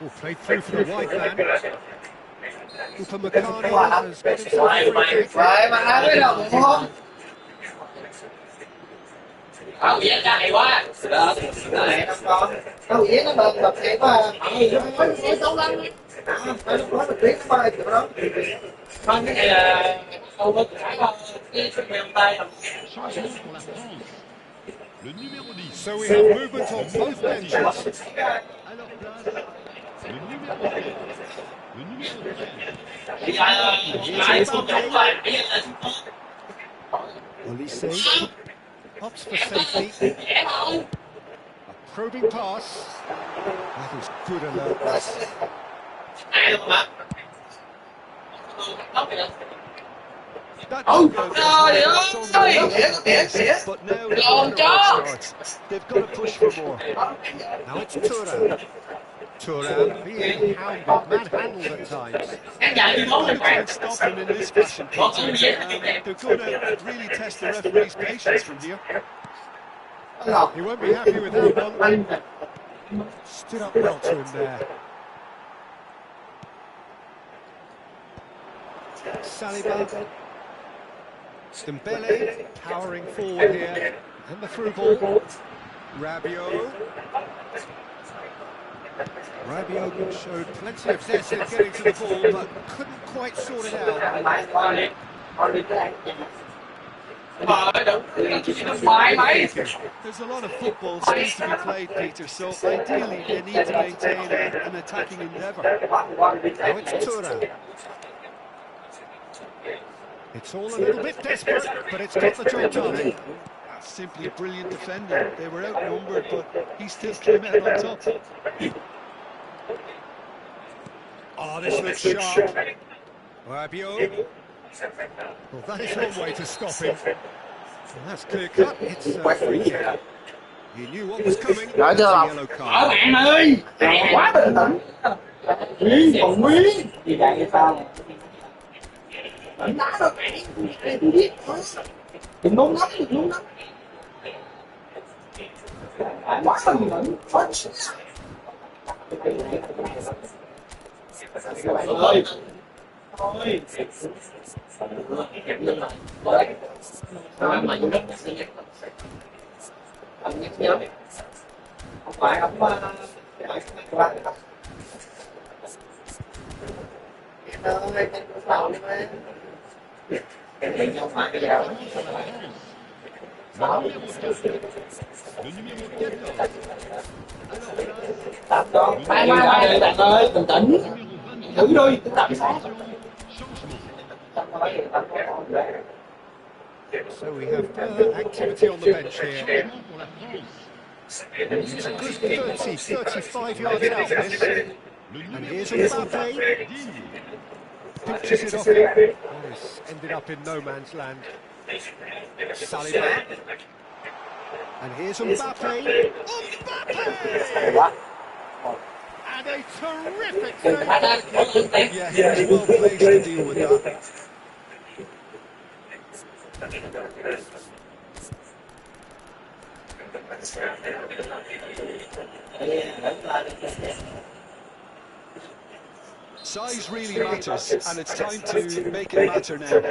Oh, played through for the wide man. Upamecano has got himself a free kick. Vậy mà ai biết đâu đúng không? Tao diễn ra hay quá. Đó, này nó con. Tao diễn nó bật bật thiệt quá. Tao lắm. Tao lúc đó tiếng nó bay kiểu đó. Không cái này là câu bất cái cái tay. Changement pour la France. Le numéro 10. So we have movement on both benches. À leur place, le numéro 7. Le numéro 13. Olise opts for safety. A probing pass. That is good alertness. That's Oh, good. But now the starts. They've got to push for more. Now it's Thuram. Thuram being hounded, manhandled at times. They can't stop him in this fashion, Peter. They're going to really test the referee's patience from here. He won't be happy with that one. Stood up well to him there. Saliba. Dembele powering forward here. And the through ball. Rabiot. Rabiot showed plenty of zest in getting to the ball, but couldn't quite sort it out. There's a lot of football still to be played, Peter, so ideally they need to maintain an attacking endeavour. Now it's Thuram. It's all a little bit desperate, but it's got the job done. Simply brilliant defending. They were outnumbered, but he still came out on top. Oh, this looks sharp. Rabiot. Well, that is one way to stop him. Well, that's clear cut. It's a free kick. He knew what was coming. Nói chưa không? Yellow Ở card. bạn ơi, quá bình tĩnh. Nguyên, còn nguyên. Gì vậy vậy sao? Đừng đá đâu bạn. Tôi biết. Đừng nôn nóng, đừng nôn nóng. Quá bình tĩnh. Ơi. Thôi. Không phải không phải em ơi em cũng đầu đi mà em định không phải bây giờ Le numéro 4, le numéro 14. Alors place, tập đó phải qua đi bạn ơi bình tĩnh le numéro 22. thử đi tập sao Attention, changement. So we have further activity on the bench here. Changement pour la France. It's a good 30, 35 yards out this. Le And numéro here's 10, Mbappe. Digne. Pinches it off him. Oh, it's ended up in no man's land. Saliba. And here's Mbappe. Mbappe! And a terrific save. Yeah, he was well placed to deal with that. Size really matters, and it's time to make it matter now.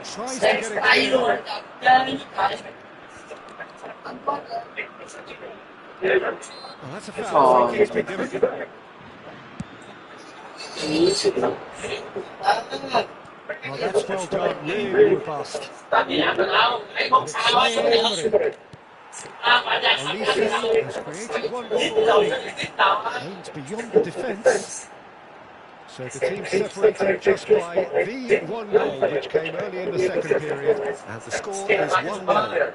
Tries to get a clear. Oh, that's a foul. Free kick's been given. Oh, that's well done. Really robust. Olise has created one goal already. Aims beyond the defence. So the team separated just by the one goal which came early in the second period. And the score is 1-0.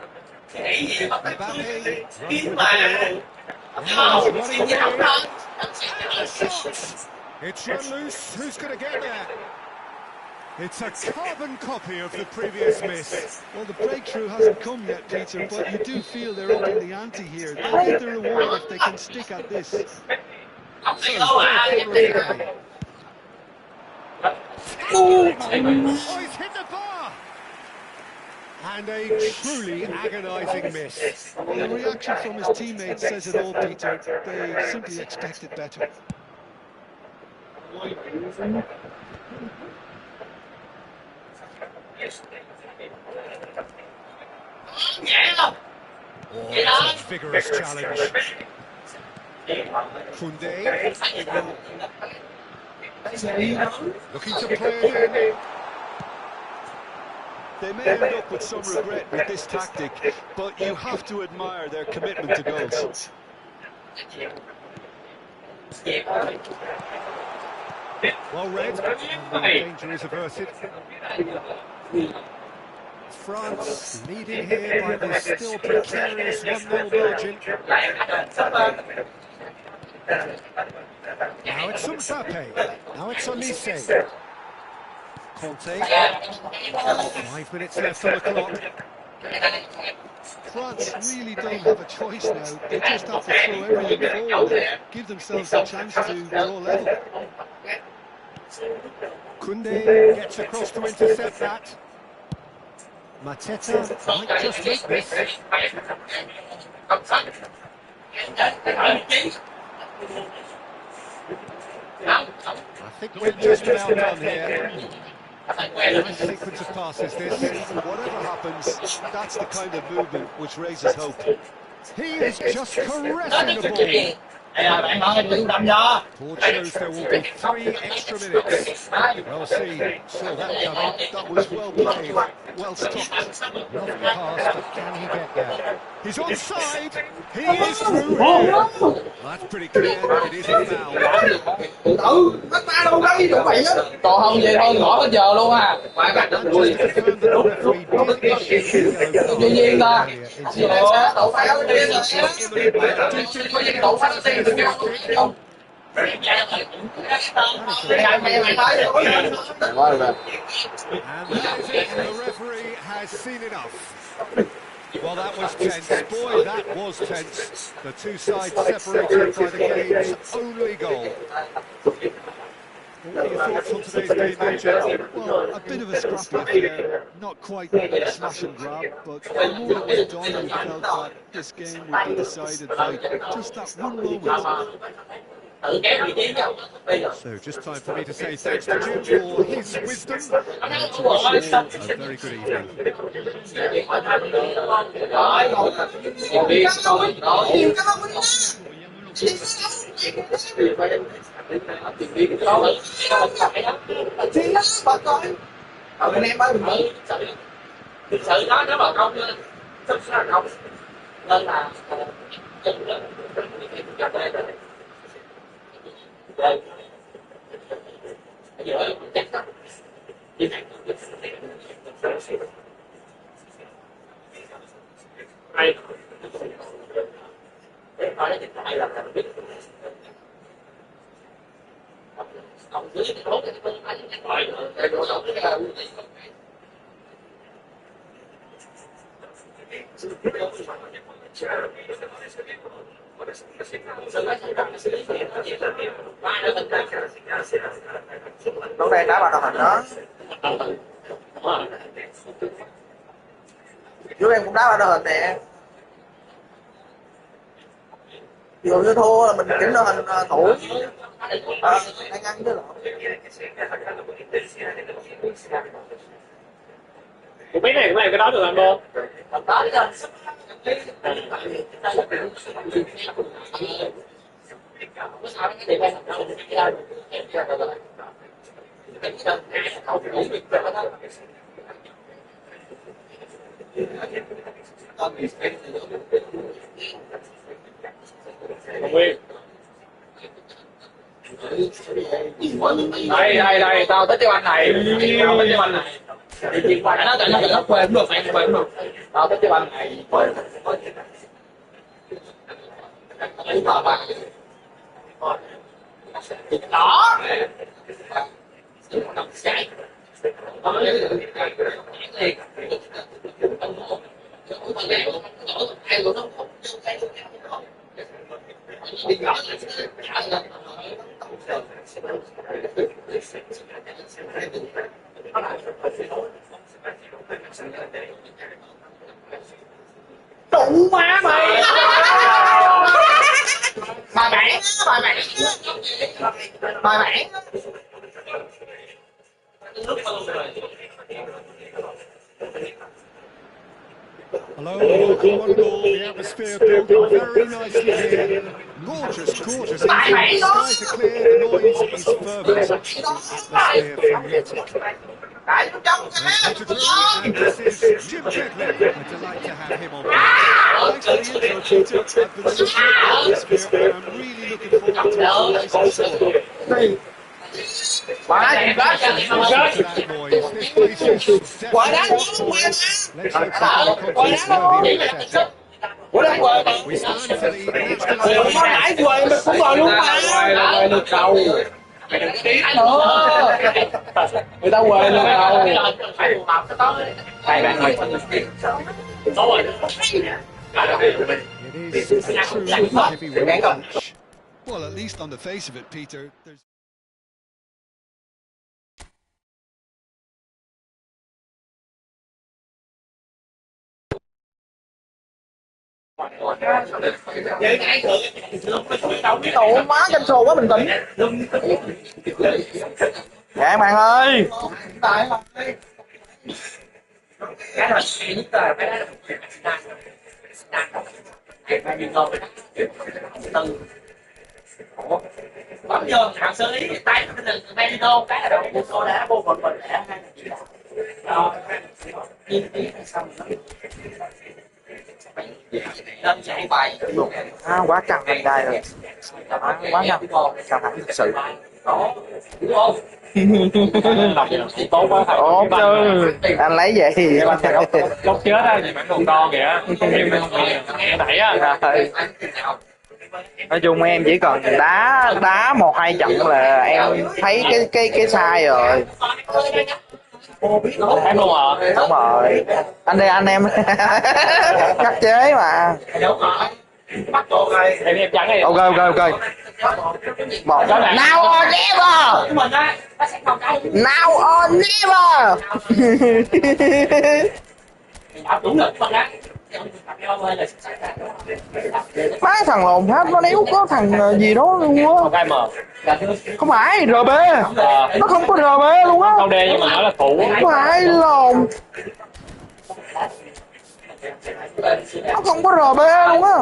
Mbappe runs with the ball. Now he's running away. And the shot! It's run loose. Who's going to get there? It's a carbon copy of the previous miss. Well, the breakthrough hasn't come yet, Peter, but you do feel they're up in the ante here. They'll get the reward if they can stick at this. So, third corner of the game. Oh, he's hit the bar! And a truly agonising miss. The reaction from his teammates says it all, Peter. They simply expected better. Oh, it's a vigorous challenge. Koundé. Looking to play it in. They may end up with some regret with this tactic, but you have to admire their commitment to goals. Well read. The danger is averted. France leading here by this still precarious 1-0 margin. Now it's Mbappe. Now it's Olise. Conte. 5 minutes left on the clock. France really don't have a choice now. They just have to throw everything forward, give themselves a chance to draw level. Koundé gets across to intercept that. Mateta might just make this. I think we're just about done here. Nice sequence of passes this. Whatever happens, that's the kind of movement which raises hope. He is just caressing the ball. bạn ơi đừng đâm vô Paul shows there will be 3 extra minutes. Well seen. Saw that coming. That was well played, well stopped. Lovely pass, but can he get there? He's onside. He is through here. That's pretty clear. It is a foul. tự bắt ta đâu đấy đúng vậy á còn không về thôi ngỏ hết giờ luôn à And just to confirm that the referee did issue a yellow tự nhiên ta card gì earlier. đó đậu phá cái tiền rồi có gì đậu phá cái tiền được không And that is it. The referee has seen enough. Well, that was tense. Boy, that was tense. The two sides separated by the game's only goal. What are your thoughts on today's game, Major? Well, a bit of a scrappy affair, not quite a smash and grab, but the more it went on, we felt that this game would be decided by just that one moment. tự kéo vị trí nhau bây giờ. So just time for me to say thanks to Jim for his wisdom and to wish you all a very good evening. Anh em ơi, thực sự nó nếu mà không thực sự là không nên là ông dưới cái thốt cái lúc đây đá bằng hình đó. Lúc em cũng đá bằng hình nè. Dù như thua là mình chỉnh đội hình thủ. Đang ăn chứ lộn. Cục bé này cái đó được làm không? đó lên Nguyên. Đây, tao thích cái banh này. Tao thích cái banh này. Thì phải nó quên cũng được, phải quên cũng được. Tao thích cái banh này. đó Đủ má mày. bài bản Hello, welcome one and all. The atmosphere built up very nicely here. Gorgeous evening. Skies are clear, the noise is fervent, atmosphere frenetic. Peter Drury, and this is Jim Kedley. A delight to have him on board. Thanks for the intro, Peter. I've been looking at the atmosphere, and I'm really looking forward to today's story. That noise, this place is definitely. Let's hope that the contest will be upsetting. We stand for the national Nãy quên mà cũng rồi luôn mà. Quay được đầu. Mày đừng tiếc nữa. Người ta quên luôn đâu. Hai bạn ngồi phân It is a true heavyweight match. Well, at least on the face of it, Peter, there's... Ủa má trên xô quá bình tĩnh. Dạ bạn ơi. bấm vô thằng xử lý tay Medino cái là đầu của cô đã vô mình đã lên chạy bài Quá căng anh trai rồi. Quá căng. Căng thẳng thực sự. đúng không tốt quá thầy. Ốm chứ. Anh lấy vậy thì Gốc chết á, gì bạn còn con kìa. Em đẩy á. nói chung em chỉ cần đá 1-2 trận là em thấy cái sai rồi. Em luôn à? Đúng rồi. Anh đây anh em khắc chế mà. Em trắng đi. Ok. Một. Now or never. Now or never. Má thằng lồn hết nó đéo có thằng gì đó luôn á. Không phải M. Không phải RB. Nó không có RB luôn á. Câu D nhưng mà nó là cũ. Không phải lồn. Nó không có RB luôn á.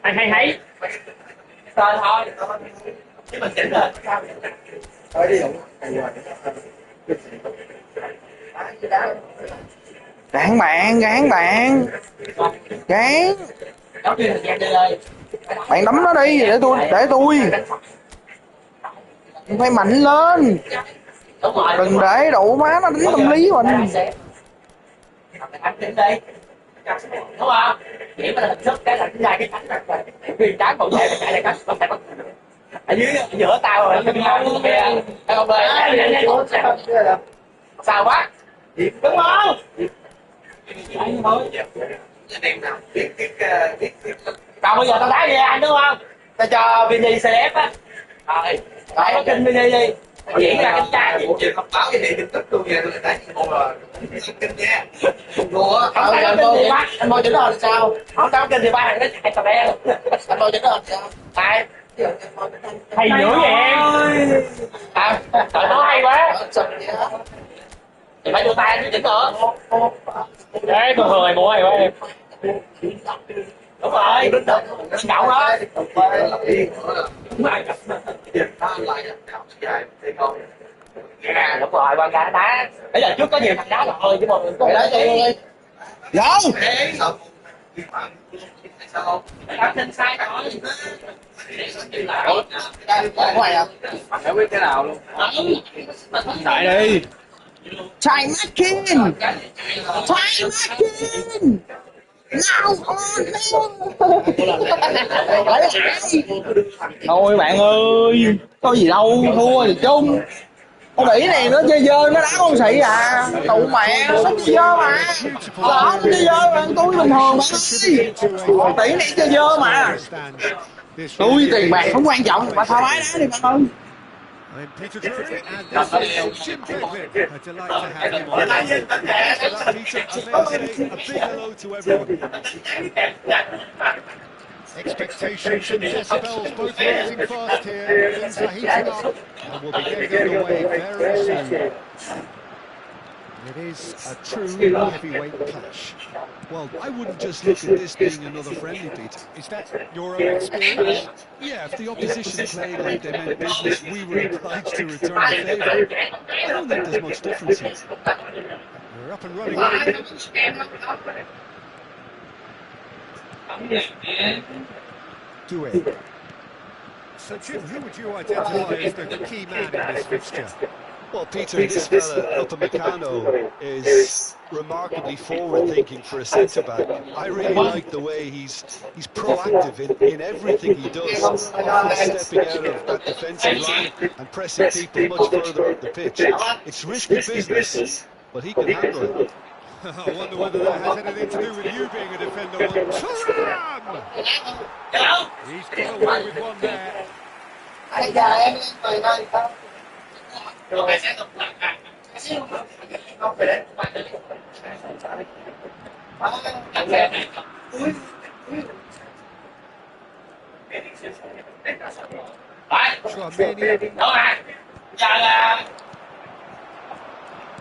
Hay. Rồi thôi. Chứ mình chỉnh rồi. Thôi đi. Gán bạn. Bạn đấm nó đi để tôi. Phải mạnh lên. Đừng để đủ má nó đánh tâm lý mình. Đúng không? Chỉ mà hình thức cái là ra cái cánh rồi. Quyền trái cầu chạy lại cánh. Ở dưới giữa tao rồi cái không kia. Tao bơi. Sao quá? Đúng không? Còn bây giờ tao đá về anh đúng không? Tao cho Vini CF á. Rồi. Tại có kinh Vini đi. Diễn ra cái trái gì không báo cái gì tức tôi về tôi đánh một rồi. Kinh nha. Đùa. Không có kinh thì bắt. Anh bôi chỉnh rồi thì sao? Không có kinh thì ba thằng nó chạy tao đen. Anh bôi chỉnh rồi thì sao? Tại hay dữ vậy em. Trời nó hay quá. Thì phải đưa tay anh chỉnh nữa. Đấy tôi thường mày mua hay quá em. Đúng rồi. Đậu đó. Đúng rồi, quan ca đá. Bây giờ trước có nhiều thằng đá rồi chứ mà mình có đá cho luôn đi. Vô. Anh sai rồi. Không phải à? Không biết cái nào luôn. Chạy đi. Chạy Mackin. Nào thôi bạn ơi, có gì đâu, thua thì chung. Con đĩ này nó chơi dơ, nó đá con sĩ à. Tụ mẹ, nó chơi dơ mà. Nó chơi dơ mà, tôi bình thường bạn ơi. Con đĩ này chơi dơ mà. Tôi tiền bạc không quan trọng, mà thoải mái đá đi bạn ơi. And Peter Drury and this Jim Beglin. A delight to have him on. So Peter, I may say a big hello to everyone. Expectations and decibels both rising fast here. Things are heating up and we'll be getting underway very soon. It is a true heavyweight clash. Well, I wouldn't just look at this being another friendly, Pete. Is that your own experience? Yeah, if the opposition played like they meant business, we were obliged to return the favour. I don't think there's much difference here. We're up and running. Do it. So, Jim, who would you identify as the key man in this fixture? Well, Peter, this fella, Upamecano, is remarkably forward-thinking for a centre-back. I really like the way he's proactive in everything he does, often stepping out of that defensive line and pressing people much further up the pitch. It's risky business, but he can handle it. I wonder whether that has anything to do with you being a defender. Turan! He's got away with one there.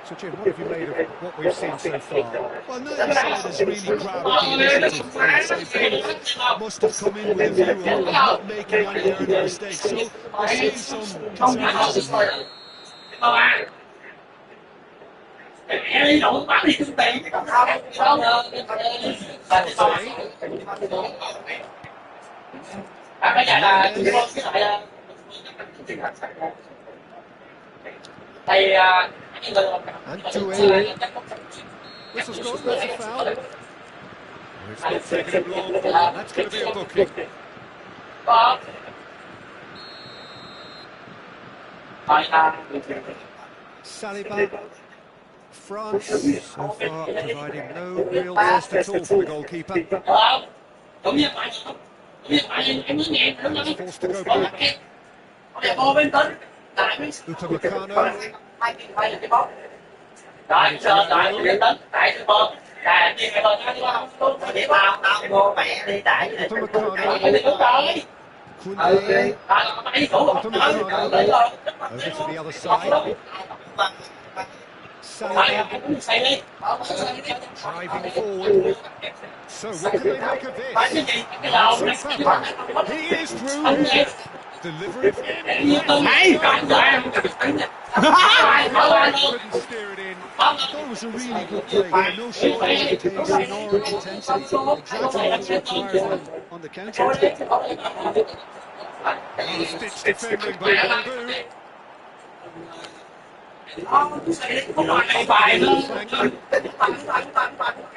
So, Jim, what have you made of what we've seen so far? Well, neither side has really grabbed the initiative. I'd say both must have come in with a view of not making any early mistakes. So we're seeing some conservatism here. And to a whistle's gone, that's a foul. It's not taking him long. That's going to be a booking. Saliba, France, so far providing no real test at all for the goalkeeper. He's forced to go back. Upamecano. Đợi chờ đợi đến tại sự bơm là gì mày bơm ra đúng không? Vậy tao mua mẹ đi tại cái Upper này. Meccano. Mày đừng có rồi. Kunde. Mày chủ Upper Meccano. Over to the other side. Saliba driving forward. So what can they make of this? Now to Mbappe. He is through here. Delivery. Này. Couldn't steer it in. I thought it was a really good play. No shortage of pace nor intensity. Exactly what's required on the counter attack. Last-ditch defending by Bamboo.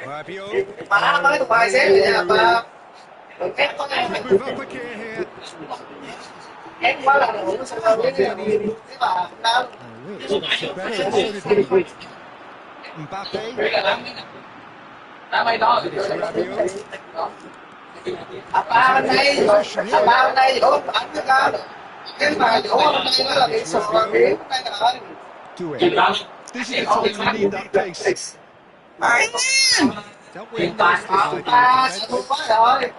Rabiot. Mà nó nói tụi bay xếp vậy mà Could move up again here. em quá là nó sẽ không biết cái mà đâu. Oh, look, it's better. So did he. Mbappe. Đã mày đó Rabiot. ba bên đây ba bên đây thì có ảnh ra cái mà chỗ bên đây nó là bị sờ biển đây rồi. Do it. This is the time you need that pace. Dealt with Ba nicely by the ba defence. không quá rồi.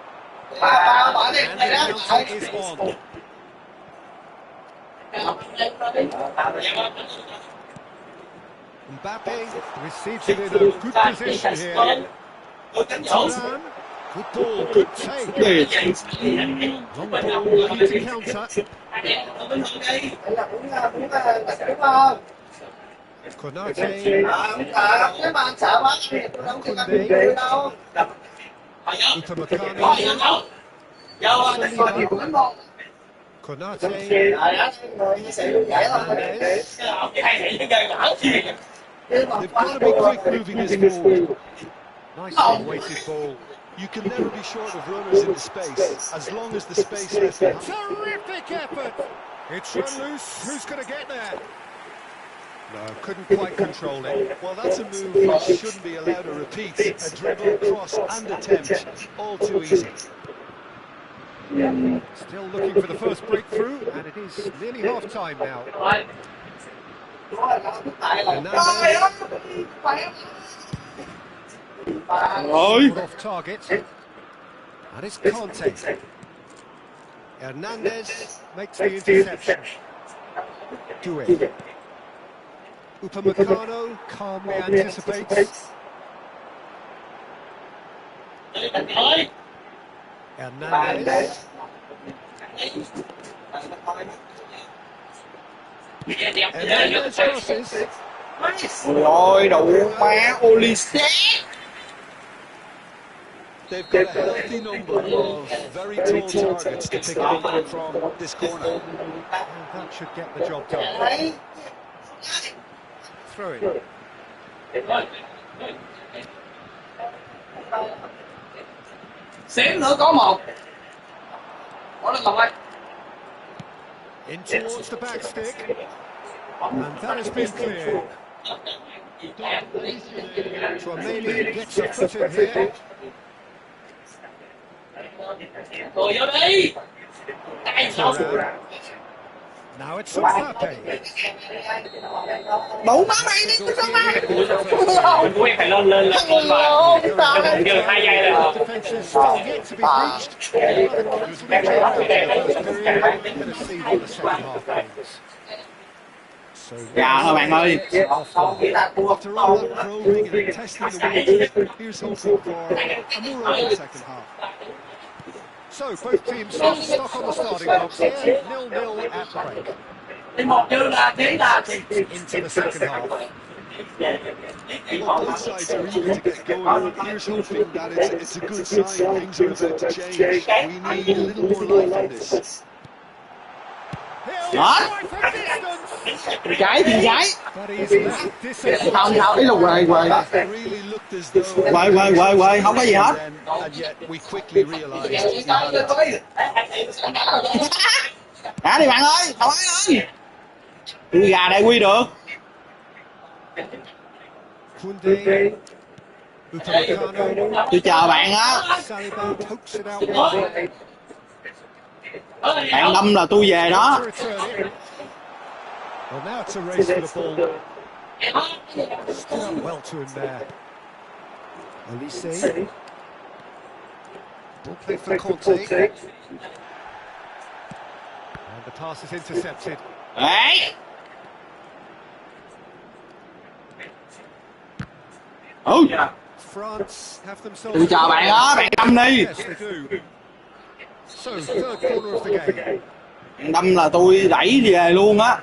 Ba bỏ đi And này the đó. penalty is on. Mbappe receives it in a good position here. Turan. Good ball, good take. Long ball, looking to counter. Đây là cũng đúng không? Konate. Nếu mà anh sợ quá thì tôi đâu có cần đi đâu. Upper Meccano. Saliba. Konate. Hernandez. They've got to be quick moving this forward. Nicely weighted ball. You can never be short of runners in the space, as long as the space left behind. Terrific effort. It's run loose. Who's going to get there? No, couldn't quite control it. Well, that's a move which shouldn't be allowed to repeat. A dribble, cross and attempt, all too easy. Still looking for the first breakthrough, and it is nearly half-time now. Hernandez Rồi. off target. And it's Conte. Hernandez makes the interception. Do it. Upper Meccano calmly anticipates. Hernandez. Hernandez crosses. Rồi đủ má Olise. They've got a healthy number of very tall targets to pick it up from this corner. And that should get the job done. Throw it. Xém nữa có một. Bỏ lên lòng ơi. In towards the back stick. And that has been cleared. Tchouaméni gets a foot in here. Rồi vô đi. Turan. Now it's Mbappe. Đủ má mày đi cứ sao má. Quý phải lên lên lên. Giờ 2 giây rồi. Defence is still yet to be breached. Good to see what the second half brings. So Dạ thôi bạn ơi. After all that probing and testing the waters, here's hoping for a more open second half. So both teams stuck on the starting blocks here, 0-0 at break. Đi một chưa là thế là Into the second half. Well, both sides are eager to get going. Here's hoping that it's a good sign. Things are about to change. We need a little more life in this. Đó. Trái thì trái. But he's left disappointed. Không ý là quề quề. Really looked as though Quề không có gì hết. and yet we quickly realized he had it. Đá đi bạn ơi, thoải mái lên. Tôi gà đây quy được. Kunde. Upper Meccano. Tôi chờ bạn á. Saliba pokes it out wide. Bạn đâm là tôi về đó. To return it. Well, now it's a race for the ball. Stood up well to him there. Olise. Ball played for Conte. And the pass is intercepted. Đấy. Ừ. France have themselves. Tôi chờ bạn đó, bạn đâm đi. Yes, they do. So, third corner of the game. Bạn đâm là tôi đẩy về luôn á.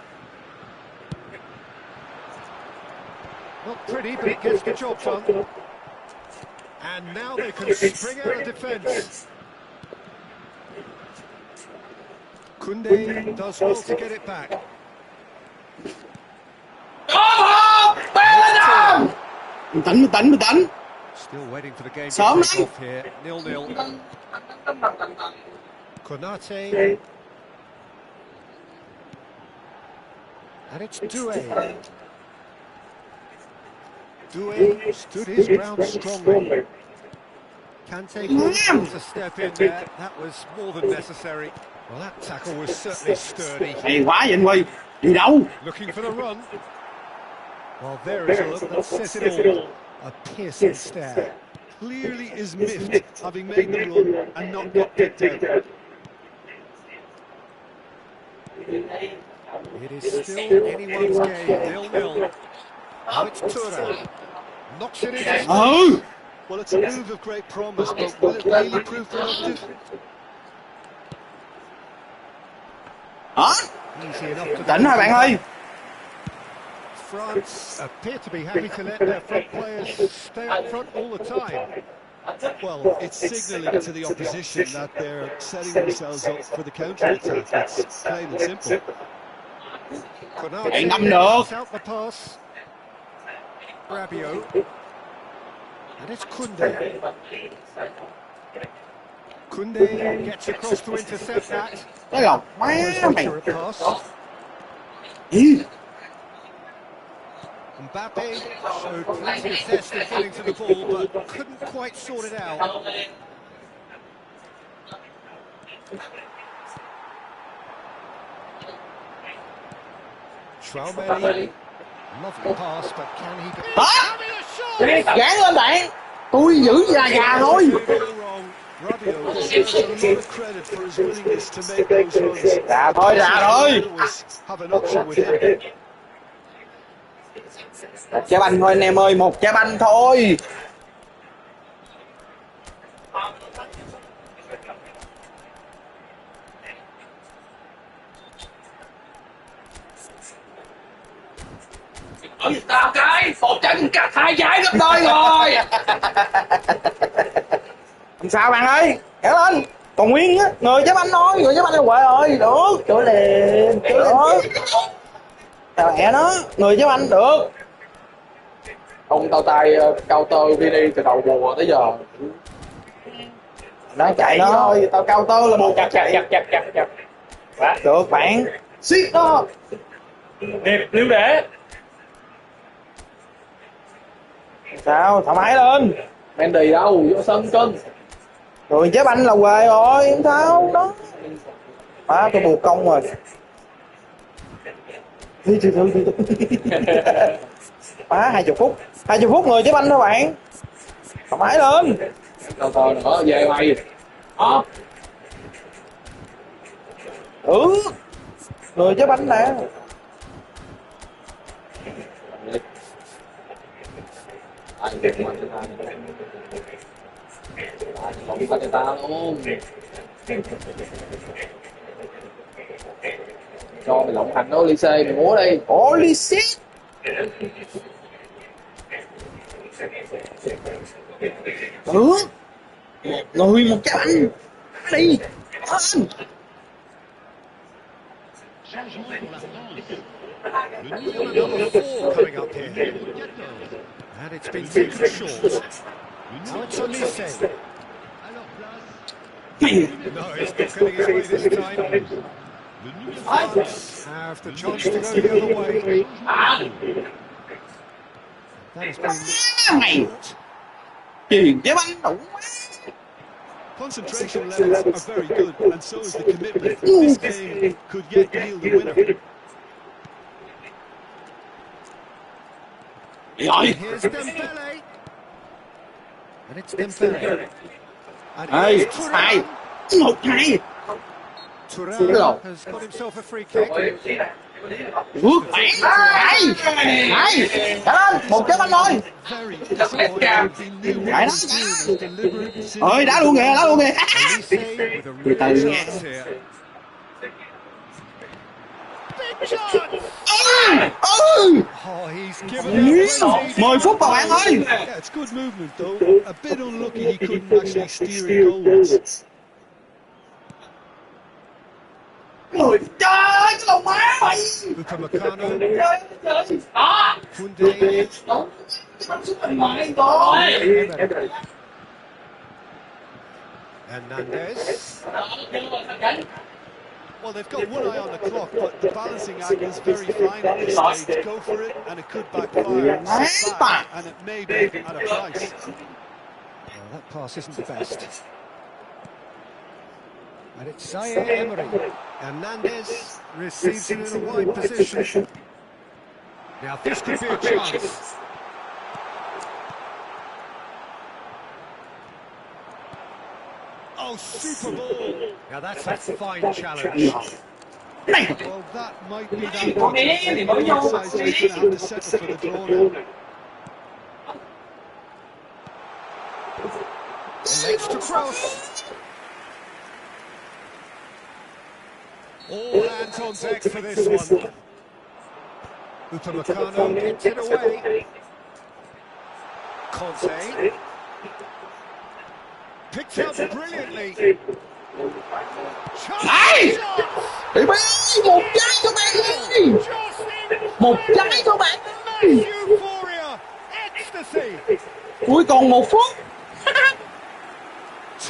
Not pretty, but it gets the job done. And now they can spring out of defence. Koundé does well to get it back. Bình tĩnh. Still waiting for the game to Sớm take lắm. off here. 0-0. Konate. And it's Doué. Doué stood his ground strongly. Kante was a step in there. That was more than necessary. Well, that tackle was certainly sturdy. Hay quá vậy anh Huy. Đi đâu? Looking for the run. Well, there is a look that says it all. A piercing stare. Clearly is miffed, having made the run and not got picked out. It is still anyone's game, 0-0. Now it's Tura. Knocks it into space. Ừ. Well, it's a move of great promise, but will it really prove productive? Hả? Easy enough to Tỉnh rồi bạn ơi. France appear to be happy to let their front players stay up front all the time. Well, it's signalling to the opposition that they're setting themselves up for the counter-attack. It's plain and simple. Bạn đâm được. Out the pass. Rabiot. And it's Koundé. Koundé gets across to intercept that. Cái gọc má mày. Accurate pass. Ý. Mbappe showed plenty of zest in getting to the ball, but couldn't quite sort it out. Traoré, lovely pass, but can he get... Hả? Gán lên bạn. Tôi giữ gà thôi. Rabiot deserves a lot of credit for his willingness to make those runs. Dạ thôi. Have an option with him. Một trái banh thôi anh em ơi, một trái banh thôi. Tao cái một trận cắt hai trái gấp đôi rồi. Làm sao bạn ơi, kéo lên. Còn nguyên á, người trái banh thôi, người trái banh là quệ rồi. Được, chửi liền. Tao mẹ nó, người trái banh được. Ông tao tay cao tơ Vini từ đầu mùa tới giờ. Nó chạy thôi, tao cao tơ là một chặt. Được bạn, siết đó. Điệp liêu để. Sao, thoải mái lên. Mendy đâu, vô sân cân. Rồi trái banh là quê rồi, không sao đó. Má tôi buộc công rồi. Từ từ. Má 20 phút. 20 phút người trái banh thôi bạn. Thoải mái lên. Từ nữa về mày. Người trái banh nè. Không có ta luôn. Cho mày lộng hành đó Olise, mày múa đi. Olise. Người một trái banh. Đi. Number 4 coming up here. And it's been taken short. Now it's Olise. No, he's not getting his way this time. France have the chance to go the other way. That has been Chuyền trái banh đủ quá. Concentration levels are very good, and so is the commitment. This game could yet yield a winner. Rồi. Here's Dembele. And it's Dembele. And Ê, here's sai. Thuram. 1-2. Thuram has got himself a free kick. Vượt. Hay. Hay. Trả lên. 1-1 rồi. Very disappointed. He knew what he was doing. It was deliberate. Ơi, đá luôn kìa, đá luôn kìa. Elise with a real chance here. Big chance! Oh, he's given it plenty. 10 phút vào bạn ơi. Yeah, it's good movement though. A bit unlucky he couldn't actually steer it goalwards. Trời ơi, cái lòng má mày. Upamecano. Trời ơi. Koundé. Đó. Bắn xuống mình mày rồi. Hernandez. Well, they've got one eye on the clock, but the balancing act is very fine at this stage. Go for it, and it could backfire. Sit back, and it may be at a price. Well, that pass isn't the best. And it's Zaire Emery. Hernandez receives it in a wide position. Now this could be a chance. Oh, super ball! Now that's a fine challenge. Well, that might be that much. Both sides just going to have to settle for the draw now. Legs to cross. All hands on deck for this one. Upamecano gets it away. Conte. Picked up brilliantly. Này! Đi bé, một trái cho bạn ơi. Một trái cho bạn ơi. Euphoria, ecstasy. Cuối còn 1 phút.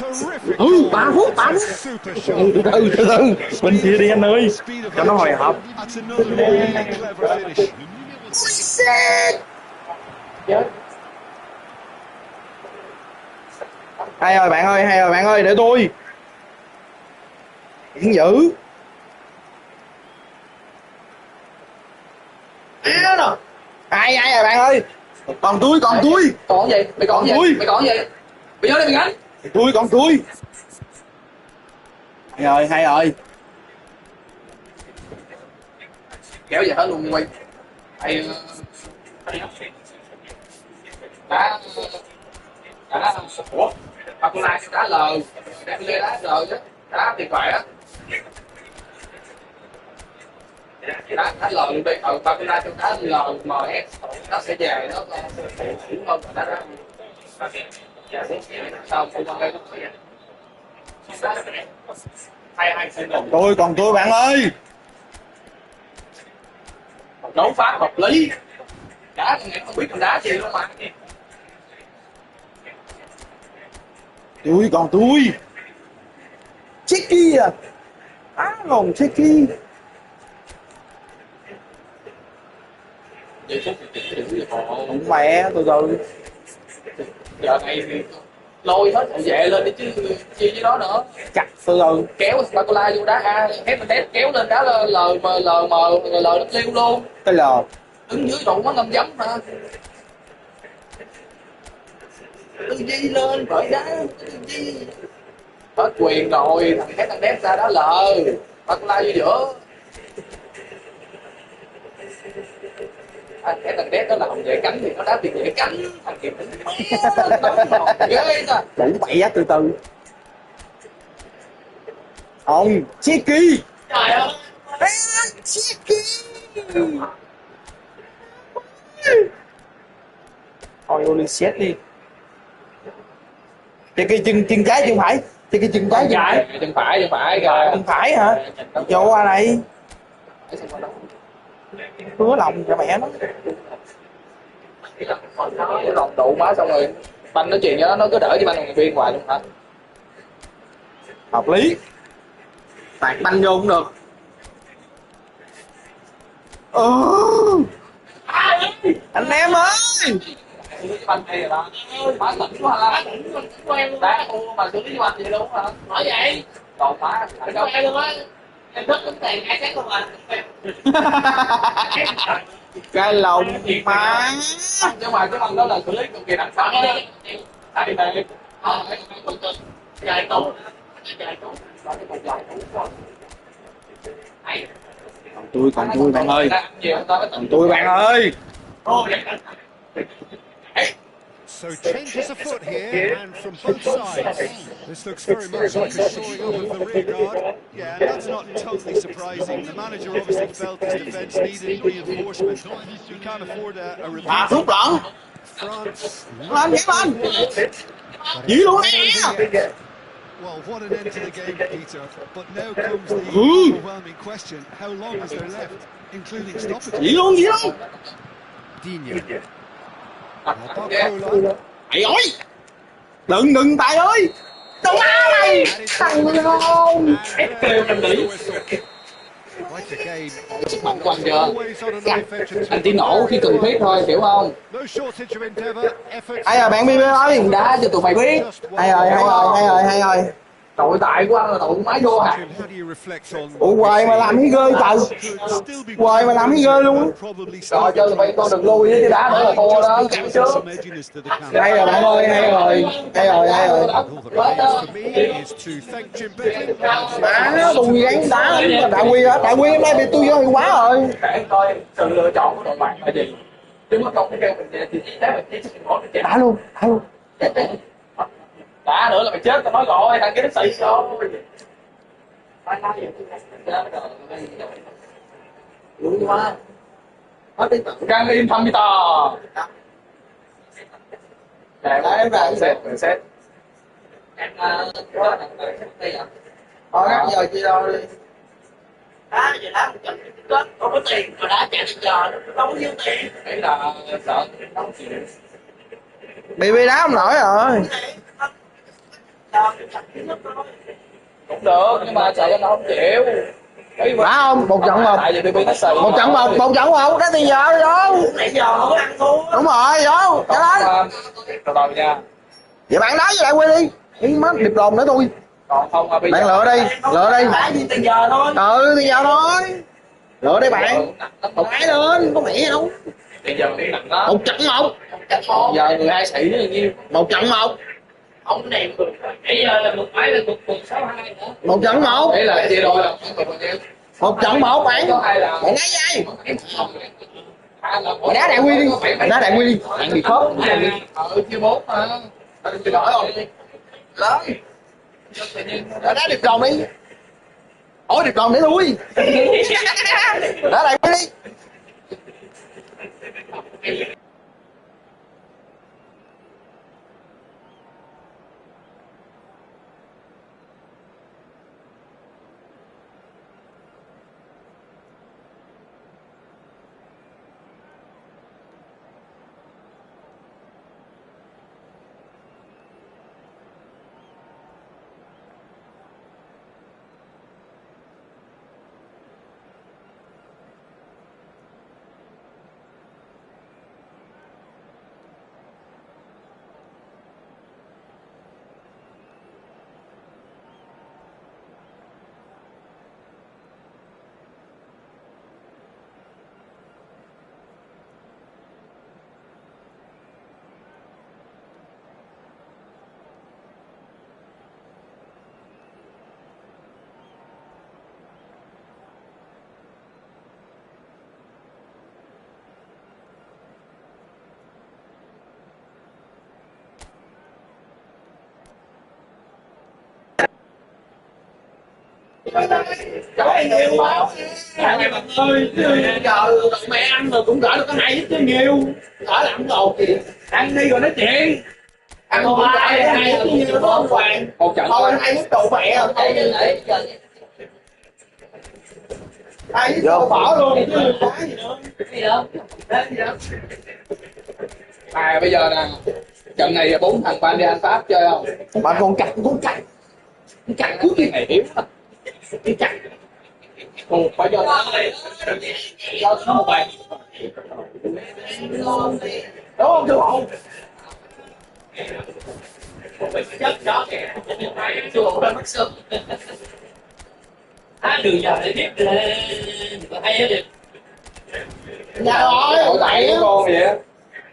Terrific. 3 phút. Super shot. Từ từ. Bên kia đi anh ơi. Cho nó hồi hộp. That's another really clever finish. Ui shit. Hay rồi bạn ơi, để tôi. Điển dữ. Á nè. Hay rồi bạn ơi. Còn tôi. Còn gì? Mày còn gì? Mày còn gì? Mày vô đây mày gánh. Còn tôi. Hay rồi. Kéo về hết luôn quay. Hay đá ủa bà con lai đá lờ đá lờ chứ đá tuyệt vời á đá lờ đi bà con lai đá lờ ms nó sẽ về nó cũng hơn đá ra sao không còn đây Còn tôi bạn ơi. đấu pháp hợp lý đá thì không biết mình đá gì đâu mà Còn tôi. Checky à. Lòng Checky. Không mẹ từ từ. giờ này thì lôi hết hậu vệ lên đi chứ chi với đó nữa Chặt từ từ. kéo Spacola vô đá A hết mình kéo lên đá LM LW luôn Cái lờ. đứng dưới trụ nó ngâm giấm mà tư duy lên bởi đá tư duy hết quyền rồi thằng đét ra đá lờ Spacola vô giữa thằng đét đó là hậu vệ cánh thì nó đá tiền vệ cánh thằng kia ghê ta Đủ bậy á từ từ. Ông Checky. trời ơi Checky. Thôi Ulysses đi. Checky chân trái chân phải. Checky chân trái chân phải kìa chân phải hả? Vô qua đây. Hứa lòng cho mẹ nó. lòng tụ má xong rồi banh nó chuyền cho nó cứ đỡ cho banh viên hoài luôn hả Hợp lý. Tạt banh vô cũng được. Anh em ơi. banh này là má tỉnh quá hả đá thua mà xử lý banh gì luôn hả nói vậy còn má quen luôn á em thích tính tiền ai xét luôn à. Cái lồng má. Nhưng mà cái bằng đó là xử lý cực kỳ đặc sắc á. Tại vì Trời tù. Còn tôi bạn ơi. Còn tôi bạn ơi. So changes of foot here, and from both sides. This looks very much like a shoring up of the rear guard. Yeah, that's not totally surprising. The manager obviously felt his defence needed reinforcement. You can't afford a repeat. Rút lận. France. Lên nhảy lên. Dĩ luôn nè. Well, what an end to the game, Peter. But now comes the overwhelming question: how long is there left, including stoppages? Dĩ luôn. Digne. Barcola. Mày ơi. Đừng tài ơi. Đâu má mày. Thằng ngon. Quite a game. sức mạnh của anh chưa? Always on an offensive. Anh chỉ nổ khi cần thiết thôi, hiểu không? No shortage of endeavour, effort. Ai rồi bạn BB ơi. Đá cho tụi mày biết. Hay rồi. Tội tại của anh là tội máy vô hạt. How do you reflect on? Ủa hoài mà làm cái ghê trời. Hoài mà làm cái ghê luôn á. Rồi cho tụi mày tôi đừng lui chứ đá nữa là thua đó, cảm trước. Hay rồi bạn ơi, hay rồi. For me is to thank Jim Beckley. Má tôi gắn đá lắm. Đại quy hôm nay bị tôi vô hiệu quá rồi. Để coi sự lựa chọn của đội bạn là gì. Chứ mà không kêu mình thì té mình chỉ sức một cái Đá luôn. đá nữa là mày chết, tao nói rồi, thằng kia nó xị rồi. Đúng quá. Càng im thăm to. Em vào Xét. thôi cắt giờ chia đâu đi. Đá giờ đá một trận kết không có tiền mà đá chạy đến giờ đâu có nhiêu tiền. Đấy là sợ không chịu. BB đá không nổi rồi. Cũng được nhưng mà sợ nó không chịu. Đá không? Một trận một. Tại vì BB nó xì. Một trận một. Đá tiền giờ vô. Nãy giờ không có ăn thua. Đúng rồi vô. Trả lên. Từ từ nha. Vậy bạn đá với đại quy đi. Ý má điệp đồn nữa tôi. Còn không mà bây giờ Bạn lựa đi. Đá gì tiền giờ thôi. Tiền giờ thôi. Lựa đi bạn. Đá lên. Có mẹ gì đâu. tiền giờ đi nặng đó. Một trận một. Giờ 12 sĩ nó là nhiêu? Một trận một. Ông này bây giờ là một phải là một 62 nữa. Một trận một. Đấy là chia đôi là bao nhiêu? Một trận một bạn. Bạn đá dây. Bạn đá đại quy đi. Bạn bị khớp. Chia 4 mà. Chia đổi không? Lớn. Bạn đá điệp đồn đi. Ôi điệp đồn để lui. Đá đại quy đi. Trời nhiều máu. Bạn ơi, giờ mẹ ăn rồi cũng gỡ được cái này chứ nhiều. Gỡ làm đồ gì? Ăn đi rồi nói chuyện. Ăn không phải hay là nhiều không hoàng. Một trận thôi hay muốn đồ mẹ rồi. Ai vô bỏ luôn chứ cái gì nữa. Gì đâu? bây giờ nè, trận này 4 thằng ban đi ăn Pháp chơi không? Bạn còn cạnh. Chặt cuối kỳ này hiếm lắm. Chặt. Ồ, phải cho nó một bàn. Đúng không thưa bộ? Chất chó kìa. Chưa bộ mất sớm. Đường giờ để biết có hay hết đi. Dạ rồi, Đội này của con vậy.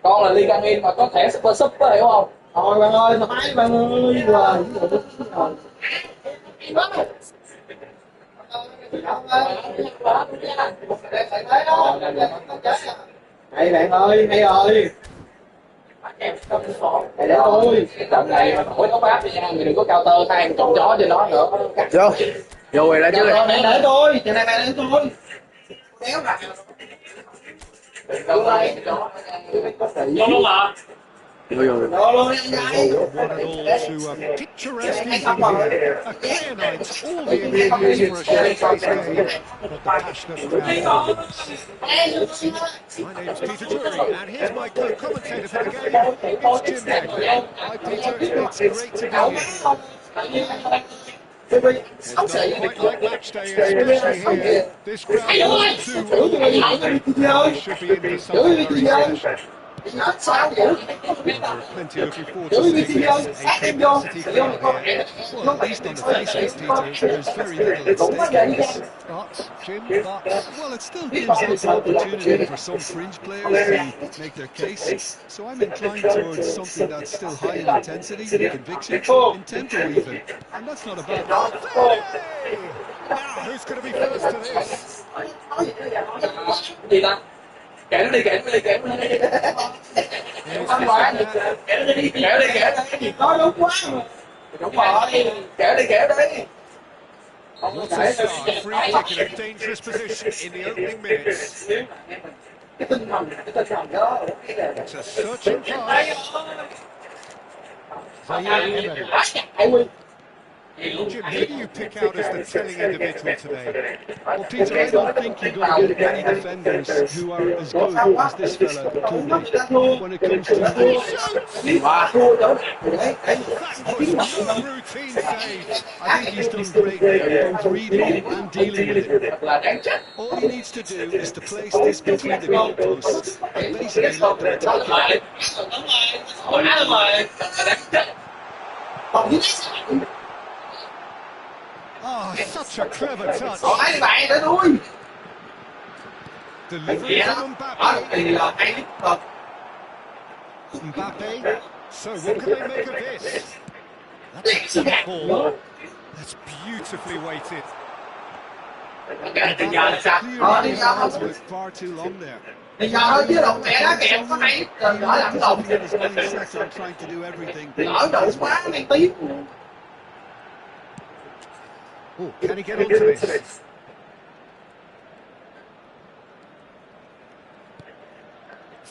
Con là Lee Kang In mà có thẻ Super Sub á, hiểu không? thôi bạn ơi, thoải mái bạn ơi, rồi. Hay bạn ơi, hay rồi. Hay để tôi. Trận này mà mỗi nó bát đi nha, mình đừng có cao tơ thay một con chó cho nó nữa. Vô. Vô rồi là chứ. Để tôi, trận này bạn để tôi. Kéo ra. Không luôn mà. What an all to a picturesque evening here. A clear night, all the ingredients for a showcase game that the passionate crowd demands. My name's Peter Drury, and here's my co-commentator for the game. It's Jim Head. Hi Peter, it's great to be here. It's not quite like match day, especially here. This crowd won't do well. They should be in for something very special. Well, we're plenty looking forward to seeing this. A capacity crowd here. Well, at least on the face of it, Peter, there's very little at stake in this. But, Jim, well, it still gives this opportunity for some fringe players to make their case. So I'm inclined towards something that's still high in intensity, conviction, in tempo even. And that's not a bad thing. Now, who's going to be first to this? Gì ta? Kể nó đi, kể nó đi, kể nó đi. Không phải, kể nó đi, kể đi, kể đi. Nói đúng quá. Đúng rồi, kể đi, kể đi. What a start, free kick in a dangerous position in the opening minutes. Cái tinh thần đó. It's a searching pass. Zaire Emery. Jim, who do you pick out as the telling individual today? Well, Peter, I don't think you're going to get many defenders who are as good as this fella could be when it comes to Routine save. I think he's done great there, both reading and dealing with it. All he needs to do is to place this between the goalposts and basically let them attack it. Oh, such a clever touch. Hỏi bạn để tôi. Delivery from Mbappe. Mbappe. So what can they make of this? That's a tough ball. That's beautifully weighted. Clearly hands with far too long there. Bây giờ thôi chứ đụng mẹ đá kẹp có hay. Rồi lỡ làm đồng. Trying to do everything. Lỡ đụng quá này tí. Oh, can he get onto this?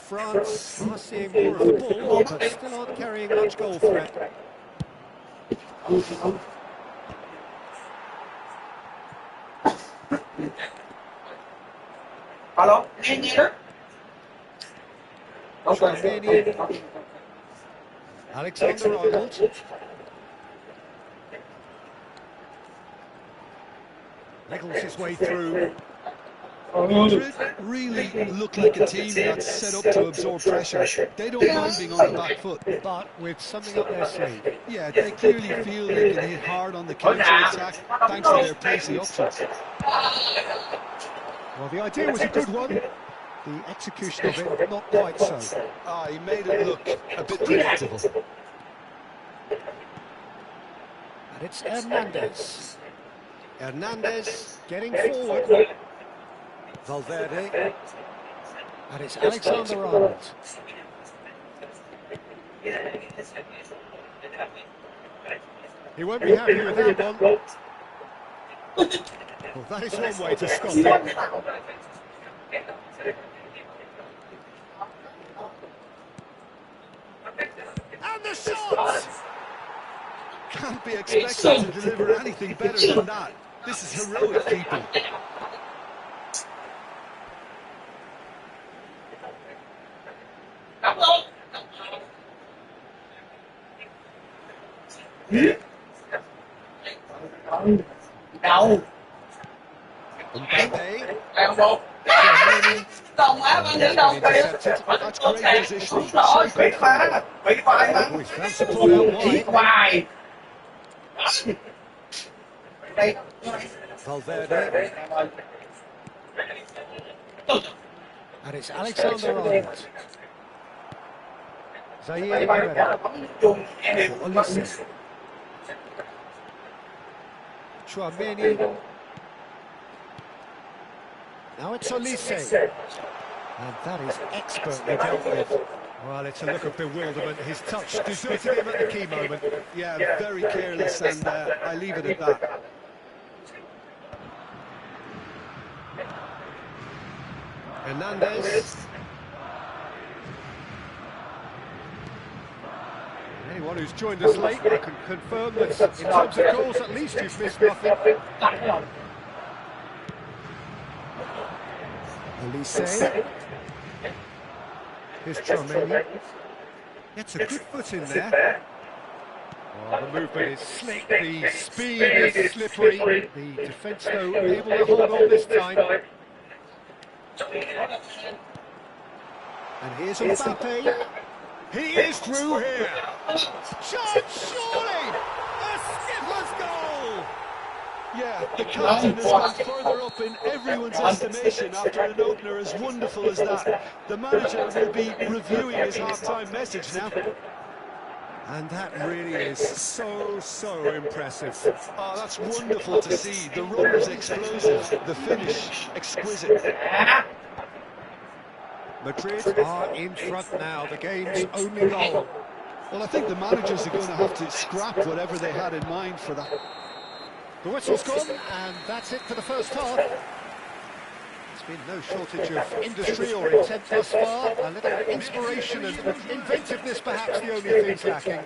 France are seeing more of the ball, but still aren't carrying much goal threat. Alo, nghe đó. Alexander-Arnold. Niggles his way through. Madrid really look like a team that's set up to absorb pressure. They don't mind being on the back foot. But with something up their sleeve. Yeah, they clearly feel they can hit hard on the counter-attack thanks to their pacey options. Well, the idea was a good one. The execution of it, not quite so. He made it look a bit predictable. And it's Hernandez. Hernandez getting forward. Valverde. And it's Alexander-Arnold. He won't be happy with that one. Well, that is one way to stop it. And the shot! Can't be expected to deliver anything better than that. This is heroic keeping. Đâu? Mbappe. Đồng á, bạn dẫn đồng kìa. That's great positioning. Đúng rồi, bị phá mà. Oh, he's found support out Bị wide. hoài. Valverde. And it's Alexander-Arnold. Zaire Emery. For Olise. Chouameni. Now it's Olise. And that is expertly dealt with. Well, it's a look of bewilderment. His touch deserted him at the key moment. Yeah, very careless, and I leave it at that. Hernandez. Anyone who's joined us late, I can confirm that in terms of goals, at least you've missed nothing. Olise. Here's Chouameni. Gets a good foot in there. Oh, the movement is slick, the speed is slippery. The defence, though, able to hold on this time. And here's Mbappe. He is through here. Chance, surely! A skipper's goal! Yeah, the captain has gone further up in everyone's estimation after an opener as wonderful as that. The manager will be reviewing his half-time message now. And that really is so impressive. Oh, that's wonderful to see. The run was explosive, the finish exquisite. Madrid are in front now, the game's only goal. Well, I think the managers are going to have to scrap whatever they had in mind for that. The whistle's gone, and that's it for the first half. There's been no shortage of industry or intent thus far. A little inspiration and inventiveness, perhaps, the only things lacking.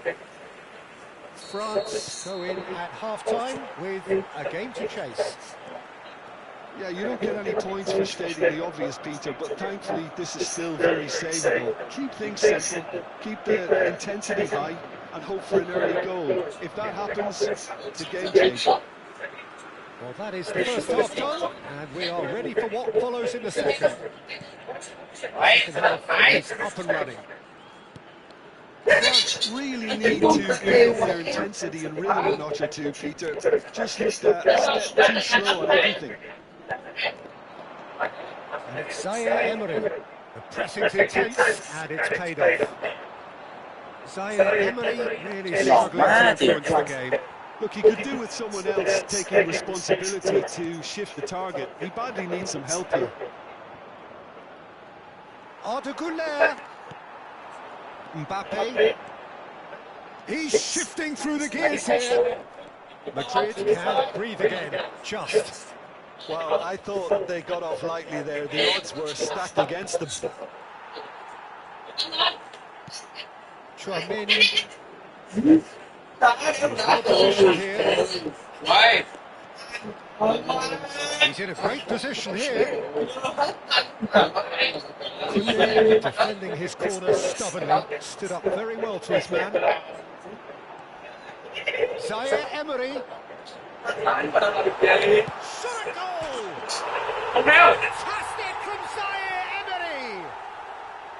France go in at half-time with a game to chase. Yeah, you don't get any points for stating the obvious, Peter, but thankfully this is still very savable. Keep things simple, keep the intensity high, and hope for an early goal. If that happens, it's a game changer. Well, that is the first half done, and we are ready for what follows in the second. Second half is up and running. France really need to build their intensity and rhythm a notch or two, Peter. Just looked a step too slow on everything. And it's Zaire Emery. The pressing's intense, and it's paid off. Zaire Emery really struggling to influence the game. Look, he could do with someone else taking responsibility to shift the target. He badly needs some help here. Arda Güler. Mbappe. He's shifting through the gears here. Madrid can breathe again, just. Well, I thought they got off lightly there. The odds were stacked against them. Chouameni. Position here. He's in a great position here. Güler defending his corner stubbornly, stood up very well to his man. Zaire Emery. Shot goal! Fantastic from Zaire Emery!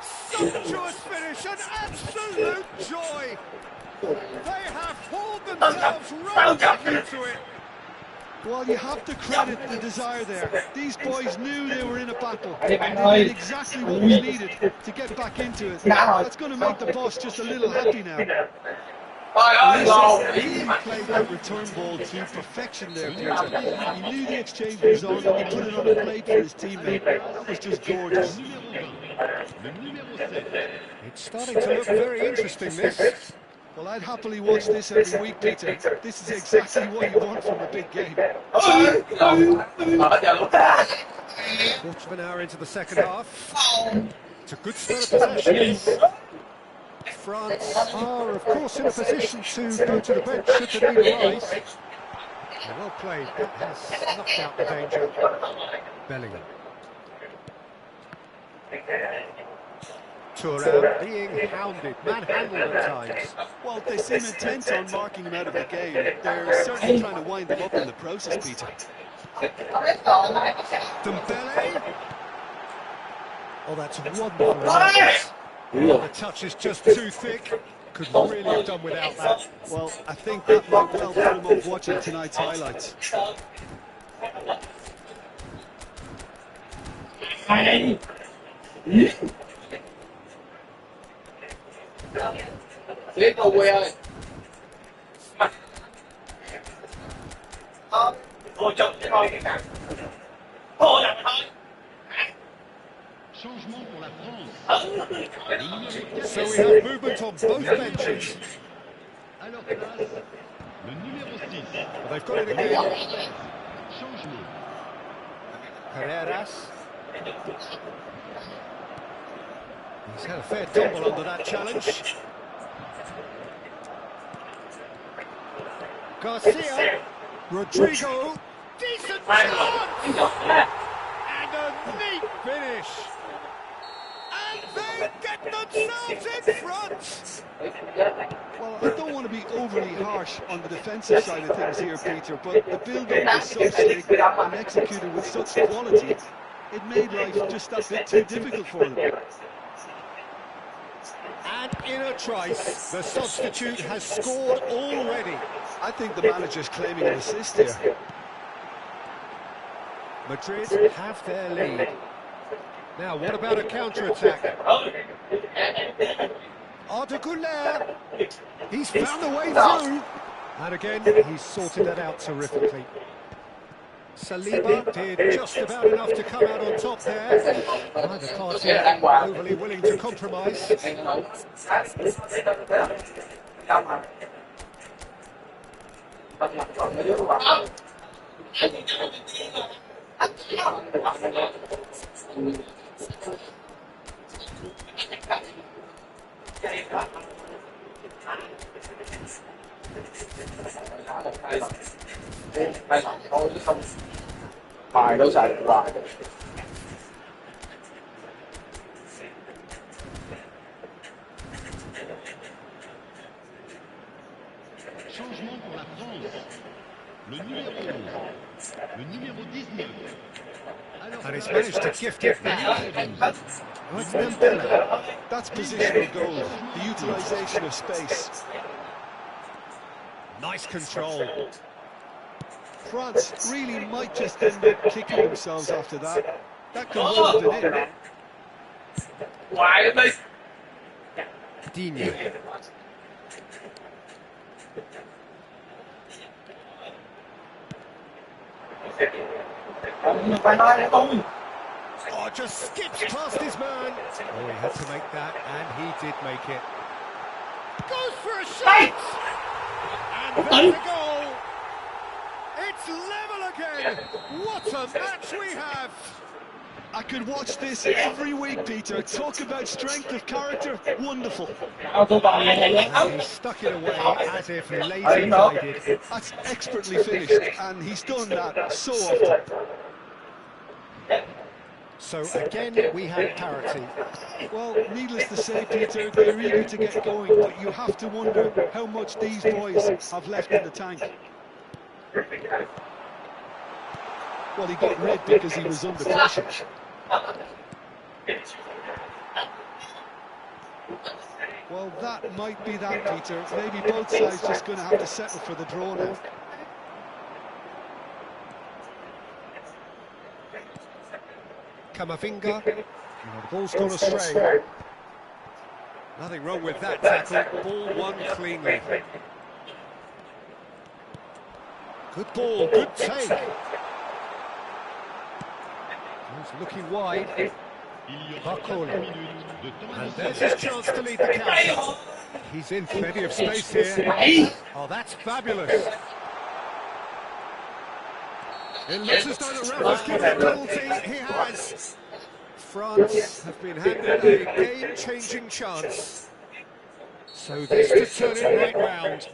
Sumptuous finish, an absolute joy! They have hauled themselves right back into it. Well, you have to credit the desire there. These boys knew they were in a battle, and they did exactly what was needed to get back into it. That's going to make the boss just a little happy now. He played that return ball to perfection there, Peter. He knew the exchange was on, and he put it on the plate for his teammate. That was just gorgeous. It's starting to look very interesting, this. Well, I'd happily watch this every week, Peter. This is exactly what you want from a big game. Quarter of an hour into the second half. It's a good start of possession. France are, of course, in a position to go to the bench should the need arise. Well played. That has knocked out the danger. Bellingham. Thuram being hounded, manhandled at times. Well, they seem intent on marking him out of the game. They're certainly trying to wind him up in the process, Peter. Dembele. Oh, that's wonderful. The touch is just too thick. could really have done without that. Well, I think that might well put him off watching tonight's highlights. Liếc cầu quê ơi. Thôi chồng cho coi cái cả. Thôi làm thôi. Changement pour la France. Le numéro 4. So we have movement on both benches. Alors place, le numéro 6. But they've got it again. Changement. Carreras. He's had a fair tumble under that challenge. Garcia. Rodrigo. Decent chance! And a neat finish. And they get themselves in front. Well, I don't want to be overly harsh on the defensive side of things here, Peter, but the build-up was so slick and executed with such quality, it made life just that bit too difficult for them. And in a trice, the substitute has scored already. I think the manager's claiming an assist here. Madrid have their lead. Now, what about a counter-attack? Arda Güler. He's found a way through. And again, he's sorted that out terrifically. Saliba did just about enough to come out on top there. Neither party overly willing to compromise. Bài đâu xài được bài. Changement pour la France. Le numéro 11. Le numéro 19. And he's managed to gift it back. Oh, it's Dembele. That's positional goal, the utilisation of space. Nice control. France really might just end up kicking themselves after that. That could well have been it. Hoài đi. Dino. Phải nói để tung. Oh, just skips past his man. Oh, he had to make that, and he did make it. Goes for a shot! And there's a goal. It's level again. What a match we have. I could watch this every week, Peter. Talk about strength of character. Wonderful. And he stuck it away as if lazy guided. That's expertly finished, and he's done that so often. So again, we have parity. Well, needless to say, Peter, they're eager to get going, but you have to wonder how much these boys have left in the tank. Well, he got rid because he was under pressure. Well, that might be that, Peter. Maybe both sides just going to have to settle for the draw now. Camavinga. The ball's gone astray. Nothing wrong with that tackle. Ball won cleanly. Good ball, good take. He's looking wide. Barcola. And there's his chance to lead the counter. He's in plenty of space here. Oh, that's fabulous. It looks as though the ref has given a penalty. He has. France have been handed a game-changing chance. So this to turn it right round.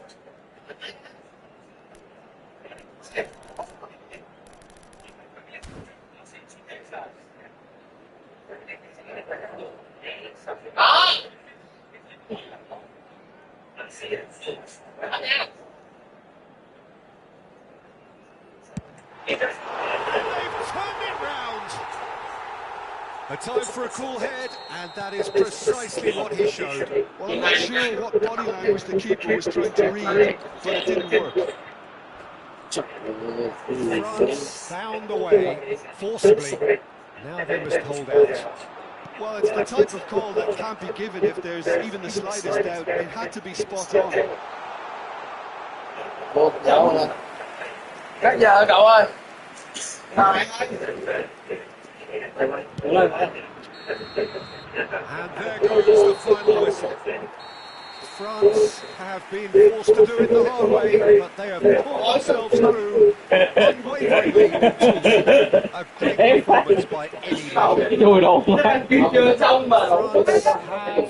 A time for a cool head, and that is precisely what he showed. Well, I'm not sure what body language the keeper was trying to read, but it didn't work. France found a way, forcibly. Now they must hold out. Well, it's the type of call that can't be given if there's even the slightest doubt. It had to be spot on. Các giờ cậu ơi. And there goes the final whistle. France have been forced to do it the hard way, but they have pulled themselves through unwaveringly to win. A great performance by any measure. Chưa xong mà. France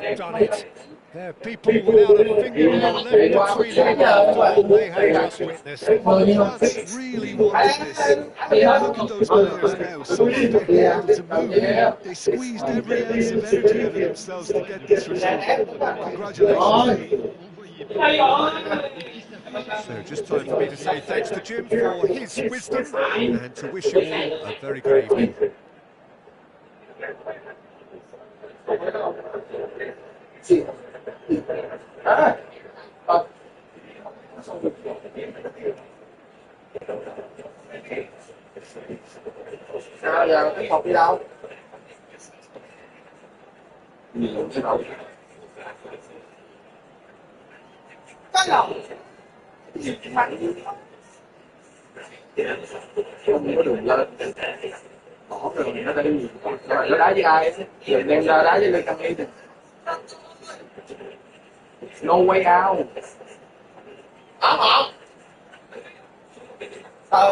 have done it. There are people without a fingernail left between them after all they have just witnessed. France really wanted this. Look at those players now, so much they able to move. They squeezed every ounce of energy out of themselves to get this result. Congratulations. So just time for me to say thanks to Jim for his wisdom and to wish you all a very good evening. Sao giờ tiếp tục đi đâu? Có lòng. Không có đường lên. Bỏ rồi nó đi. Rồi nó đá với ai? Rồi đem ra đá với Lê Căng Nghi. No way out. Không.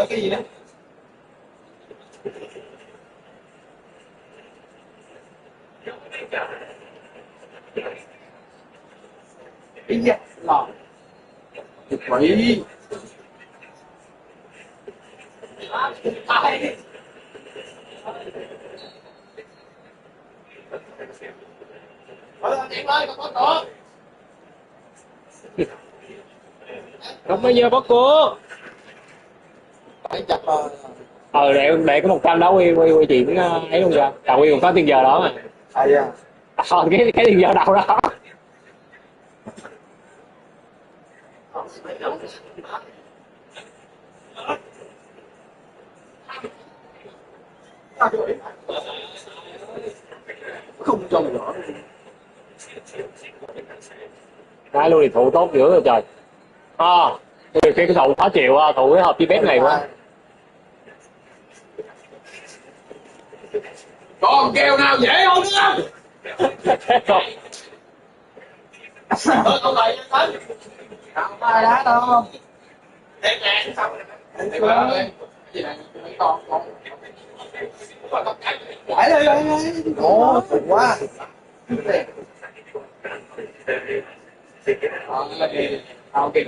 Cái gì đó? Cái gì? Lò. Quỷ. Không bao giờ bóc cua. Để có 100 đó quy chuyện ấy luôn kìa. Tao quy còn có tiền giờ đó mà. Cái tiền giờ đâu đó. Không trông rõ. Cái luôn thì thủ tốt dữ rồi trời. Cái thủ khó chịu, thủ cái hộp chi bếp này quá. Còn kèo nào dễ hơn nữa không? Không lại tới. Không ai đá đâu. Để nè xong rồi. Để bớt đi. Gì này con. Phải đi. Ồ, khủng quá. Không kịp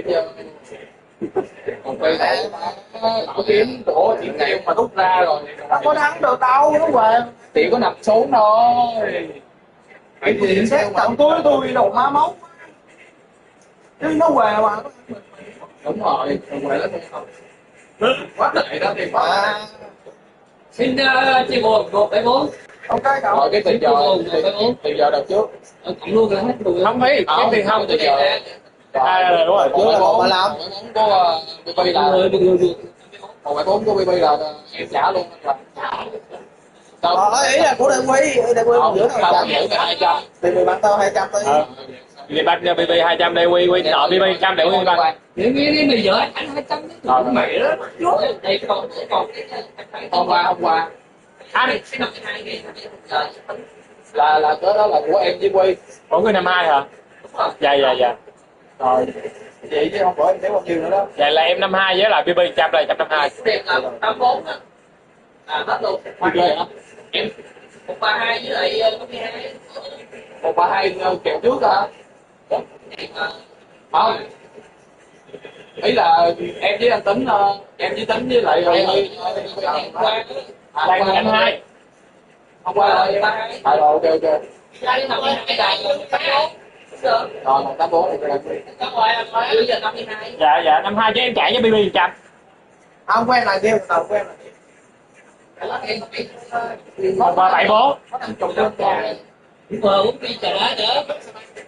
cho. Còn bây giờ bảo kiếm của chị Kiều mà rút ra rồi. Không có thắng được đâu, nó về. Chị có nằm xuống thôi. Cái gì xét tận túi tôi đồ má mốc. Chứ nó về mà. Đúng rồi, về nó không. Quá tệ đó thì mà. Xin chia buồn 1,4. Ok cậu. Rồi cái tiền giờ đợt trước. Cộng luôn rồi hết luôn. Không phải cái tiền không tới giờ. Đúng rồi, trước 1,5 của BB là 1,4 của BB là em trả luôn. Ý là của DQ giữa tao giữ 200. BB bán tao 200 tới. Vì bắt BB 200 đây quy nợ BB 100 để quy bằng. Nếu như bây giờ anh 200 đấy mày đó. Đây còn hôm qua anh là cái đó là của em với Quy. của người 52 hả? Dạ. Rồi vậy chứ không phải em thiếu bao nhiêu nữa đó. Vậy là em 52 với lại BB 100 là 152. Tiền là 84 á. Hết luôn. Em 132 với lại 132 kèo trước hả? Không. Ý là em với anh Tính với lại đang 52. Hôm qua rồi. Rồi ok. Rồi 184 thì Dạ 52 cho em trả với BB 100. không quen là kêu tao quen là 1-3-7-4. Vừa uống đi trà đá nữa.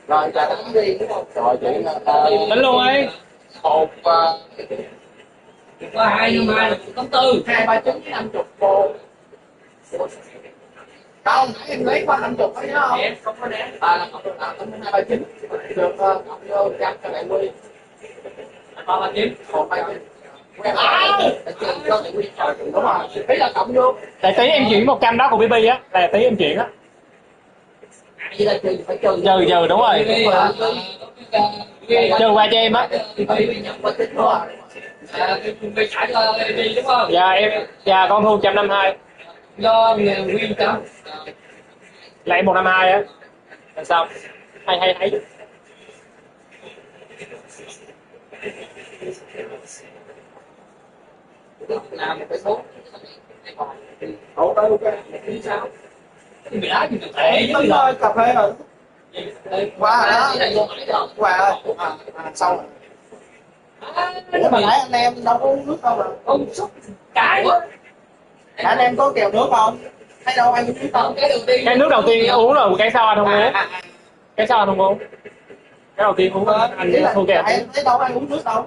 Rồi trà đánh đi. Rồi chị Tính luôn đi. 1 Có 2-5-2 là 4. 2-3-9 50 cô. Không, nãy em lấy qua 50 phải nhớ không? Em không có đá. Là 2-3-9 được cộng vô trăm cho bạn Quy. 3-3-9. 1-3-9. Đúng rồi, ý là cộng vô. Tại tí em chuyển 100 đó của BB á, là tí em chuyển á. Vậy là phải trừ. Trừ đúng rồi. Trừ qua cho em á. Phải trả cho đi đúng không? Dạ con thu 152. Do nguyên trăm. Lại 152 á. Là xong. Hay thấy. Làm cái số. Ok. Sao? Bị đá gì được Tính thôi, cà phê rồi. Qua rồi đó. Qua rồi. Xong rồi. Ủa mà nãy anh em đâu có uống nước đâu mà. Ông xúc cái quá. Nãy anh em có kèo nước không? Hay đâu anh uống nước không? Cái nước đầu tiên uống rồi, cái sau anh không uống. Cái sau anh không uống. Cái đầu tiên uống anh thua kèo. Em thấy đâu ai uống nước đâu.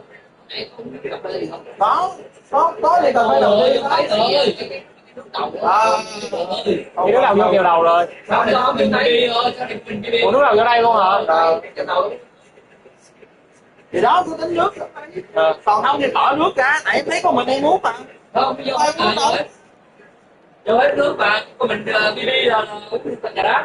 Có đi cà phê đầu tiên đó. Cái nước đầu vô kèo đầu rồi. Ủa nước đầu vô đây luôn hả? Thì đó cứ tính nước. Còn không thì bỏ nước ra, nãy em thấy có mình em uống mà. Không, vô hết nước mà, có mình BB là uống trà đá.